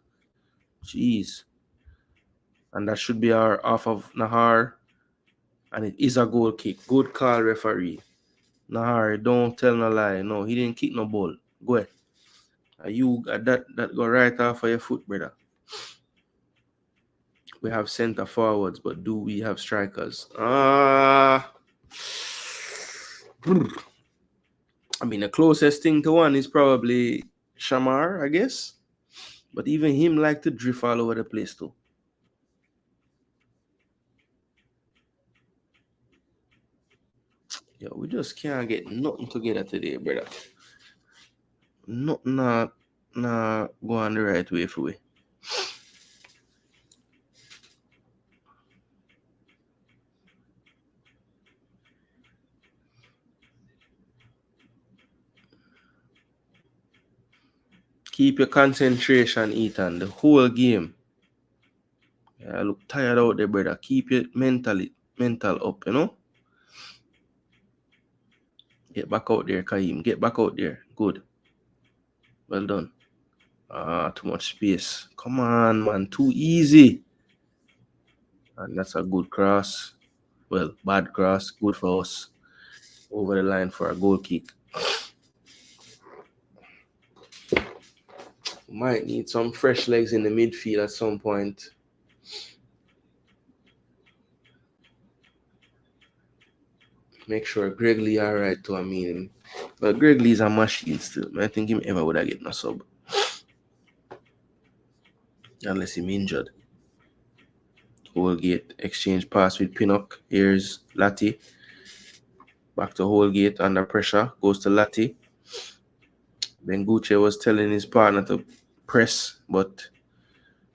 Jeez. And that should be our off of Nahar. And it is a goal kick. Good call, referee. Nahar, don't tell no lie. No, he didn't kick no ball. Go ahead. You that go right off of your foot, brother. We have center forwards, but do we have strikers? I mean, the closest thing to one is probably Shamar, I guess. But even him like to drift all over the place too. Yo, we just can't get nothing together today, brother. Nothing nah go on the right way for we. Keep your concentration, Ethan, the whole game. Yeah, I look tired out there, brother. Keep it mental up, you know? Get back out there, Kaim. Get back out there. Good. Well done. Too much space. Come on, man. Too easy. And that's a good cross. Well, bad cross. Good for us. Over the line for a goal kick. Might need some fresh legs in the midfield at some point. Make sure Greg Lee alright to a meeting. But Greg Lee's a machine still. I think him ever would have get a sub. Unless him injured. Holgate exchange pass with Pinnock. Here's Latti. Back to Holgate under pressure. Goes to Latti. Ben Gucci was telling his partner to press, but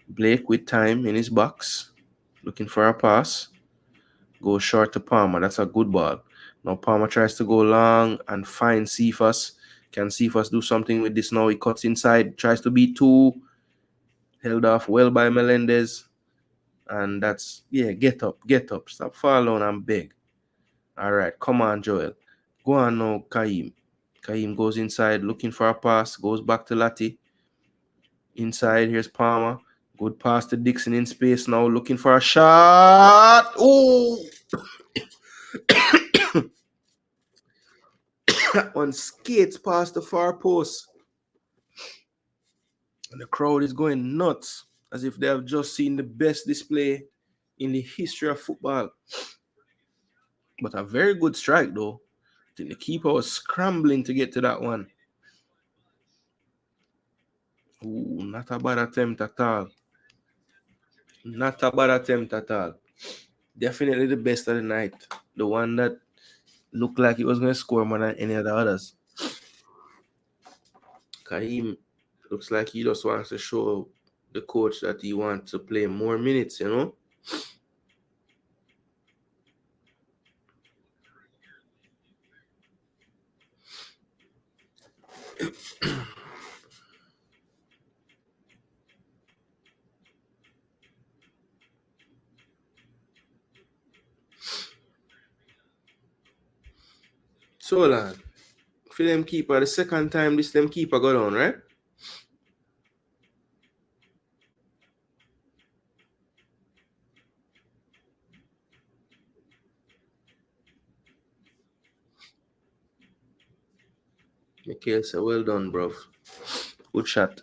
Blake with time in his box, looking for a pass. Goes short to Palmer. That's a good ball. Now Palmer tries to go long and find Cephas. Can Cephas do something with this now? He cuts inside, tries to beat two. Held off well by Melendez. And that's, yeah, get up. Stop falling and beg. All right, come on, Joel. Go on now, Kaim. Kaim goes inside looking for a pass, goes back to Lati. Inside, here's Palmer. Good pass to Dixon in space now, looking for a shot. Oh! That one skates past the far post. And the crowd is going nuts, as if they have just seen the best display in the history of football. But a very good strike, though. I think the keeper was scrambling to get to that one. Ooh, not a bad attempt at all. Not a bad attempt at all. Definitely the best of the night. The one that looked like it was going to score more than any of the others. Kaim looks like he just wants to show the coach that he wants to play more minutes, you know? So, lad, for them keeper, the second time this them keeper got on, right? Mikhail said, well done, bro. Good shot.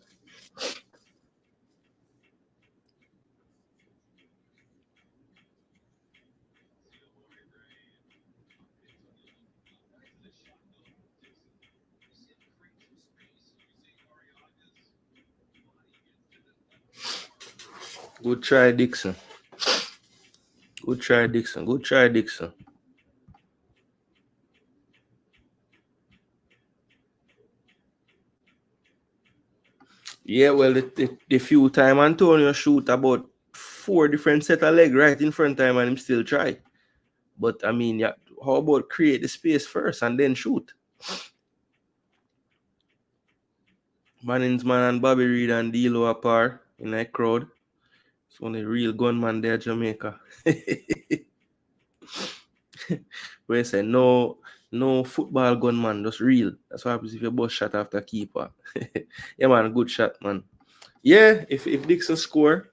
Good try, Dixon. Good try, Dixon. Good try, Dixon. Yeah, well, the few time Antonio shoot about 4 different set of leg right in front of him and him still try. But, I mean, yeah, how about create the space first and then shoot? Manningsman and Bobby Reed and D'Lo are par in that crowd. It's only real gunman there, Jamaica. Where they say no football gunman, just real. That's what happens if you bust shot after keeper. Yeah, man, good shot, man. Yeah, if Dixon score,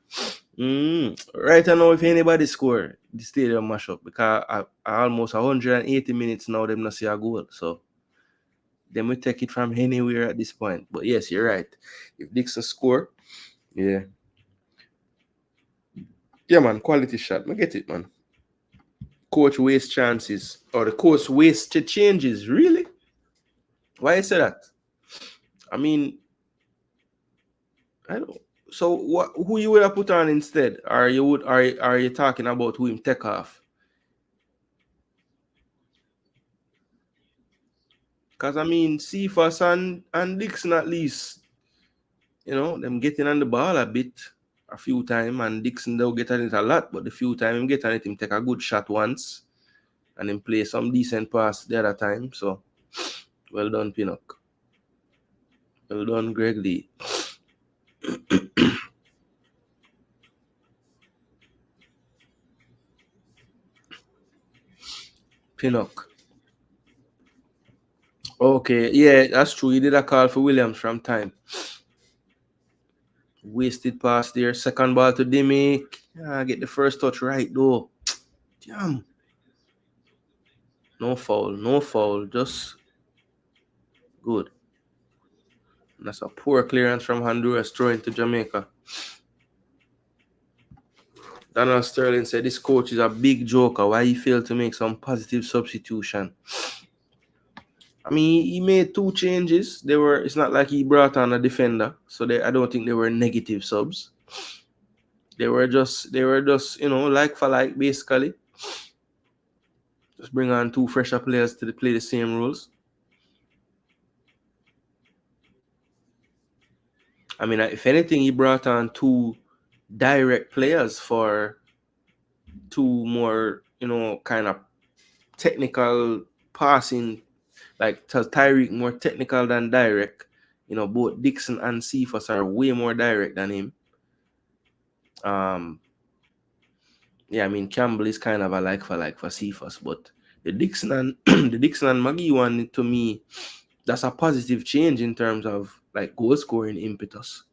right now, if anybody score, the stadium mash up because I almost 180 minutes now, them not see a goal. So then we take it from anywhere at this point. But yes, you're right. If Dixon score, yeah. Yeah, man, quality shot. I get it, man. Coach waste chances. Or the coach waste changes. Really? Why you say that? I mean, I don't. So what? Who you would have put on instead? Are you talking about who him take off? Because I mean, Cephas and Dixon at least, you know, them getting on the ball a bit a few times, and Dixon they'll get on it a lot, but the few time him get on it, him take a good shot once and then play some decent pass the other time. So well done, Pinnock. Well done, Greg Lee. Pinnock. Okay, yeah, that's true. He did a call for Williams from time. Wasted pass there. Second ball to Dimi. Yeah, get the first touch right though. Damn. No foul. No foul. Just good. And that's a poor clearance from Honduras throwing to Jamaica. Donald Sterling said this coach is a big joker. Why he failed to make some positive substitution? I mean, he made 2 changes. It's not like he brought on a defender, so I don't think they were negative subs. They were just, you know, like for like, basically. Just bring on 2 fresher players to play the same rules. I mean, if anything, he brought on 2 direct players for 2 more, kind of technical passing, like Tyreek more technical than direct. Both Dixon and Cephas are way more direct than him. Yeah, I mean, Campbell is kind of a like for Cephas, but the Dixon and the Dixon and McGee one, to me, that's a positive change in terms of like goal scoring impetus.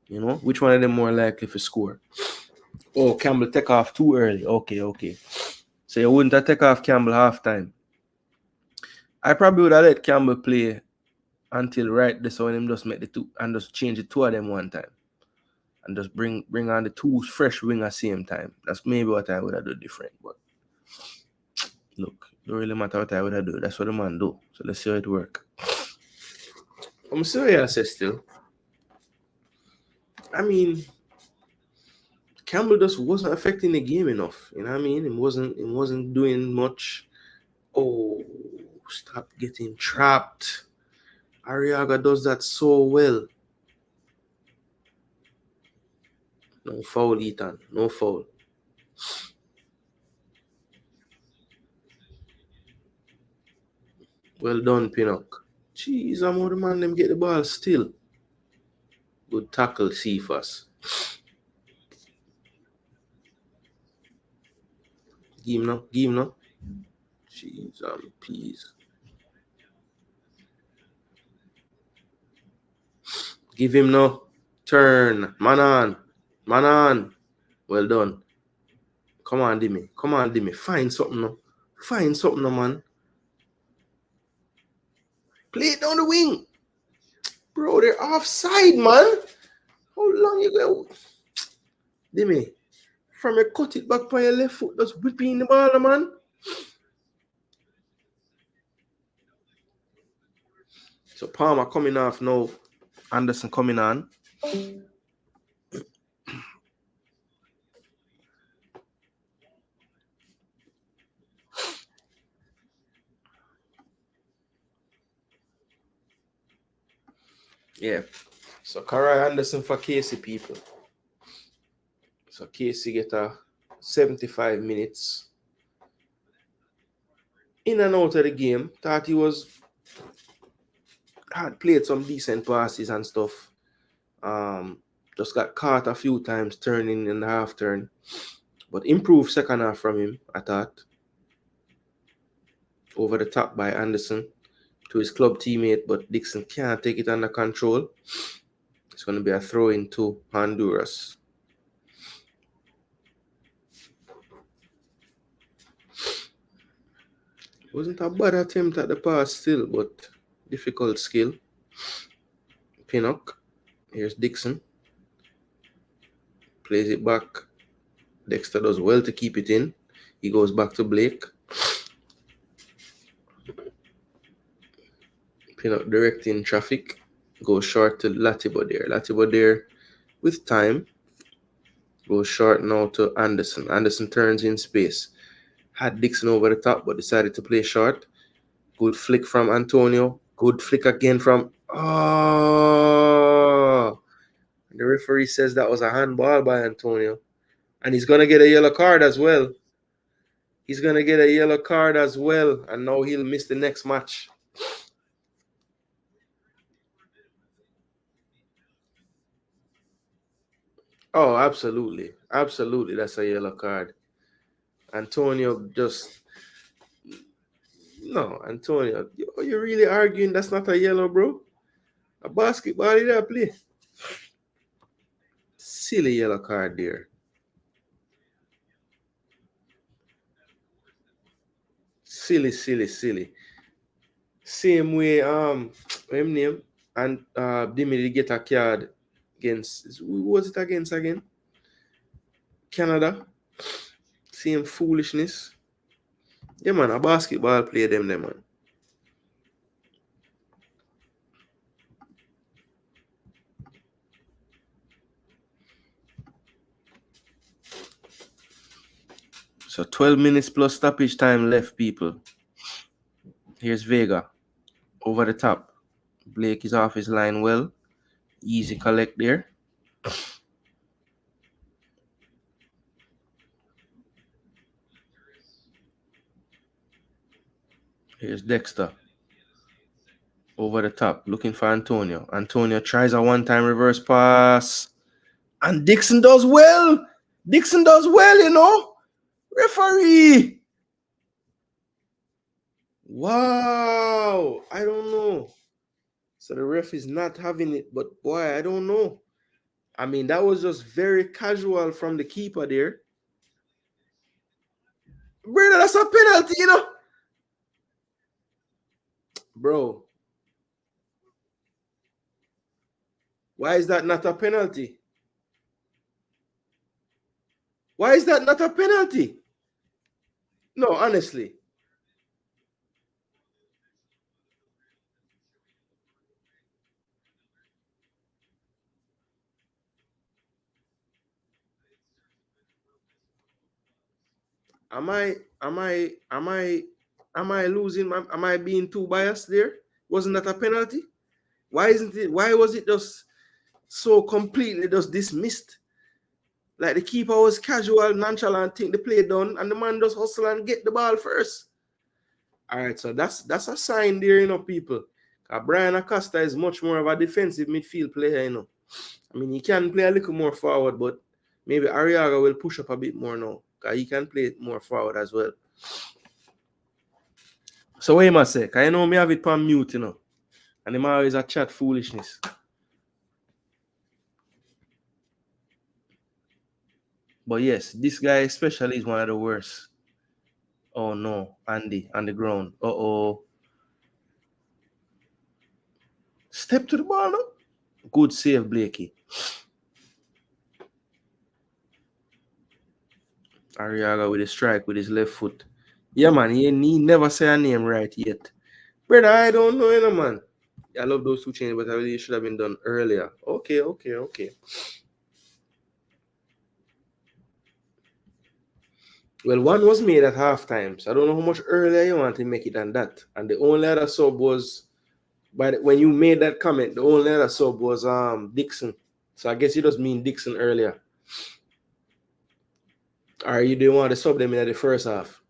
Which one of them more likely to score? Oh, Campbell take off too early. Okay. So you wouldn't have take off Campbell halftime. I probably would have let Campbell play until right this, so him just make the 2 and just change the 2 of them one time. And just bring on the 2 fresh wing at same time. That's maybe what I would have done different. But look, don't really matter what I would have done. That's what the man do. So let's see how it work. I'm serious still. I mean, Campbell just wasn't affecting the game enough. You know what I mean? It wasn't doing much. Oh, stop getting trapped. Arriaga does that so well. No foul, Ethan. No foul. Well done, Pinnock. Jeez, I'm the man them get the ball still. Good tackle, Cephas. Give him now. Jeez, please. Give him no turn. Man on. Well done. Come on, Dimmy. Find something no, man. Play it down the wing. Bro, they're offside, man. How long you go? Dimmy, from your cut it back by your left foot, just whipping the ball, man. So Palmer coming off now. Anderson coming on. Yeah. So Karai Anderson for Casey, people. So Casey get a 75 minutes in and out of the game. Thought he had played some decent passes and stuff. Just got caught a few times turning in the half turn. But improved second half from him, I thought. Over the top by Anderson to his club teammate, but Dixon can't take it under control. It's going to be a throw in to Honduras. Wasn't a bad attempt at the pass still, but difficult skill. Pinnock. Here's Dixon. Plays it back. Dexter does well to keep it in. He goes back to Blake. Pinnock directing traffic. Goes short to Latibo there. Latibo there with time. Goes short now to Anderson. Anderson turns in space. Had Dixon over the top, but decided to play short. Good flick from Antonio. Good flick again from... Oh! The referee says that was a handball by Antonio. And he's going to get a yellow card as well. And now he'll miss the next match. Oh, absolutely. Absolutely, that's a yellow card. Antonio just... No, Antonio, you're really arguing that's not a yellow, bro? A basketball did I play? Silly yellow card there. Silly. Same way, him name and Dimmy get a card against, who was it against again? Canada. Same foolishness. Yeah, man, a basketball player them there, man. So 12 minutes plus stoppage time left, people. Here's Vega over the top. Blake is off his line well. Easy collect there. Here's Dexter. Over the top, looking for Antonio. Antonio tries a one-time reverse pass. And Dixon does well. Dixon does well, you know. Referee. Wow. I don't know. So the ref is not having it. But boy, I don't know. I mean, that was just very casual from the keeper there. Brother, that's a penalty, you know. Bro. Why is that not a penalty? Why is that not a penalty? No, honestly. Am I losing? Am I being too biased there? Wasn't that a penalty? Why isn't it? Why was it just so completely just dismissed? Like the keeper was casual, nonchalant, think the play done, and the man just hustle and get the ball first. All right, so that's a sign there, you know, people. Brian Acosta is much more of a defensive midfield player, you know. I mean, he can play a little more forward, but maybe Arriaga will push up a bit more now. Because he can play more forward as well. So what you must say? Because I know me have it on mute, you know. And him always a chat foolishness. But yes, this guy especially is one of the worst. Oh no, Andy on the ground. Uh-oh. Step to the ball now. Good save, Blakey. Arriaga with a strike with his left foot. Yeah, man, he never say a name right yet. Brother, I don't know, you know, man. I love those two changes, but I really should have been done earlier. Okay. Well, one was made at halftime, so I don't know how much earlier you want to make it than that. And the only other sub was, when you made that comment, the only other sub was Dixon. So I guess you just mean Dixon earlier. Or you didn't want to sub them in the first half.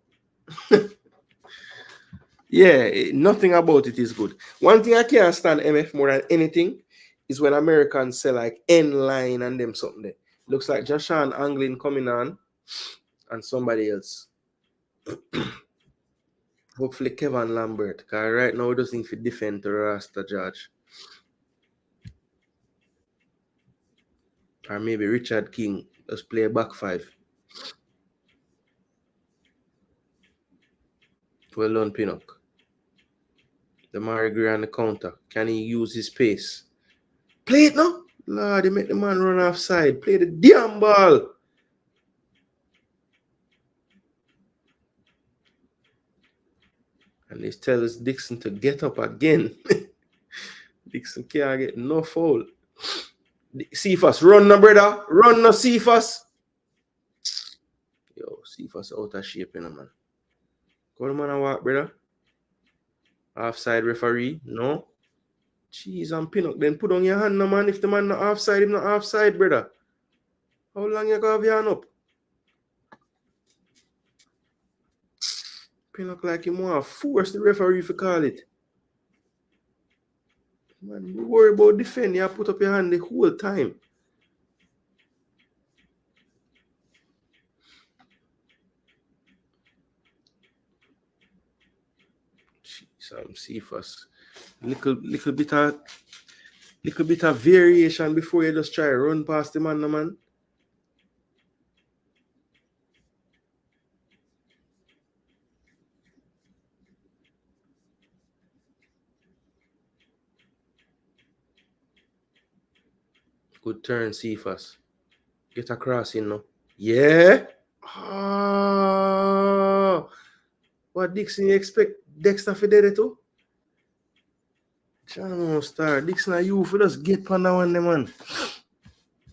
Yeah, nothing about it is good. One thing I can't stand MF more than anything is when Americans say like N line and them something there. Looks like Joshan Anglin coming on and somebody else. Hopefully Kevin Lambert, because right now he doesn't need to defend to Rasta George. Or maybe Richard King just play back five. Well done, Pinnock. The Marigre on the counter. Can he use his pace? Play it now. Lord, they make the man run offside. Play the damn ball. And they tell us Dixon to get up again. Dixon can't get no foul. Cephas, run no, brother. Run no, Cephas. Yo, Cephas out of shape, you know, man. Go the man and walk, brother. Offside referee. No. Jeez, I'm Pinnock. Then put on your hand, no, man. If the man not offside, him not offside, brother. How long you got your hand up? Pinnock like him want to force the referee to call it. Man, you worry about defending, you put up your hand the whole time. Jeez, Cephas. Little bit of variation before you just try to run past the man, no, man. Good turn, Cephas. Get across in now. Yeah. Oh, what Dixon you expect Dexter for there too? John Star. Dixon, you for just get on that one, man.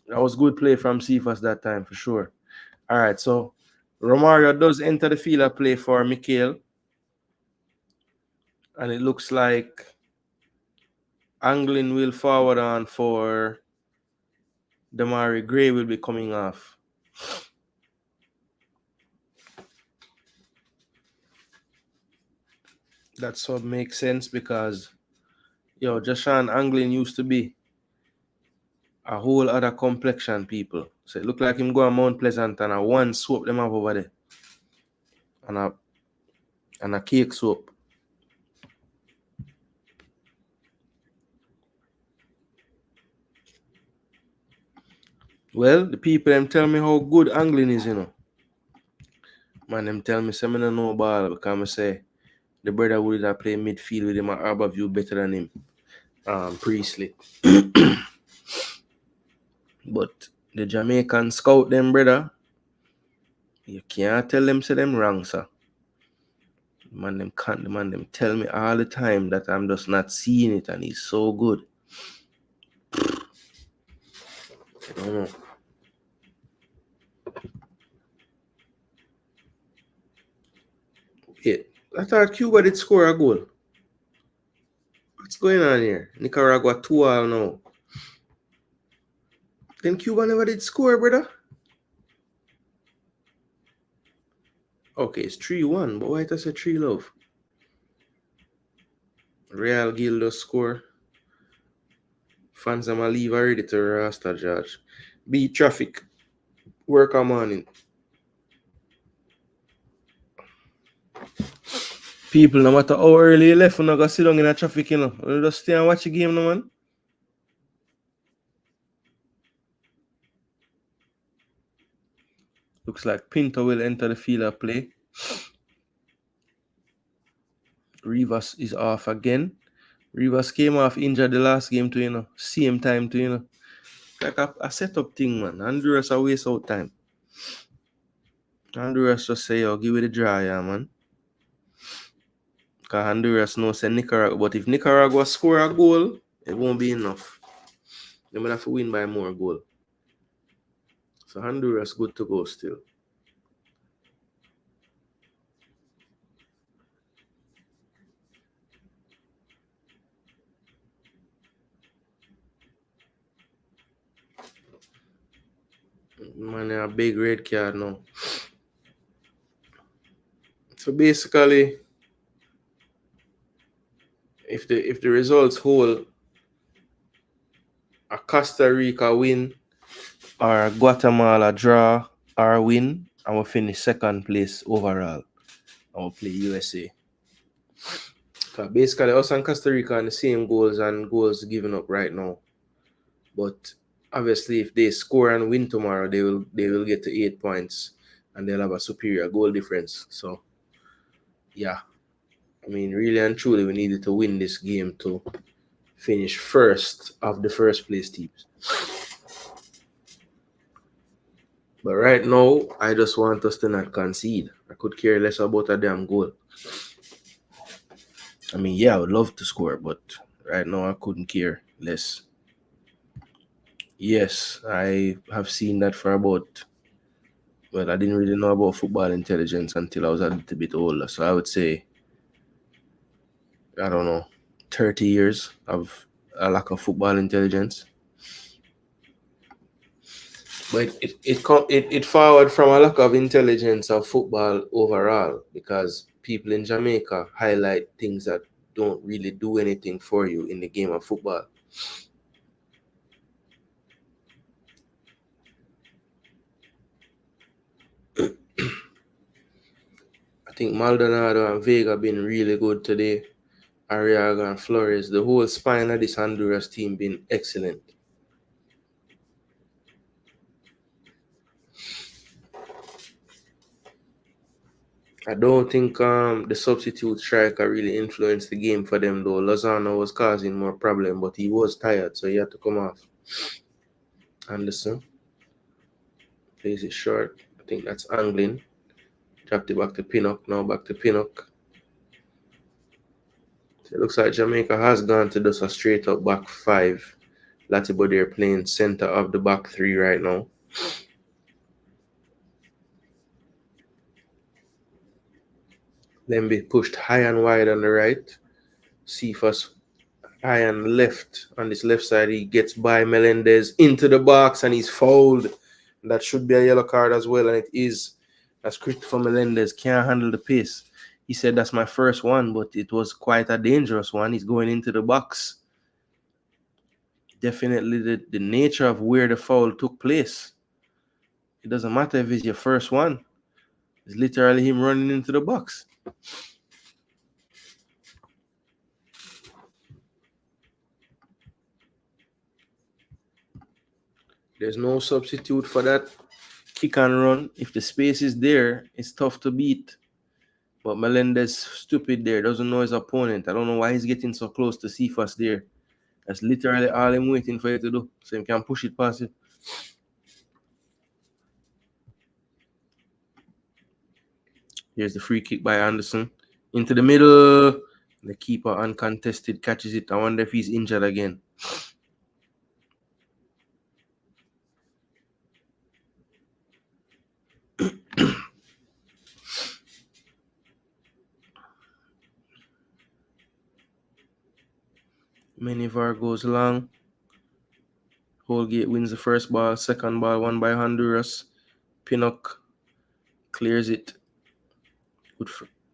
That was good play from Cephas that time for sure. All right, so Romario does enter the field of play for Mikhail. And it looks like Anglin will forward on for Damari Gray will be coming off. That sort of makes sense because Joshan Anglin used to be a whole other complexion, people. So it looked like him go on Mount Pleasant and a one swoop them up over there. And a cake soap. Well, the people them tell me how good angling is, Man, them tell me some don't know ball because I say the brother would have play midfield with him at Harbour View better than him. Priestley. But the Jamaican scout them, brother, you can't tell them say them wrong, sir. Man, them can't. The man, them tell me all the time that I'm just not seeing it, and he's so good. I don't know. Wait, I thought Cuba did score a goal. What's going on here? Nicaragua 2-2 now. Then Cuba never did score, brother. Okay, it's 3-1, but why does it 3-love? Real Gildo score. Fans are leave already to Rasta George. Beat traffic. Work on morning. People, no matter how early you left, you're not going to sit down in the traffic, You just stay and watch the game, no, man. Looks like Pinto will enter the field of play. Rivas is off again. Rivas came off injured the last game too, Same time too, Like a setup thing, man. Honduras a waste out time. Honduras just say, give it a draw, man. Because Honduras knows Nicaragua. But if Nicaragua score a goal, it won't be enough. They might have to win by more goal. So Honduras good to go still. Man, a big red card now. So basically, if the results hold, a Costa Rica win or a Guatemala draw or win, and we'll finish second place overall. And we'll play USA. Basically, us and Costa Rica are the same goals and goals given up right now. But obviously, if they score and win tomorrow, they will get to 8 points and they'll have a superior goal difference. So, yeah. I mean, really and truly, we needed to win this game to finish first of the first place teams. But right now, I just want us to not concede. I could care less about a damn goal. I mean, yeah, I would love to score, but right now I couldn't care less. Yes, I have seen that for about, well, I didn't really know about football intelligence until I was a little bit older. So I would say, I don't know, 30 years of a lack of football intelligence. But it forward from a lack of intelligence of football overall, because people in Jamaica highlight things that don't really do anything for you in the game of football. I think Maldonado and Vega been really good today. Arriaga and Flores, the whole spine of this Honduras team been excellent. I don't think the substitute striker really influenced the game for them though. Lozano was causing more problem, but he was tired, so he had to come off. Anderson plays it short. I think that's Anglin. Dropped it back to Pinnock. Now back to Pinnock. So it looks like Jamaica has gone to just a straight up back five. Latibo they're playing center of the back three right now. Lembe pushed high and wide on the right. Cephas eye on the left. On this left side, he gets by Melendez into the box and he's fouled. That should be a yellow card as well, and it is. That's Christopher Melendez. Can't handle the pace. He said that's my first one, but it was quite a dangerous one. He's going into the box. Definitely the nature of where the foul took place. It doesn't matter if it's your first one. It's literally him running into the box. There's no substitute for that kick and run. If the space is there, it's tough to beat. But Melendez stupid there, doesn't know his opponent. I don't know why he's getting so close to Cephas there. That's literally all I'm waiting for you to do. So he can push it past you. Here's the free kick by Anderson. Into the middle. The keeper uncontested catches it. I wonder if he's injured again. Menivar goes long. Holgate wins the first ball. Second ball won by Honduras. Pinnock clears it.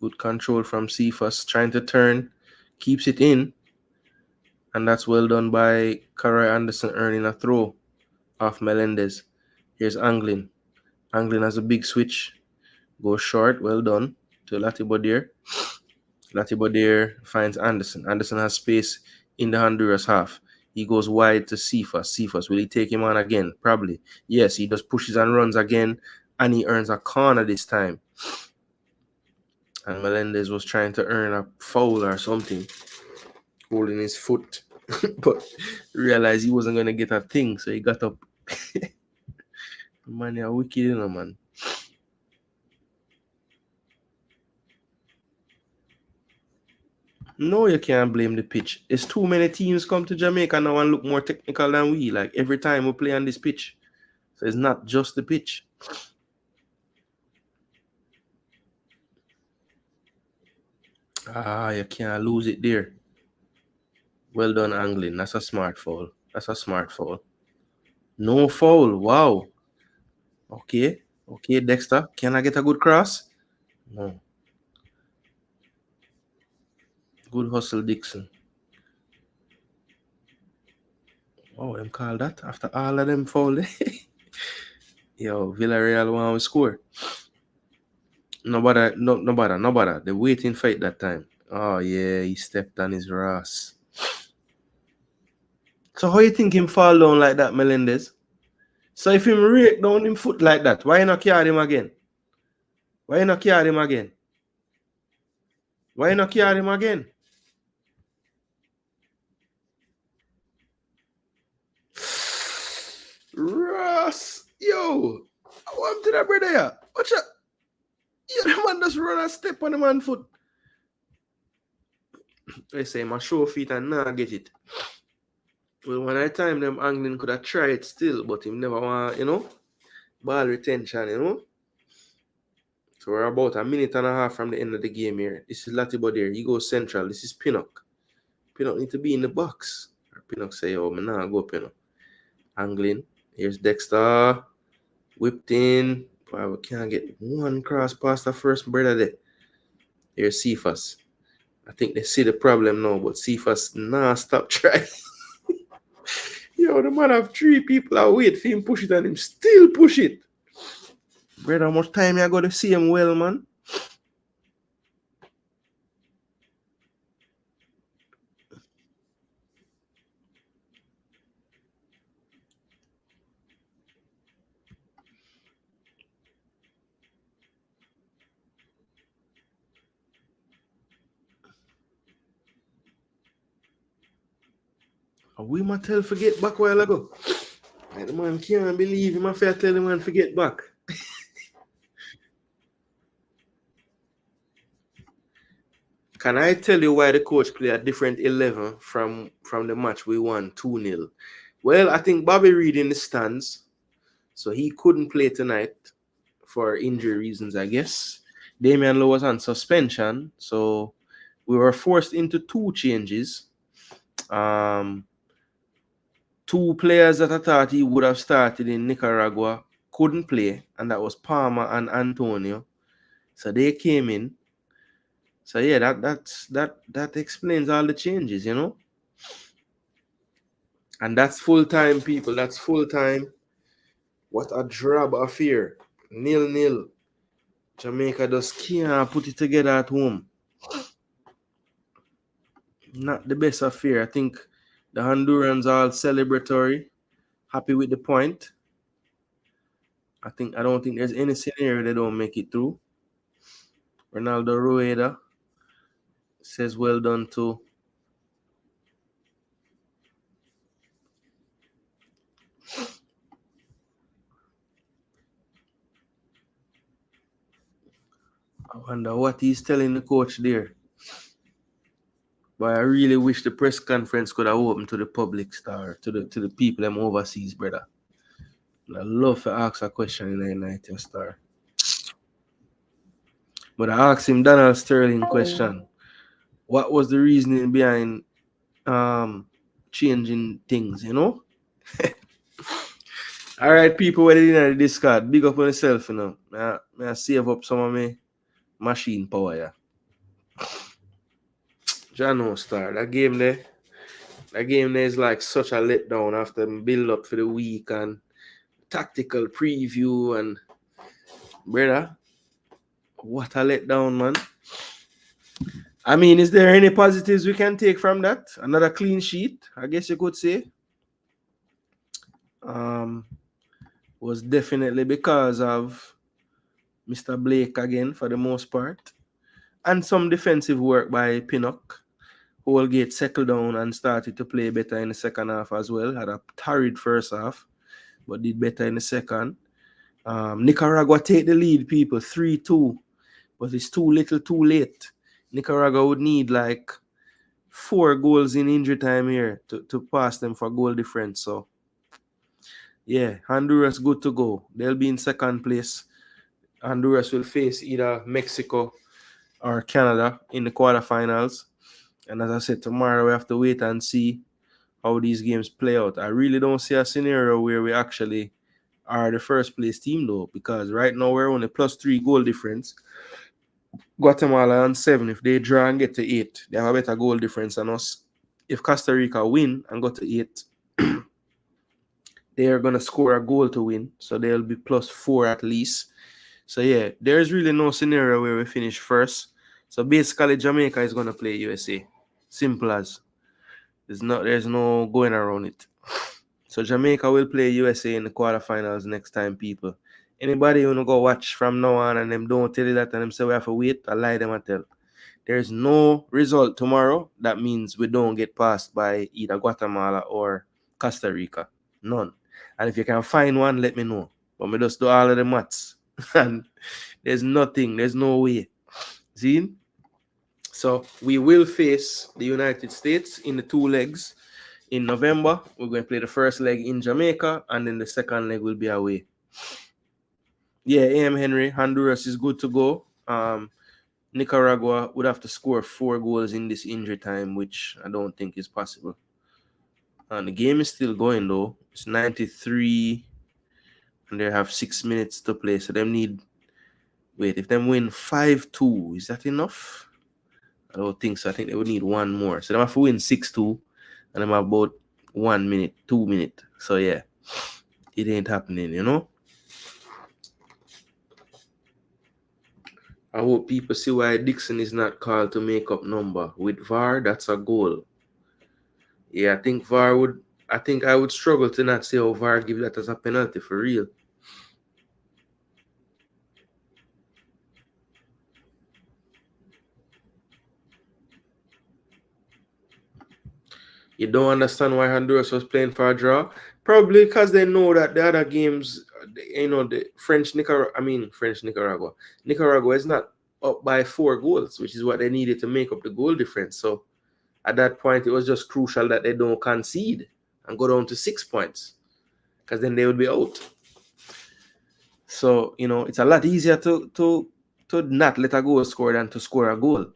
Good control from Cephas. Trying to turn. Keeps it in. And that's well done by Karai Anderson, earning a throw off Melendez. Here's Anglin. Anglin has a big switch. Goes short. Well done to Latibodier. Latibodier finds Anderson. Anderson has space in the Honduras half. He goes wide to Cephas. Cephas, will he take him on again? Probably. Yes, he just pushes and runs again. And he earns a corner this time. And Melendez was trying to earn a foul or something. Holding his foot. But realized he wasn't going to get a thing. So he got up. Man, you're wicked, you know, man. No, you can't blame the pitch. It's too many teams come to Jamaica now and look more technical than we. Like every time we play on this pitch. So it's not just the pitch. You can't lose it there. Well done, Anglin. That's a smart foul. That's a smart foul. No foul. Wow. Okay. Okay, Dexter. Can I get a good cross? No. Good hustle, Dixon. Oh, them call that after all of them foul. Yo, Villarreal want to score. No bother. They're waiting for it that time. Oh, yeah, he stepped on his Ross. So how you think him fall down like that, Melendez? So if him rake down him foot like that, why not carry him again? Why not carry him again? Why not carry him again? Ross, yo, I want to that brother here. Watch out. Yeah, the man just run a step on the man foot. They say my show feet and now get it. Well, one at a time, them Anglin could have tried it still, but him never want, ball retention, So we're about a minute and a half from the end of the game here. This is Latibodier. He goes central. This is Pinnock. Pinnock need to be in the box. Or Pinnock say, oh, man, nah, go Pinnock. Anglin. Here's Dexter. Whipped in. Boy, we can't get one cross past the first brother there. Here's Cephas. I think they see the problem now, but Cephas, stop trying. Yo, the man have 3 people that wait for him push it and him still push it. Brother, how much time you got to see him well, man? We might tell forget back a while ago. Like the man can't believe him. I fair tell the man forget back. Can I tell you why the coach played a different 11 from the match we won 2-0? Well, I think Bobby Reed in the stands, so he couldn't play tonight for injury reasons, I guess. Damian Lowe was on suspension, so we were forced into 2 changes. Two players that I thought he would have started in Nicaragua couldn't play, and that was Palmer and Antonio. So they came in. So yeah, that explains all the changes, you know. And that's full time, people. That's full time. What a drab affair. 0-0. Jamaica just can't put it together at home. Not the best affair. I think the Hondurans are all celebratory, happy with the point. I don't think there's any scenario they don't make it through. Ronaldo Rueda says well done too. I wonder what he's telling the coach there. But I really wish the press conference could have opened to the public, star, to the people them overseas, brother. I love to ask a question in the night, star. But I asked him Donald Sterling question. What was the reasoning behind changing things, you know? All right, people, what did in the Discord? Big up on yourself, you know. I save up some of my machine power, yeah. Jano star, that game there is like such a letdown after build up for the week and tactical preview and brother, what a letdown, man. I mean, is there any positives we can take from that? Another clean sheet, I guess you could say. Was definitely because of Mr. Blake again for the most part. And some defensive work by Pinnock. Holgate settled down and started to play better in the second half as well. Had a torrid first half, but did better in the second. Nicaragua take the lead, people, 3-2. But it's too little, too late. Nicaragua would need like 4 goals in injury time here to pass them for goal difference. So, yeah, Honduras good to go. They'll be in second place. Honduras will face either Mexico or Canada in the quarterfinals. And as I said, tomorrow we have to wait and see how these games play out. I really don't see a scenario where we actually are the first place team though, because right now we're on a +3 goal difference. Guatemala on 7. If they draw and get to 8, they have a better goal difference than us. If Costa Rica win and go to 8, they are going to score a goal to win. So they'll be +4 at least. So yeah, there's really no scenario where we finish first. So basically Jamaica is going to play USA. Simple as. There's no going around it. So Jamaica will play USA in the quarterfinals next time, people. Anybody who go watch from now on and them don't tell you that and them say we have to wait, I lie them and tell. There's no result tomorrow. That means we don't get passed by either Guatemala or Costa Rica. None. And if you can find one, let me know. But me just do all of the maths. And there's nothing. There's no way. See? So we will face the United States in the 2 legs. In November, we're going to play the first leg in Jamaica, and then the second leg will be away. Yeah, AM Henry, Honduras is good to go. Nicaragua would have to score 4 goals in this injury time, which I don't think is possible. And the game is still going though. It's 93, and they have 6 minutes to play. So them need. Wait, if them win 5-2, is that enough? I don't think so. I think they would need one more. So they have to win 6-2. And I'm about 1 minute, 2 minutes. So yeah, it ain't happening, you know. I hope people see why Dixon is not called to make up number. With VAR, that's a goal. Yeah, I think I would struggle to not say how VAR give that as a penalty for real. You don't understand why Honduras was playing for a draw? Probably because they know that the other games, you know, the French Nicaragua. Nicaragua is not up by 4 goals, which is what they needed to make up the goal difference. So at that point, it was just crucial that they don't concede and go down to 6 points, because then they would be out. So, you know, it's a lot easier to not let a goal score than to score a goal.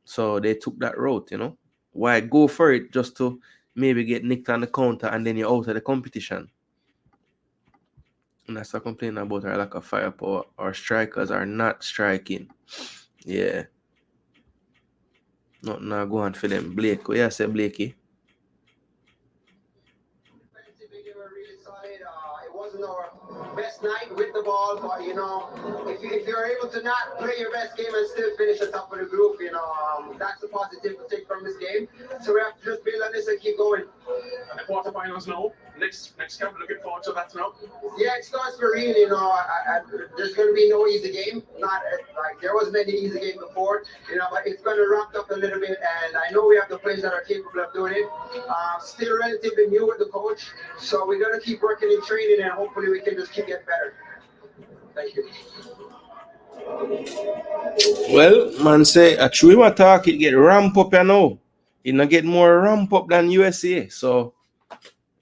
So they took that route, you know. why go for it just to maybe get nicked on the counter and then you're out of the competition? And that's a complaint about our lack of firepower. Our strikers are not striking. Yeah. Nothing not going for them. Blake, what you say, Blakey? It wasn't our best night with the ball, but if you're able to not play your best game and still finish at top of the group, that's a positive to take from this game. So we have to just build on this and keep going. And the quarterfinals now. Next camp, looking forward to that now. Yeah, it starts for real. There's going to be no easy game. Not like there wasn't any easy game before. But it's going to ramp up a little bit, and I know we have the players that are capable of doing it. Still relatively new with the coach, so we're going to keep working in training, and hopefully we can just keep getting better. Thank you. Well, man say a true attack, it get ramp up, It not get more ramp up than USA. So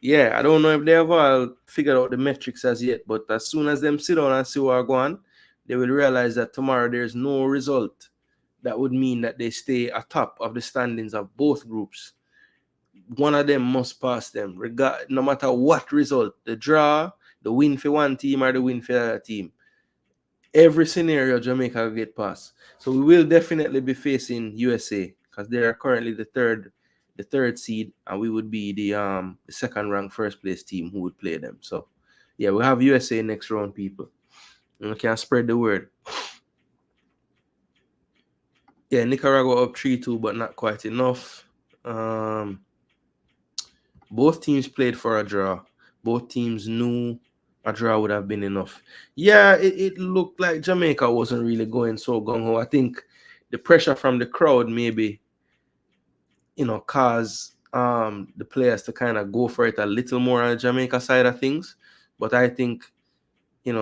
yeah, I don't know if they have all figured out the metrics as yet, but as soon as them sit down and see what going on, they will realize that tomorrow there's no result that would mean that they stay atop of the standings of both groups. One of them must pass them, no matter what result, the draw, the win for one team or the win for the other team. Every scenario, Jamaica will get past. So we will definitely be facing USA because they are currently the third seed, and we would be the second ranked first place team who would play them. So yeah, we have USA next round, people. And we can spread the word. Yeah, Nicaragua up 3-2, but not quite enough. Both teams played for a draw. Both teams knew a draw would have been enough. Yeah, it looked like Jamaica wasn't really going so gung-ho. I think the pressure from the crowd maybe, cause the players to kind of go for it a little more on the Jamaica side of things. But I think, it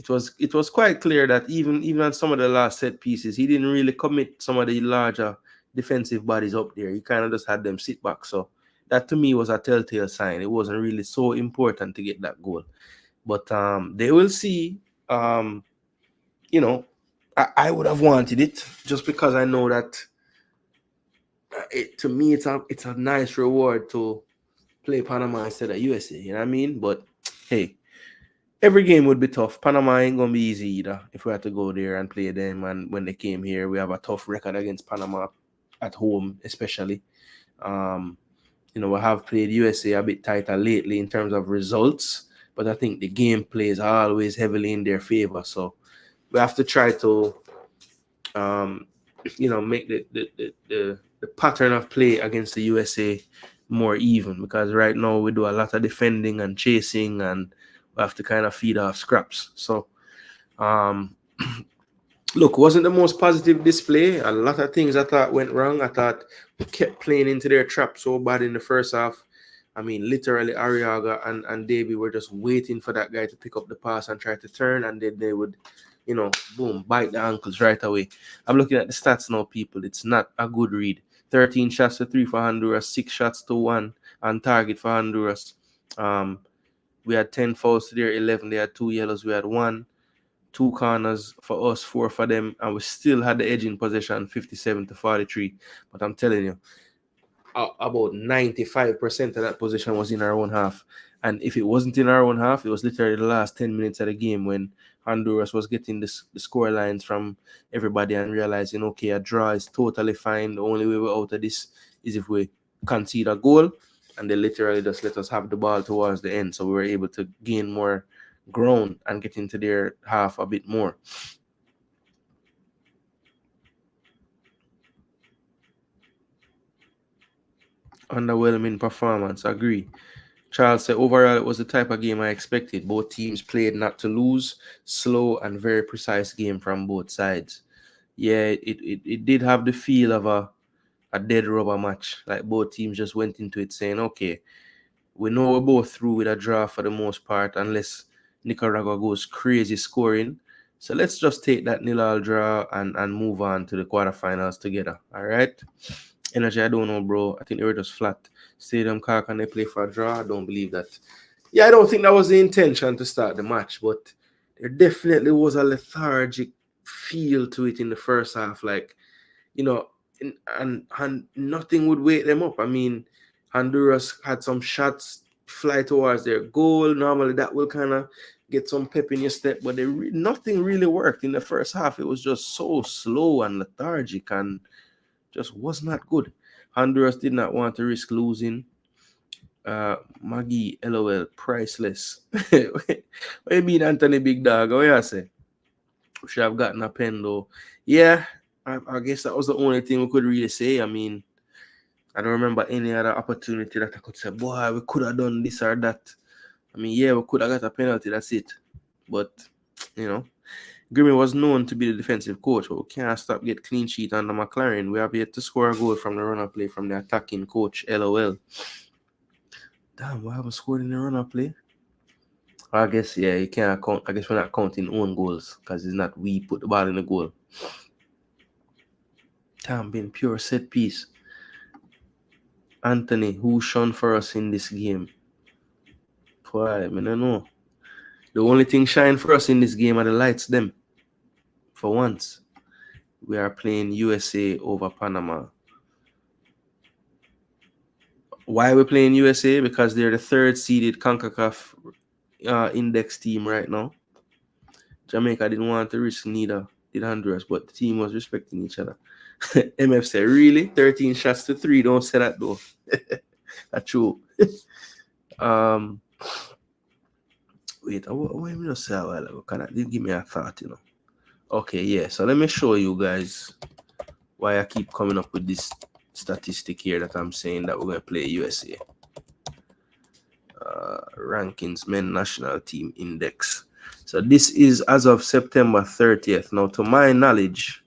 was quite clear that even on some of the last set pieces, he didn't really commit some of the larger defensive bodies up there. He kind of just had them sit back. So that to me was a telltale sign. It wasn't really so important to get that goal. But they will see. I would have wanted it just because I know that to me it's a nice reward to play Panama instead of USA. You know what I mean? But hey, every game would be tough. Panama ain't gonna be easy either if we had to go there and play them. And when they came here, we have a tough record against Panama at home, especially. We have played USA a bit tighter lately in terms of results. But I think the gameplay is always heavily in their favor. So we have to try to, make the pattern of play against the USA more even. Because right now we do a lot of defending and chasing, and we have to kind of feed off scraps. So, look, wasn't the most positive display. A lot of things I thought went wrong. I thought we kept playing into their trap so bad in the first half. I mean, literally, Arriaga and Davey were just waiting for that guy to pick up the pass and try to turn, and then they would, boom, bite the ankles right away. I'm looking at the stats now, people. It's not a good read. 13 shots to 3 for Honduras, 6 shots to 1 on target for Honduras. We had 10 fouls to their 11. They had 2 yellows. We had 1. 2 corners for us, 4 for them, and we still had the edge in possession, 57 to 43. But I'm telling you, about 95% of that position was in our own half. And if it wasn't in our own half, it was literally the last 10 minutes of the game when Honduras was getting the score lines from everybody and realizing, okay, a draw is totally fine. The only way we're out of this is if we concede a goal. And they literally just let us have the ball towards the end. So we were able to gain more ground and get into their half a bit more. Underwhelming performance, agree. Charles said, overall, it was the type of game I expected. Both teams played not to lose, slow and very precise game from both sides. Yeah, it did have the feel of a dead rubber match. Like both teams just went into it saying, okay, we know we're both through with a draw for the most part, unless Nicaragua goes crazy scoring. So let's just take that 0-0 draw and move on to the quarterfinals together. All right? Energy, I don't know, bro. I think they were just flat. Stadium car, can they play for a draw? I don't believe that. Yeah, I don't think that was the intention to start the match, but there definitely was a lethargic feel to it in the first half. Like, and nothing would wake them up. I mean, Honduras had some shots fly towards their goal. Normally, that will kind of get some pep in your step, but nothing really worked in the first half. It was just so slow and lethargic and just was not good. Honduras did not want to risk losing. Maggie, LOL, priceless. What you mean, Anthony Big Dog? What you say? We should have gotten a pen though. Yeah, I guess that was the only thing we could really say. I mean, I don't remember any other opportunity that I could say, boy, we could have done this or that. I mean, yeah, we could have got a penalty, that's it. But, you know, Grimmy was known to be the defensive coach, but we can't stop get clean sheet under McLaren. We have yet to score a goal from the runner play from the attacking coach, LOL. Damn, we haven't scored in the runner play. I guess, yeah, you can't count. I guess we're not counting own goals because it's not we put the ball in the goal. Damn, been pure set piece. Anthony, who shone for us in this game? Boy, I don't know. The only thing shine for us in this game are the lights, them. For once, we are playing USA over Panama. Why are we playing USA? Because they're the third seeded Concacaf index team right now. Jamaica didn't want to risk neither did Honduras, but the team was respecting each other. MF said, really? 13 shots to 3. Don't say that though. That's true. Wait, what did I just say a while ago? Didn't give me a thought, you know. Okay, yeah. So let me show you guys why I keep coming up with this statistic here that I'm saying that we're going to play USA. Rankings, men national team index. So this is as of September 30th. Now, to my knowledge,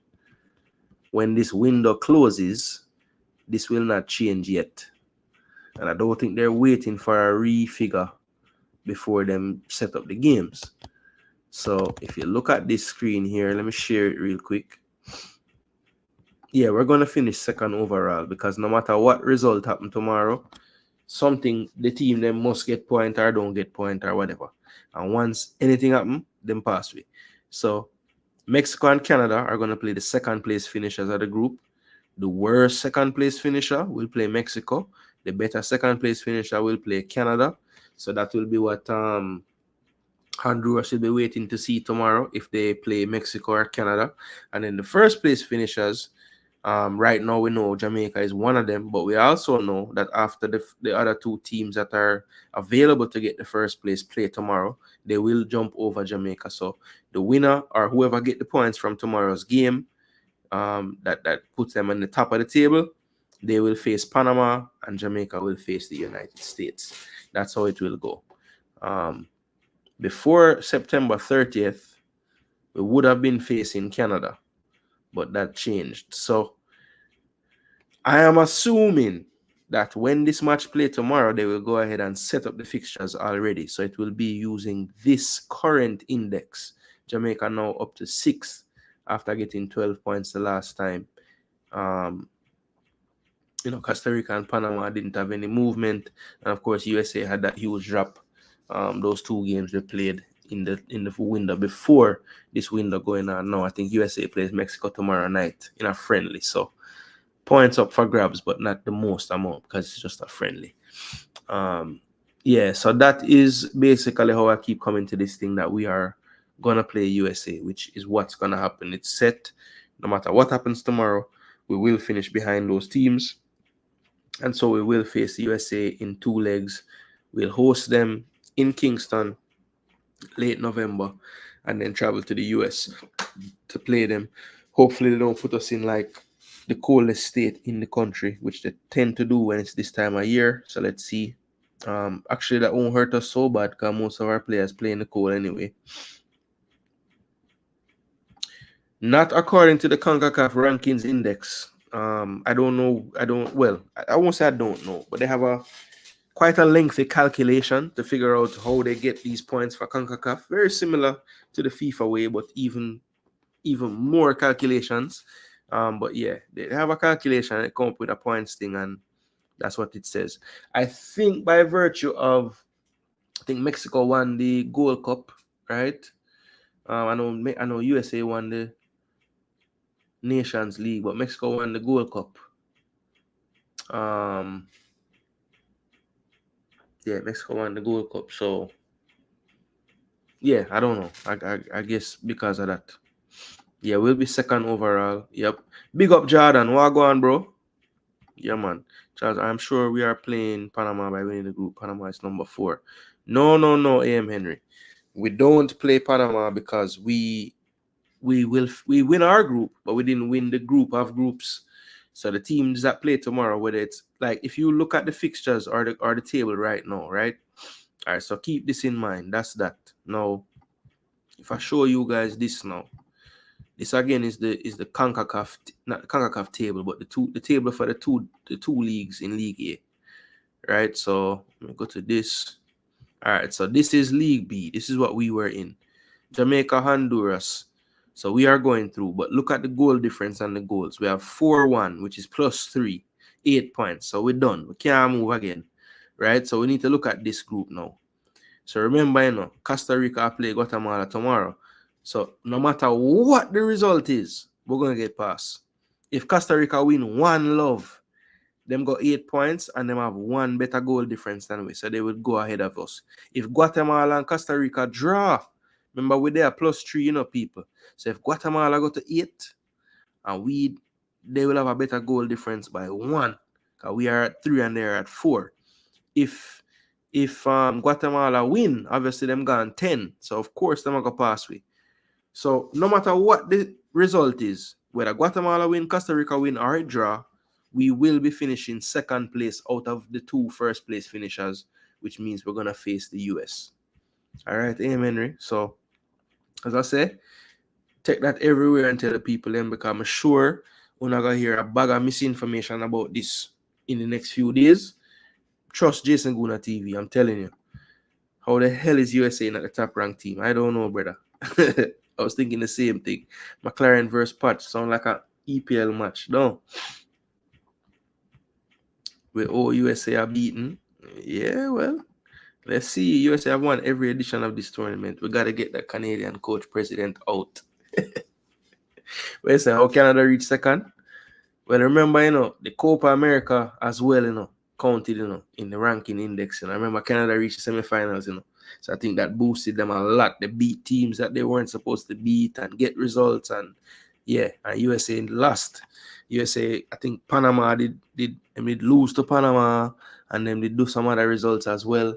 when this window closes, this will not change yet. And I don't think they're waiting for a refigure before them set up the games. So if you look at this screen here, let me share it real quick. Yeah, we're going to finish second overall because no matter what result happen tomorrow, the team them must get point or don't get point or whatever. And once anything happen, them pass way. So Mexico and Canada are going to play the second place finishers of the group. The worst second place finisher will play Mexico. The better second place finisher will play Canada. So that will be what Honduras will be waiting to see tomorrow if they play Mexico or Canada. And then the first place finishers, right now we know Jamaica is one of them, but we also know that after the other two teams that are available to get the first place play tomorrow, they will jump over Jamaica. So the winner or whoever get the points from tomorrow's game, that puts them on the top of the table, they will face Panama and Jamaica will face the United States. That's how it will go. Before September 30th, we would have been facing Canada, but that changed. So I am assuming that when this match play tomorrow, they will go ahead and set up the fixtures already. So it will be using this current index. Jamaica now up to 6th after getting 12 points the last time. Costa Rica and Panama didn't have any movement. And of course, USA had that huge drop. Those two games they played in the window before this window going on now. I think USA plays Mexico tomorrow night in a friendly. So points up for grabs, but not the most amount because it's just a friendly. Yeah, so that is basically how I keep coming to this thing that we are gonna play USA, which is what's gonna happen. It's set. No matter what happens tomorrow, we will finish behind those teams. And so we will face the USA in 2 legs. We'll host them in Kingston late November and then travel to the US to play them. Hopefully they don't put us in like the coldest state in the country, which they tend to do when it's this time of year. So let's see. Actually, that won't hurt us so bad because most of our players play in the cold anyway. Not according to the Concacaf rankings index. I don't know. I won't say I don't know, but they have quite a lengthy calculation to figure out how they get these points for Concacaf. Very similar to the FIFA way, but even more calculations. But yeah, they have a calculation and they come up with a points thing, and that's what it says. I think by virtue of, Mexico won the Gold Cup, right? I know USA won Nations League, but Mexico won the Gold Cup. Yeah, Mexico won the Gold Cup. So yeah, I don't know. I guess because of that. Yeah, we'll be second overall. Yep. Big up Jordan. What go on, bro? Yeah, man. Charles, I'm sure we are playing Panama by winning the group. Panama is number 4. No, AM Henry. We don't play Panama because we win our group, but we didn't win the group of groups. So the teams that play tomorrow, whether it's like if you look at the fixtures or the table right now, right? All right, so keep this in mind. That's that. Now, if I show you guys this now, this again is the Concacaf, not the Concacaf table, but the table for the two leagues in League A. Right? So let me go to this. All right, so this is League B. This is what we were in. Jamaica, Honduras. So we are going through, but look at the goal difference and the goals. We have 4-1, which is +3, 8 points. So we're done. We can't move again. Right? So we need to look at this group now. So remember, Costa Rica play Guatemala tomorrow. So no matter what the result is, we're going to get past. If Costa Rica win 1-0, them got 8 points and them have 1 better goal difference than we. So they would go ahead of us. If Guatemala and Costa Rica draw, remember we're there +3, people. So if Guatemala go to 8 and they will have a better goal difference by 1. Because we are at 3 and they're at 4. If Guatemala win, obviously them gone 10. So of course them are going to pass we. So no matter what the result is, whether Guatemala win, Costa Rica win, or a draw, we will be finishing second place out of the 2 first place finishers, which means we're going to face the US. All right, Amen, Henry. So, as I say, take that everywhere and tell the people then, because I'm sure we're not going to hear a bag of misinformation about this in the next few days. Trust Jason Gooner TV, I'm telling you. How the hell is USA not the top ranked team? I don't know, brother. I was thinking the same thing. McLaren versus Patch sound like an EPL match. No. With all USA are beaten. Yeah, well, let's see. USA have won every edition of this tournament. We got to get the Canadian coach president out. Well, say, how Canada reach second? Well, remember, the Copa America as well, counted, in the ranking index. And I remember Canada reached the semifinals, So I think that boosted them a lot. They beat teams that they weren't supposed to beat and get results. And yeah, and USA lost. USA, I think Panama did lose to Panama, and then they do some other results as well.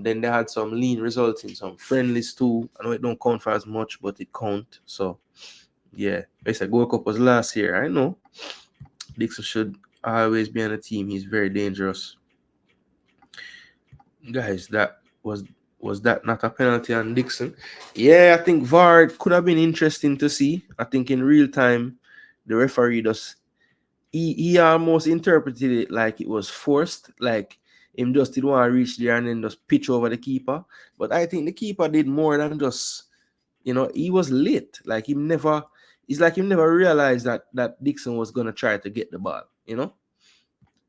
Then they had some lean results in some friendlies too. I know it don't count for as much, but it count. So yeah, I said Gold Cup was last year. I know Dixon should always be on the team. He's very dangerous. Guys, that was that not a penalty on Dixon? Yeah, I think VAR could have been interesting to see. I think in real time, the referee he almost interpreted it like it was forced, like him just didn't want to reach there and then just pitch over the keeper. But I think the keeper did more than just, he was late. Like it's like he never realized that Dixon was gonna try to get the ball.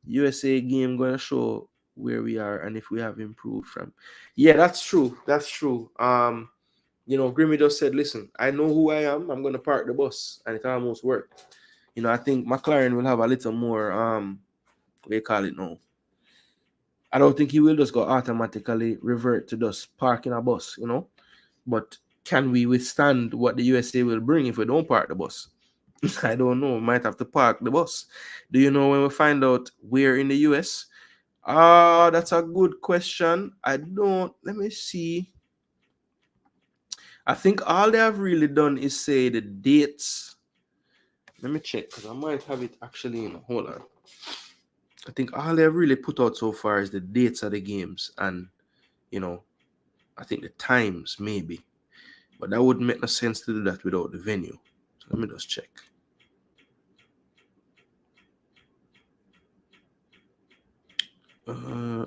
USA game gonna show where we are and if we have improved from. Yeah, that's true. Grimmy just said, listen, I know who I am. I'm gonna park the bus, and it almost worked. I think McLaren will have a little more what do you call it now? I don't think he will just go automatically revert to just parking a bus, But can we withstand what the USA will bring if we don't park the bus? I don't know. We might have to park the bus. Do you know when we find out where in the US? That's a good question. Let me see. I think all they have really done is say the dates. Let me check, because I might have it actually in. Hold on. I think all they have really put out so far is the dates of the games and, I think the times maybe. But that wouldn't make no sense to do that without the venue. So let me just check. I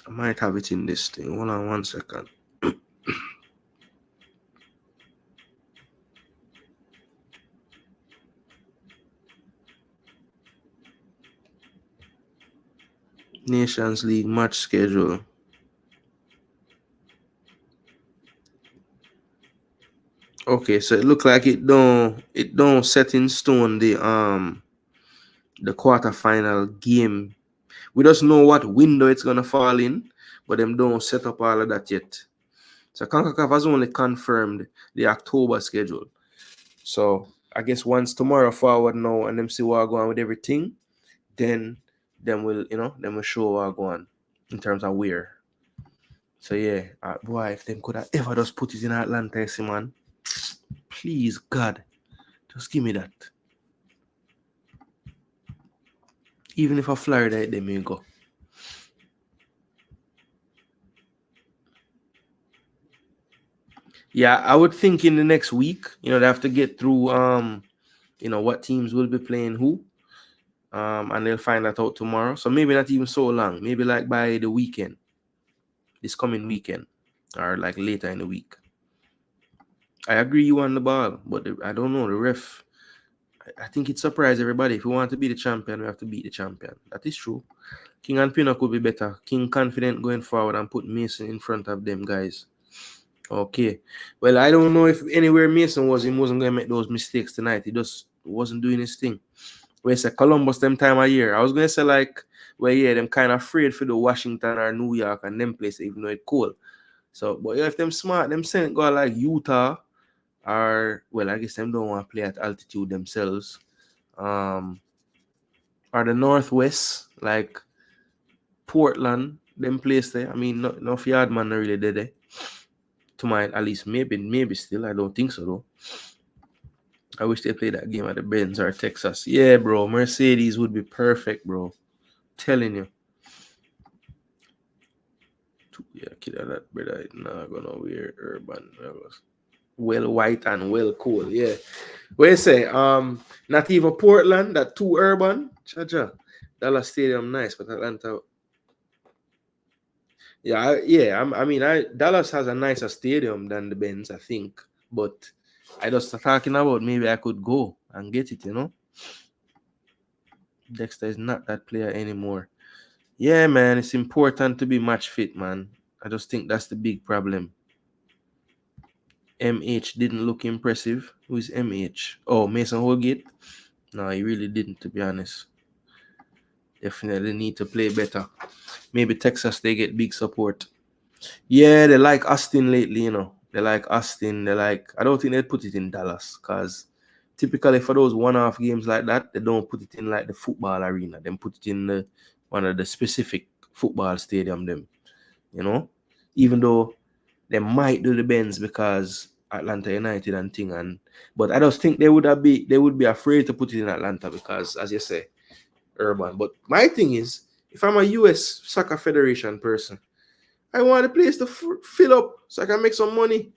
might have it in this thing. Hold on 1 second. Nations League match schedule. Okay, so it look like it don't set in stone the quarterfinal game. We just know what window it's gonna fall in, but them don't set up all of that yet. So Concacaf has only confirmed the October schedule. So I guess once tomorrow forward now and them see what going on with everything, then we'll show what going on in terms of where. So yeah, boy, if them could have ever just put it in Atlanta, see, man, please God, just give me that. Even if I Florida, they may go. Yeah, I would think in the next week, they have to get through what teams will be playing who. And they'll find that out tomorrow. So maybe not even so long. Maybe like by the weekend. This coming weekend. Or like later in the week. I agree you on the ball, but I don't know. The ref, I think it surprised everybody. If we want to be the champion, we have to beat the champion. That is true. King and Pino could be better. King confident going forward and put Mason in front of them guys. Okay. Well, I don't know if anywhere Mason was, he wasn't going to make those mistakes tonight. He just wasn't doing his thing. Where it's a Columbus them time of year. I was going to say like, well, yeah, them kind of afraid for the Washington or New York and them places, even though it's cold. So, but yeah, if them smart, them send go like Utah or, well, I guess them don't want to play at altitude themselves. Or the Northwest, like Portland, them place there. I mean, no Yardman really did there. To mine, at least maybe still. I don't think so though. I wish they played that game at the Benz or Texas. Yeah, bro. Mercedes would be perfect, bro. Telling you. Yeah, kid of that brother. It's not gonna wear urban. Well white and well cool. Yeah. What you say? Not even Portland, that too urban. Chaja. Dallas Stadium nice, but Atlanta. Yeah, I mean, Dallas has a nicer stadium than the Benz, I think. But I just talking about maybe I could go and get it, Dexter is not that player anymore. Yeah, man, it's important to be match fit, man. I just think that's the big problem. MH didn't look impressive. Who is MH? Oh, Mason Holgate? No, he really didn't, to be honest. Definitely need to play better. Maybe Texas, they get big support. Yeah, they like Austin lately, They like Austin. I don't think they'd put it in Dallas because typically for those one-off games like that, they don't put it in like the football arena. They put it in one of the specific football stadium them, Even though they might do the Benz because Atlanta United and thing, but I just think they would be afraid to put it in Atlanta because, as you say, urban. But my thing is, if I'm a US Soccer Federation person, I want the place to fill up so I can make some money.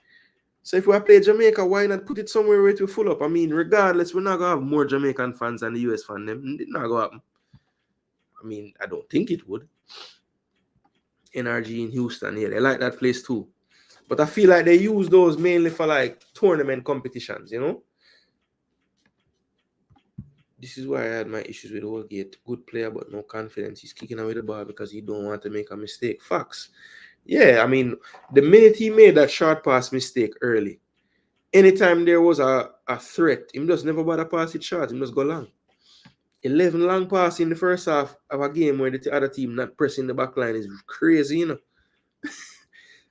So if we play Jamaica, why not put it somewhere where it will fill up? I mean, regardless, we're not going to have more Jamaican fans than the US fans. It's not going to happen. I mean, I don't think it would. NRG in Houston, yeah, they like that place too. But I feel like they use those mainly for like tournament competitions, This is why I had my issues with Holgate. Good player, but no confidence. He's kicking away the ball because he don't want to make a mistake. Facts. Yeah, I mean, the minute he made that short pass mistake early, anytime there was a threat, he just never bother pass it short. He just go long. 11 long pass in the first half of a game where the other team not pressing the back line is crazy,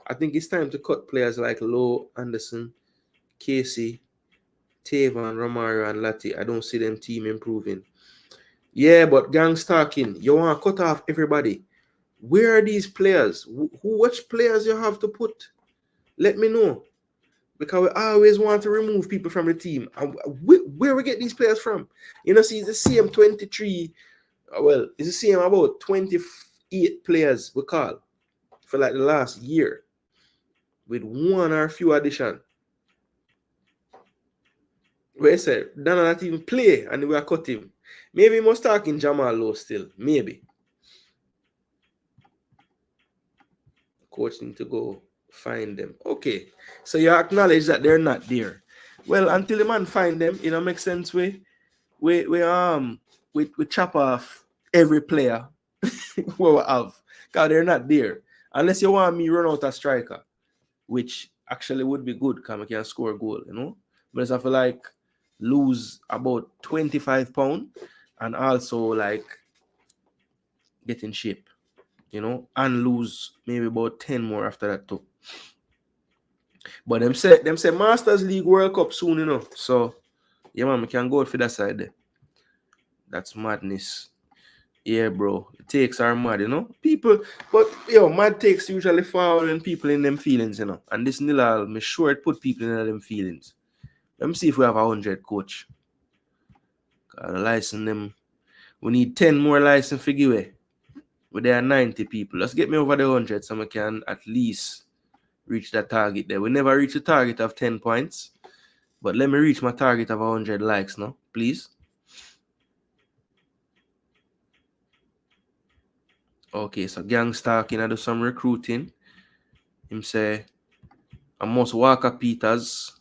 I think it's time to cut players like Lowe, Anderson, Casey, Tavon, Romario, and Latti. I don't see them team improving. Yeah, but gangs talking. You want to cut off everybody. Where are these players? Which players you have to put? Let me know. Because I always want to remove people from the team. Where we get these players from? See, it's the same 23. Well, it's the same about 28 players we call for like the last year with one or few addition. Where I said, Dana not even play and we are cut him. Maybe he must talk in Jamal Lowe still. Maybe. Coach need to go find them. Okay. So you acknowledge that they're not there. Well, until the man find them, makes sense. We chop off every player we have. Because they're not there. Unless you want me run out a striker, which actually would be good because I can score a goal, you know. But I feel like lose about 25 pounds and also like get in shape, you know, and lose maybe about 10 more after that too. But them say Masters League World Cup soon, you know. So yeah, man, we can go for that side there. That's madness. Yeah, bro. The takes are mad, you know. People, but yo, mad takes usually following people in them feelings, you know. And this nil, me sure it put people in them feelings. Let me see if we have 100 coach. License them. We need 10 more license figure away. But there are 90 people. Let's get me over the 100 so we can at least reach that target there. We never reach the target of 10 points. But let me reach my target of 100 likes now, please. Okay, so Gangstar can do some recruiting. Him say, I must Walker Peters,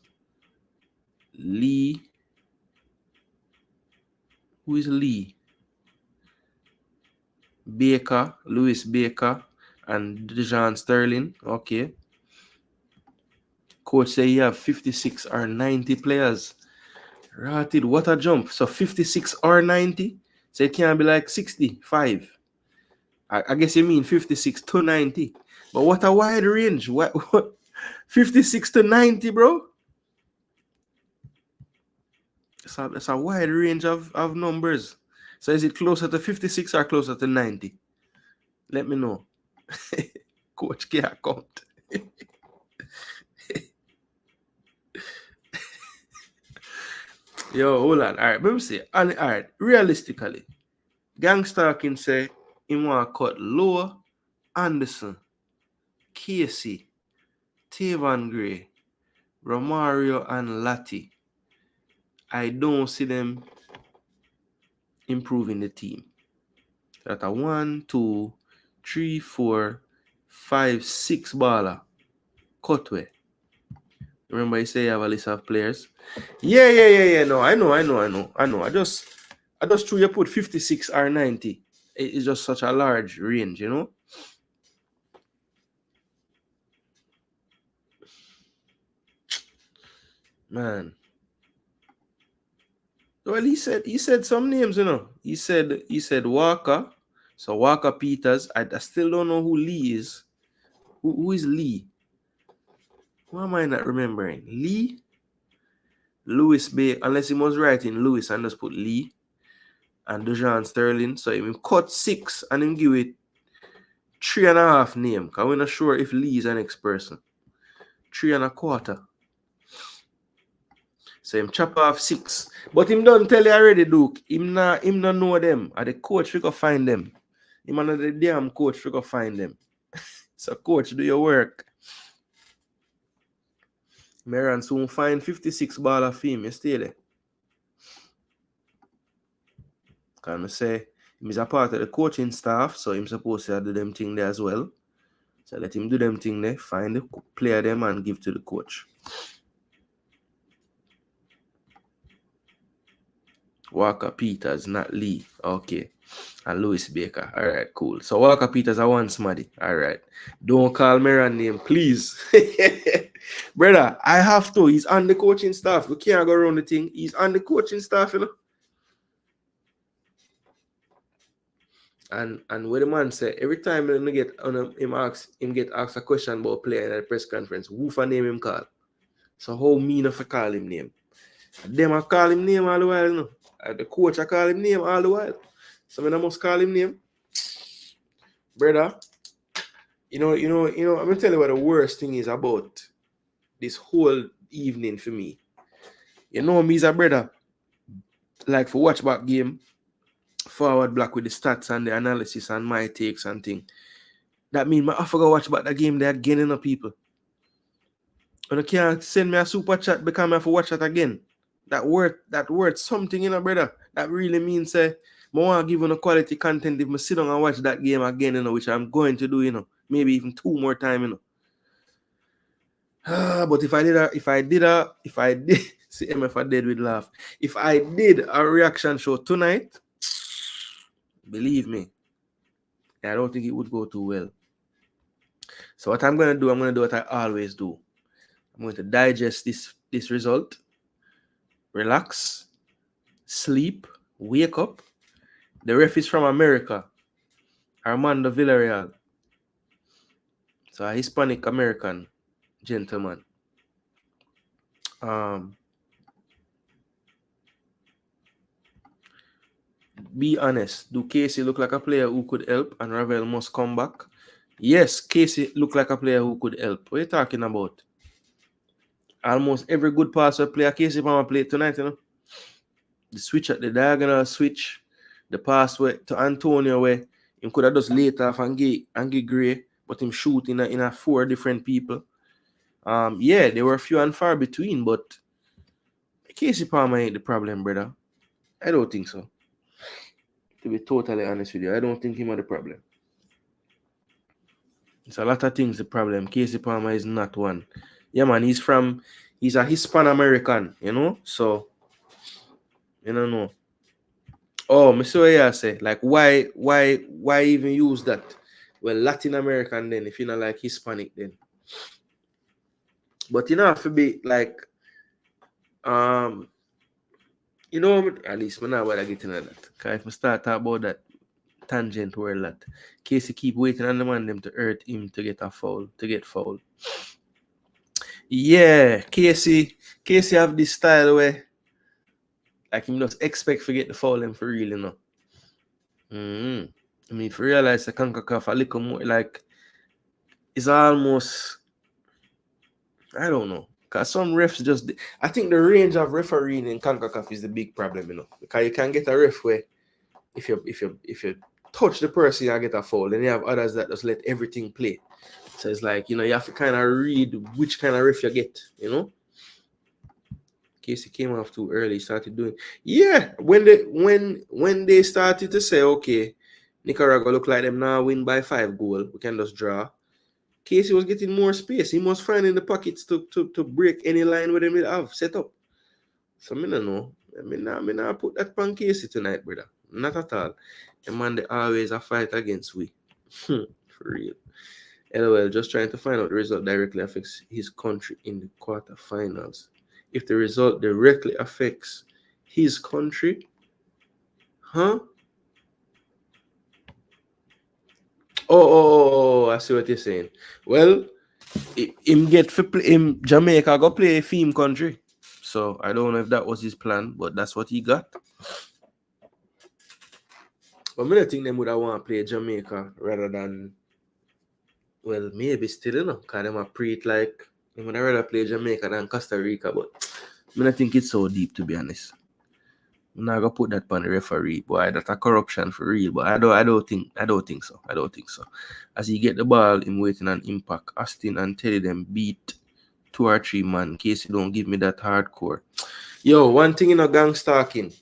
Lee. Who is Lee? Baker, Lewis Baker, and Dejan Sterling. Okay. Coach say you have 56 or 90 players. Rated, what a jump. So 56 or 90? So it can be like 65. I guess you mean 56 to 90. But what a wide range. What 56 to 90, bro? It's a wide range of numbers. So is it closer to 56 or closer to 90? Let me know. Coach can't count. Yo, hold on. All right, let me see. All right, realistically, Gangstar can say he want to cut Lower, Anderson, Casey, Tavan Gray, Romario, and Latti. I don't see them improving the team. That's a 1, 2, 3, 4, 5, 6 baller. Cutway. Remember, you say you have a list of players. Yeah. No, I know. I just threw you put 56 or 90. It's just such a large range, you know. Man. Well, he said some names, you know. He said Walker. So Walker Peters. I still don't know who Lee is. Who is Lee? Who am I not remembering? Lee? Lewis Bay, unless he was writing Lewis and just put Lee and Dejan Sterling. So he cut 6 and him give it 3.5 name. Because we're not sure if Lee is the next person. 3.25. So him chop off 6. But him don't tell you already, Duke. Him not know them. And the coach we go find them. Him and the damn coach we go find them. So coach, do your work. Meran soon find 56 ball of him. You stay there. Can I say he's a part of the coaching staff, so he's supposed to do them thing there as well. So let him do them thing there, find the player them and give to the coach. Walker Peters, not Lee. Okay. And Lewis Baker. All right, cool. So Walker Peters, I want somebody. All right. Don't call Meran name, please. Brother, I have to. He's on the coaching staff. We can't go around the thing. He's on the coaching staff, you know. And what the man say, every time him get asked a question about player at a press conference, who for name him call? So how mean if I call him name? Them I call him name all the while, you know. The coach I call him name all the while. So I must call him name. Brother, you know, I'm gonna tell you what the worst thing is about this whole evening for me. You know me as a brother, like for watch back game, forward block with the stats and the analysis and my takes and thing. That means I forgot watch back the game there again, you know, people. And you can't send me a super chat because I have to watch it again. That word something, you know, brother. That really means I want to give you a quality content if I sit down and watch that game again, you know, which I'm going to do, you know, maybe even 2 more times, you know. But if I did see if I did with laugh. If I did a reaction show tonight, believe me, I don't think it would go too well. So what I'm gonna do what I always do. I'm going to digest this result, relax, sleep, wake up. The ref is from America, Armando Villarreal. So a Hispanic American gentleman. Be honest. Do Casey look like a player who could help and Ravel must come back? Yes, Casey look like a player who could help. What are you talking about? Almost every good passer player Casey Palmer played tonight, you know. The switch at the diagonal switch, the pass way to Antonio where him could have just laid off and get Gray, but him shoot in a 4 different people. Yeah, there were few and far between, but Casey Palmer ain't the problem, brother. I don't think so. To be totally honest with you, I don't think him are the problem. It's a lot of things the problem. Casey Palmer is not one. Yeah, man, he's a Hispan-American, you know? So, you don't know. Oh, Mr. I say, like, why even use that? Well, Latin American then, if you're not like Hispanic then. But you know, have to be like, you know, at least I'm not about to get into that. Because if I start talking about that tangent where a lot, Casey keep waiting on the man them to hurt him to get foul. Yeah, Casey have this style where like him just expect to get the foul and for real, you know. I mean, if you realize the Concacaf a little more like it's almost, I don't know. Because some refs just, I think the range of refereeing in Concacaf is the big problem, you know. Because you can get a ref where if you touch the person, you get a foul. Then you have others that just let everything play. So it's like, you know, you have to kind of read which kind of ref you get, you know. Casey came off too early, started doing. Yeah, when they started to say, okay, Nicaragua look like them now win by 5 goals, we can just draw. Casey was getting more space. He must find in the pockets to break any line with him have set up. So I don't know. I mean, put that on Casey tonight, brother. Not at all. The man they always a fight against we. For real. LOL, just trying to find out the result directly affects his country in the quarterfinals. If the result directly affects his country, huh? Oh, I see what you're saying. Well, him Jamaica go play theme country. So I don't know if that was his plan, but that's what he got. But I think them would have want to play Jamaica rather than, well, maybe still, you know, because them are pre like they would rather play Jamaica than Costa Rica, but I don't think it's so deep, to be honest. I'm not gonna put that on the referee, boy. That's a corruption for real. But I don't think so. As he get the ball, him waiting on impact. Austin and Teddy them beat 2 or 3 man. In case you don't give me that hardcore. Yo, one thing, you know, gang stalking.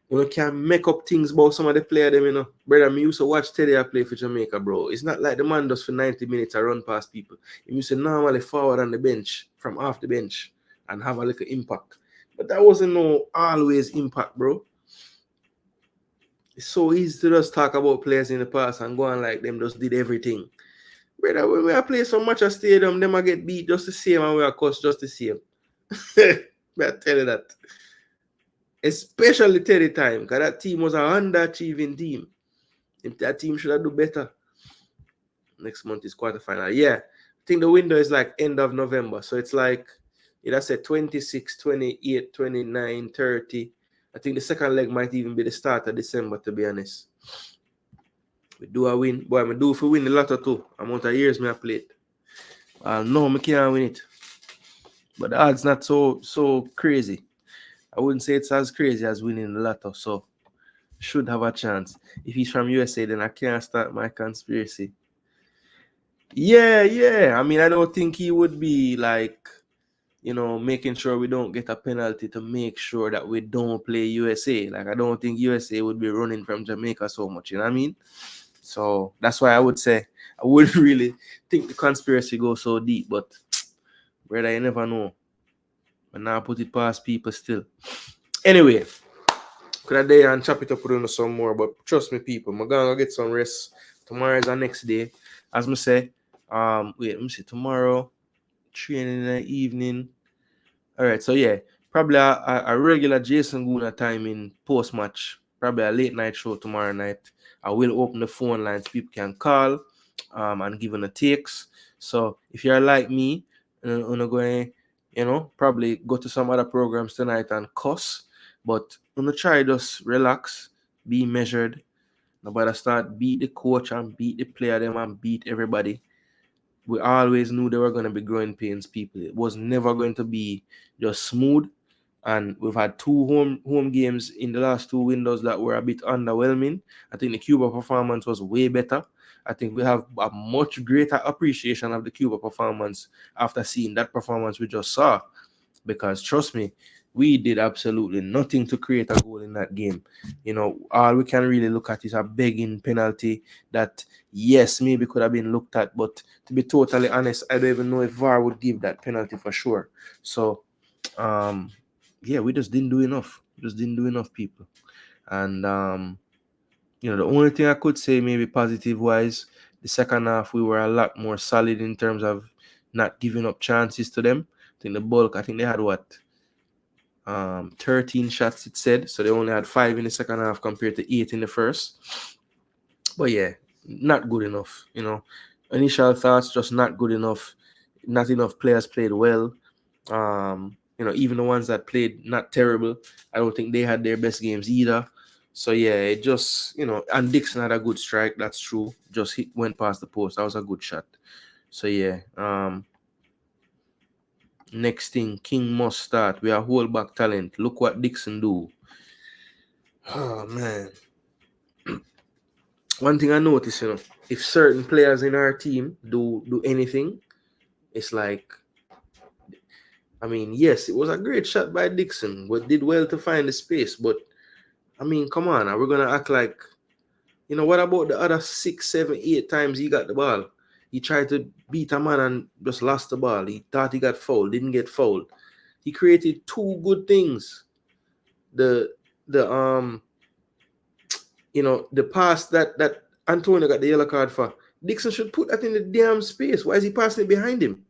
You know, can make up things about some of the players them, you know. Brother, me used to watch Teddy play for Jamaica, bro. It's not like the man does for 90 minutes and run past people. He used to normally forward on the bench, from off the bench, and have a little impact. But that wasn't no always impact, bro. It's so easy to just talk about players in the past and go on like them just did everything. Brother, when we play so much at stadium, them I get beat just the same and we are cost just the same. I tell you that. Especially Teddy time, because that team was an underachieving team. That team should have done better. Next month is quarterfinal. Yeah, I think the window is like end of November. So it's like, that's a 26, 28, 29, 30. I think the second leg might even be the start of December, to be honest. We do a win. Boy, I do for win the lotto too. Amount of years I played. No, I can't win it. But the odds not so crazy. I wouldn't say it's as crazy as winning the lotto, so should have a chance. If he's from USA, then I can't start my conspiracy. Yeah. I mean, I don't think he would be like, you know, making sure we don't get a penalty to make sure that we don't play USA. Like, I don't think USA would be running from Jamaica so much, you know what I mean? So that's why I would say I wouldn't really think the conspiracy goes so deep, but brother, you never know. But now I put it past people still. Anyway, could I dare and chop it up with some more, but trust me, people, I'm gonna get some rest. Tomorrow is our next day. As I say, wait, let me see, tomorrow, training in the evening. All right, so yeah, probably a regular Jason Gooner time in post-match. Probably a late night show tomorrow night. I will open the phone lines. People can call and give them a takes. So if you're like me, you're going, probably go to some other programs tonight and cuss. But I'm gonna try just relax, be measured. Nobody start beat the coach and beat the player them and beat everybody. We always knew there were going to be growing pains, people. It was never going to be just smooth. And we've had two home games in the last two windows that were a bit underwhelming. I think the Cuba performance was way better. I think we have a much greater appreciation of the Cuba performance after seeing that performance we just saw. Because trust me, we did absolutely nothing to create a goal in that game. All we can really look at is a begging penalty that, yes, maybe could have been looked at. But to be totally honest, I don't even know if VAR would give that penalty for sure. So, yeah, we just didn't do enough. People. And, the only thing I could say maybe positive-wise, the second half, we were a lot more solid in terms of not giving up chances to them. I think they had 13 shots, it said. So they only had 5 in the second half compared to 8 in the first. But yeah, not good enough. Initial thoughts, just not good enough. Not enough players played well. Even the ones that played not terrible, I don't think they had their best games either. So yeah, it just, and Dixon had a good strike, that's true. Just went past the post. That was a good shot. So yeah, next thing, King must start. We are hold back talent. Look what Dixon do. Oh man. One thing I noticed, if certain players in our team do anything, it's like, I mean, yes, it was a great shot by Dixon, but did well to find the space. But I mean, come on, are we gonna act like, what about the other 6, 7, 8 times he got the ball? He tried to beat a man and just lost the ball. He thought he got fouled, didn't get fouled. He created 2 good things. The pass that Antonio got the yellow card for. Dixon should put that in the damn space. Why is he passing it behind him?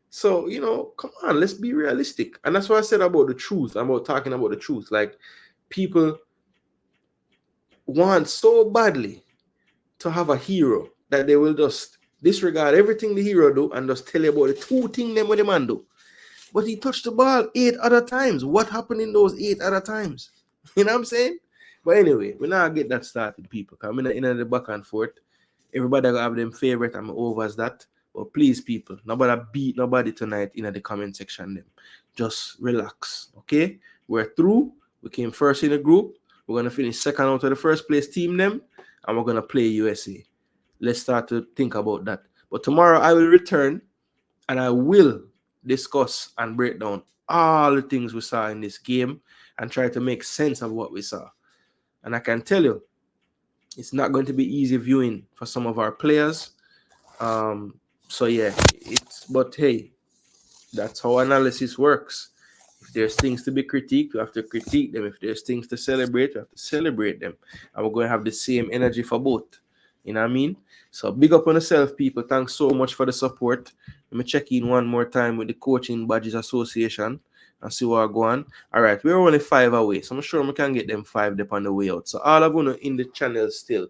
So, come on, let's be realistic. And that's what I said about the truth. I'm about talking about the truth. Like, people want so badly to have a hero that they will just disregard everything the hero do and just tell you about the 2 things them what the man do. But he touched the ball 8 other times. What happened in those 8 other times? You know what I'm saying? But anyway, we now get that started, people. Coming in the back and forth. Everybody gonna have them favorite. I'm over as that. But please, people, nobody beat nobody tonight in the comment section. Them. Just relax. Okay? We're through. We came first in the group. We're gonna finish second out of the first place team them, and we're gonna play USA. Let's start to think about that. But tomorrow I will return and I will discuss and break down all the things we saw in this game and try to make sense of what we saw. And I can tell you, it's not going to be easy viewing for some of our players. So yeah, but hey, that's how analysis works. If there's things to be critiqued, we have to critique them. If there's things to celebrate, we have to celebrate them. And we're going to have the same energy for both. You know what I mean? So big up on yourself, people. Thanks so much for the support. Let me check in one more time with the Coaching Badges Association and see what go on. All right, we're only 5 away, so I'm sure we can get them 5 up on the way out. So all of you in the channel still,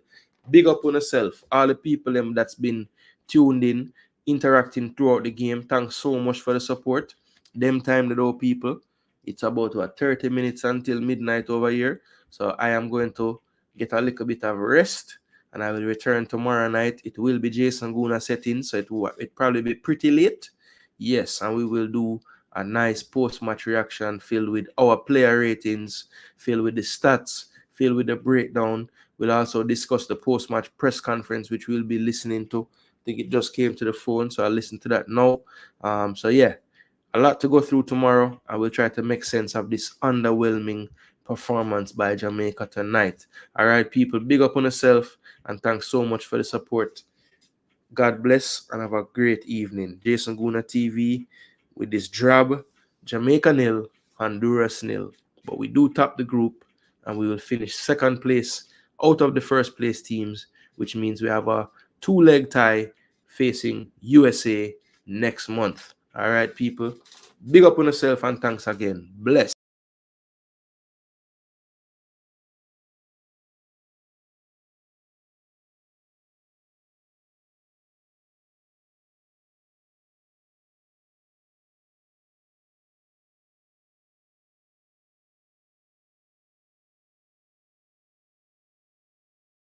big up on yourself. All the people that's been tuned in, interacting throughout the game. Thanks so much for the support. Them time the door, people. It's about 30 minutes until midnight over here. So I am going to get a little bit of rest. And I will return tomorrow night. It will be Jason Gooner setting, so it probably be pretty late. Yes, and we will do a nice post-match reaction filled with our player ratings, filled with the stats, filled with the breakdown. We'll also discuss the post-match press conference, which we'll be listening to. I think it just came to the phone, so I'll listen to that now. So yeah, a lot to go through tomorrow. I will try to make sense of this underwhelming performance by Jamaica tonight. All right, people, big up on yourself. And thanks so much for the support. God bless and have a great evening. Jason Gooner TV with this drab. Jamaica 0, Honduras 0. But we do top the group and we will finish second place out of the first place teams, which means we have a 2-leg tie facing USA next month. All right, people. Big up on yourself and thanks again. Bless.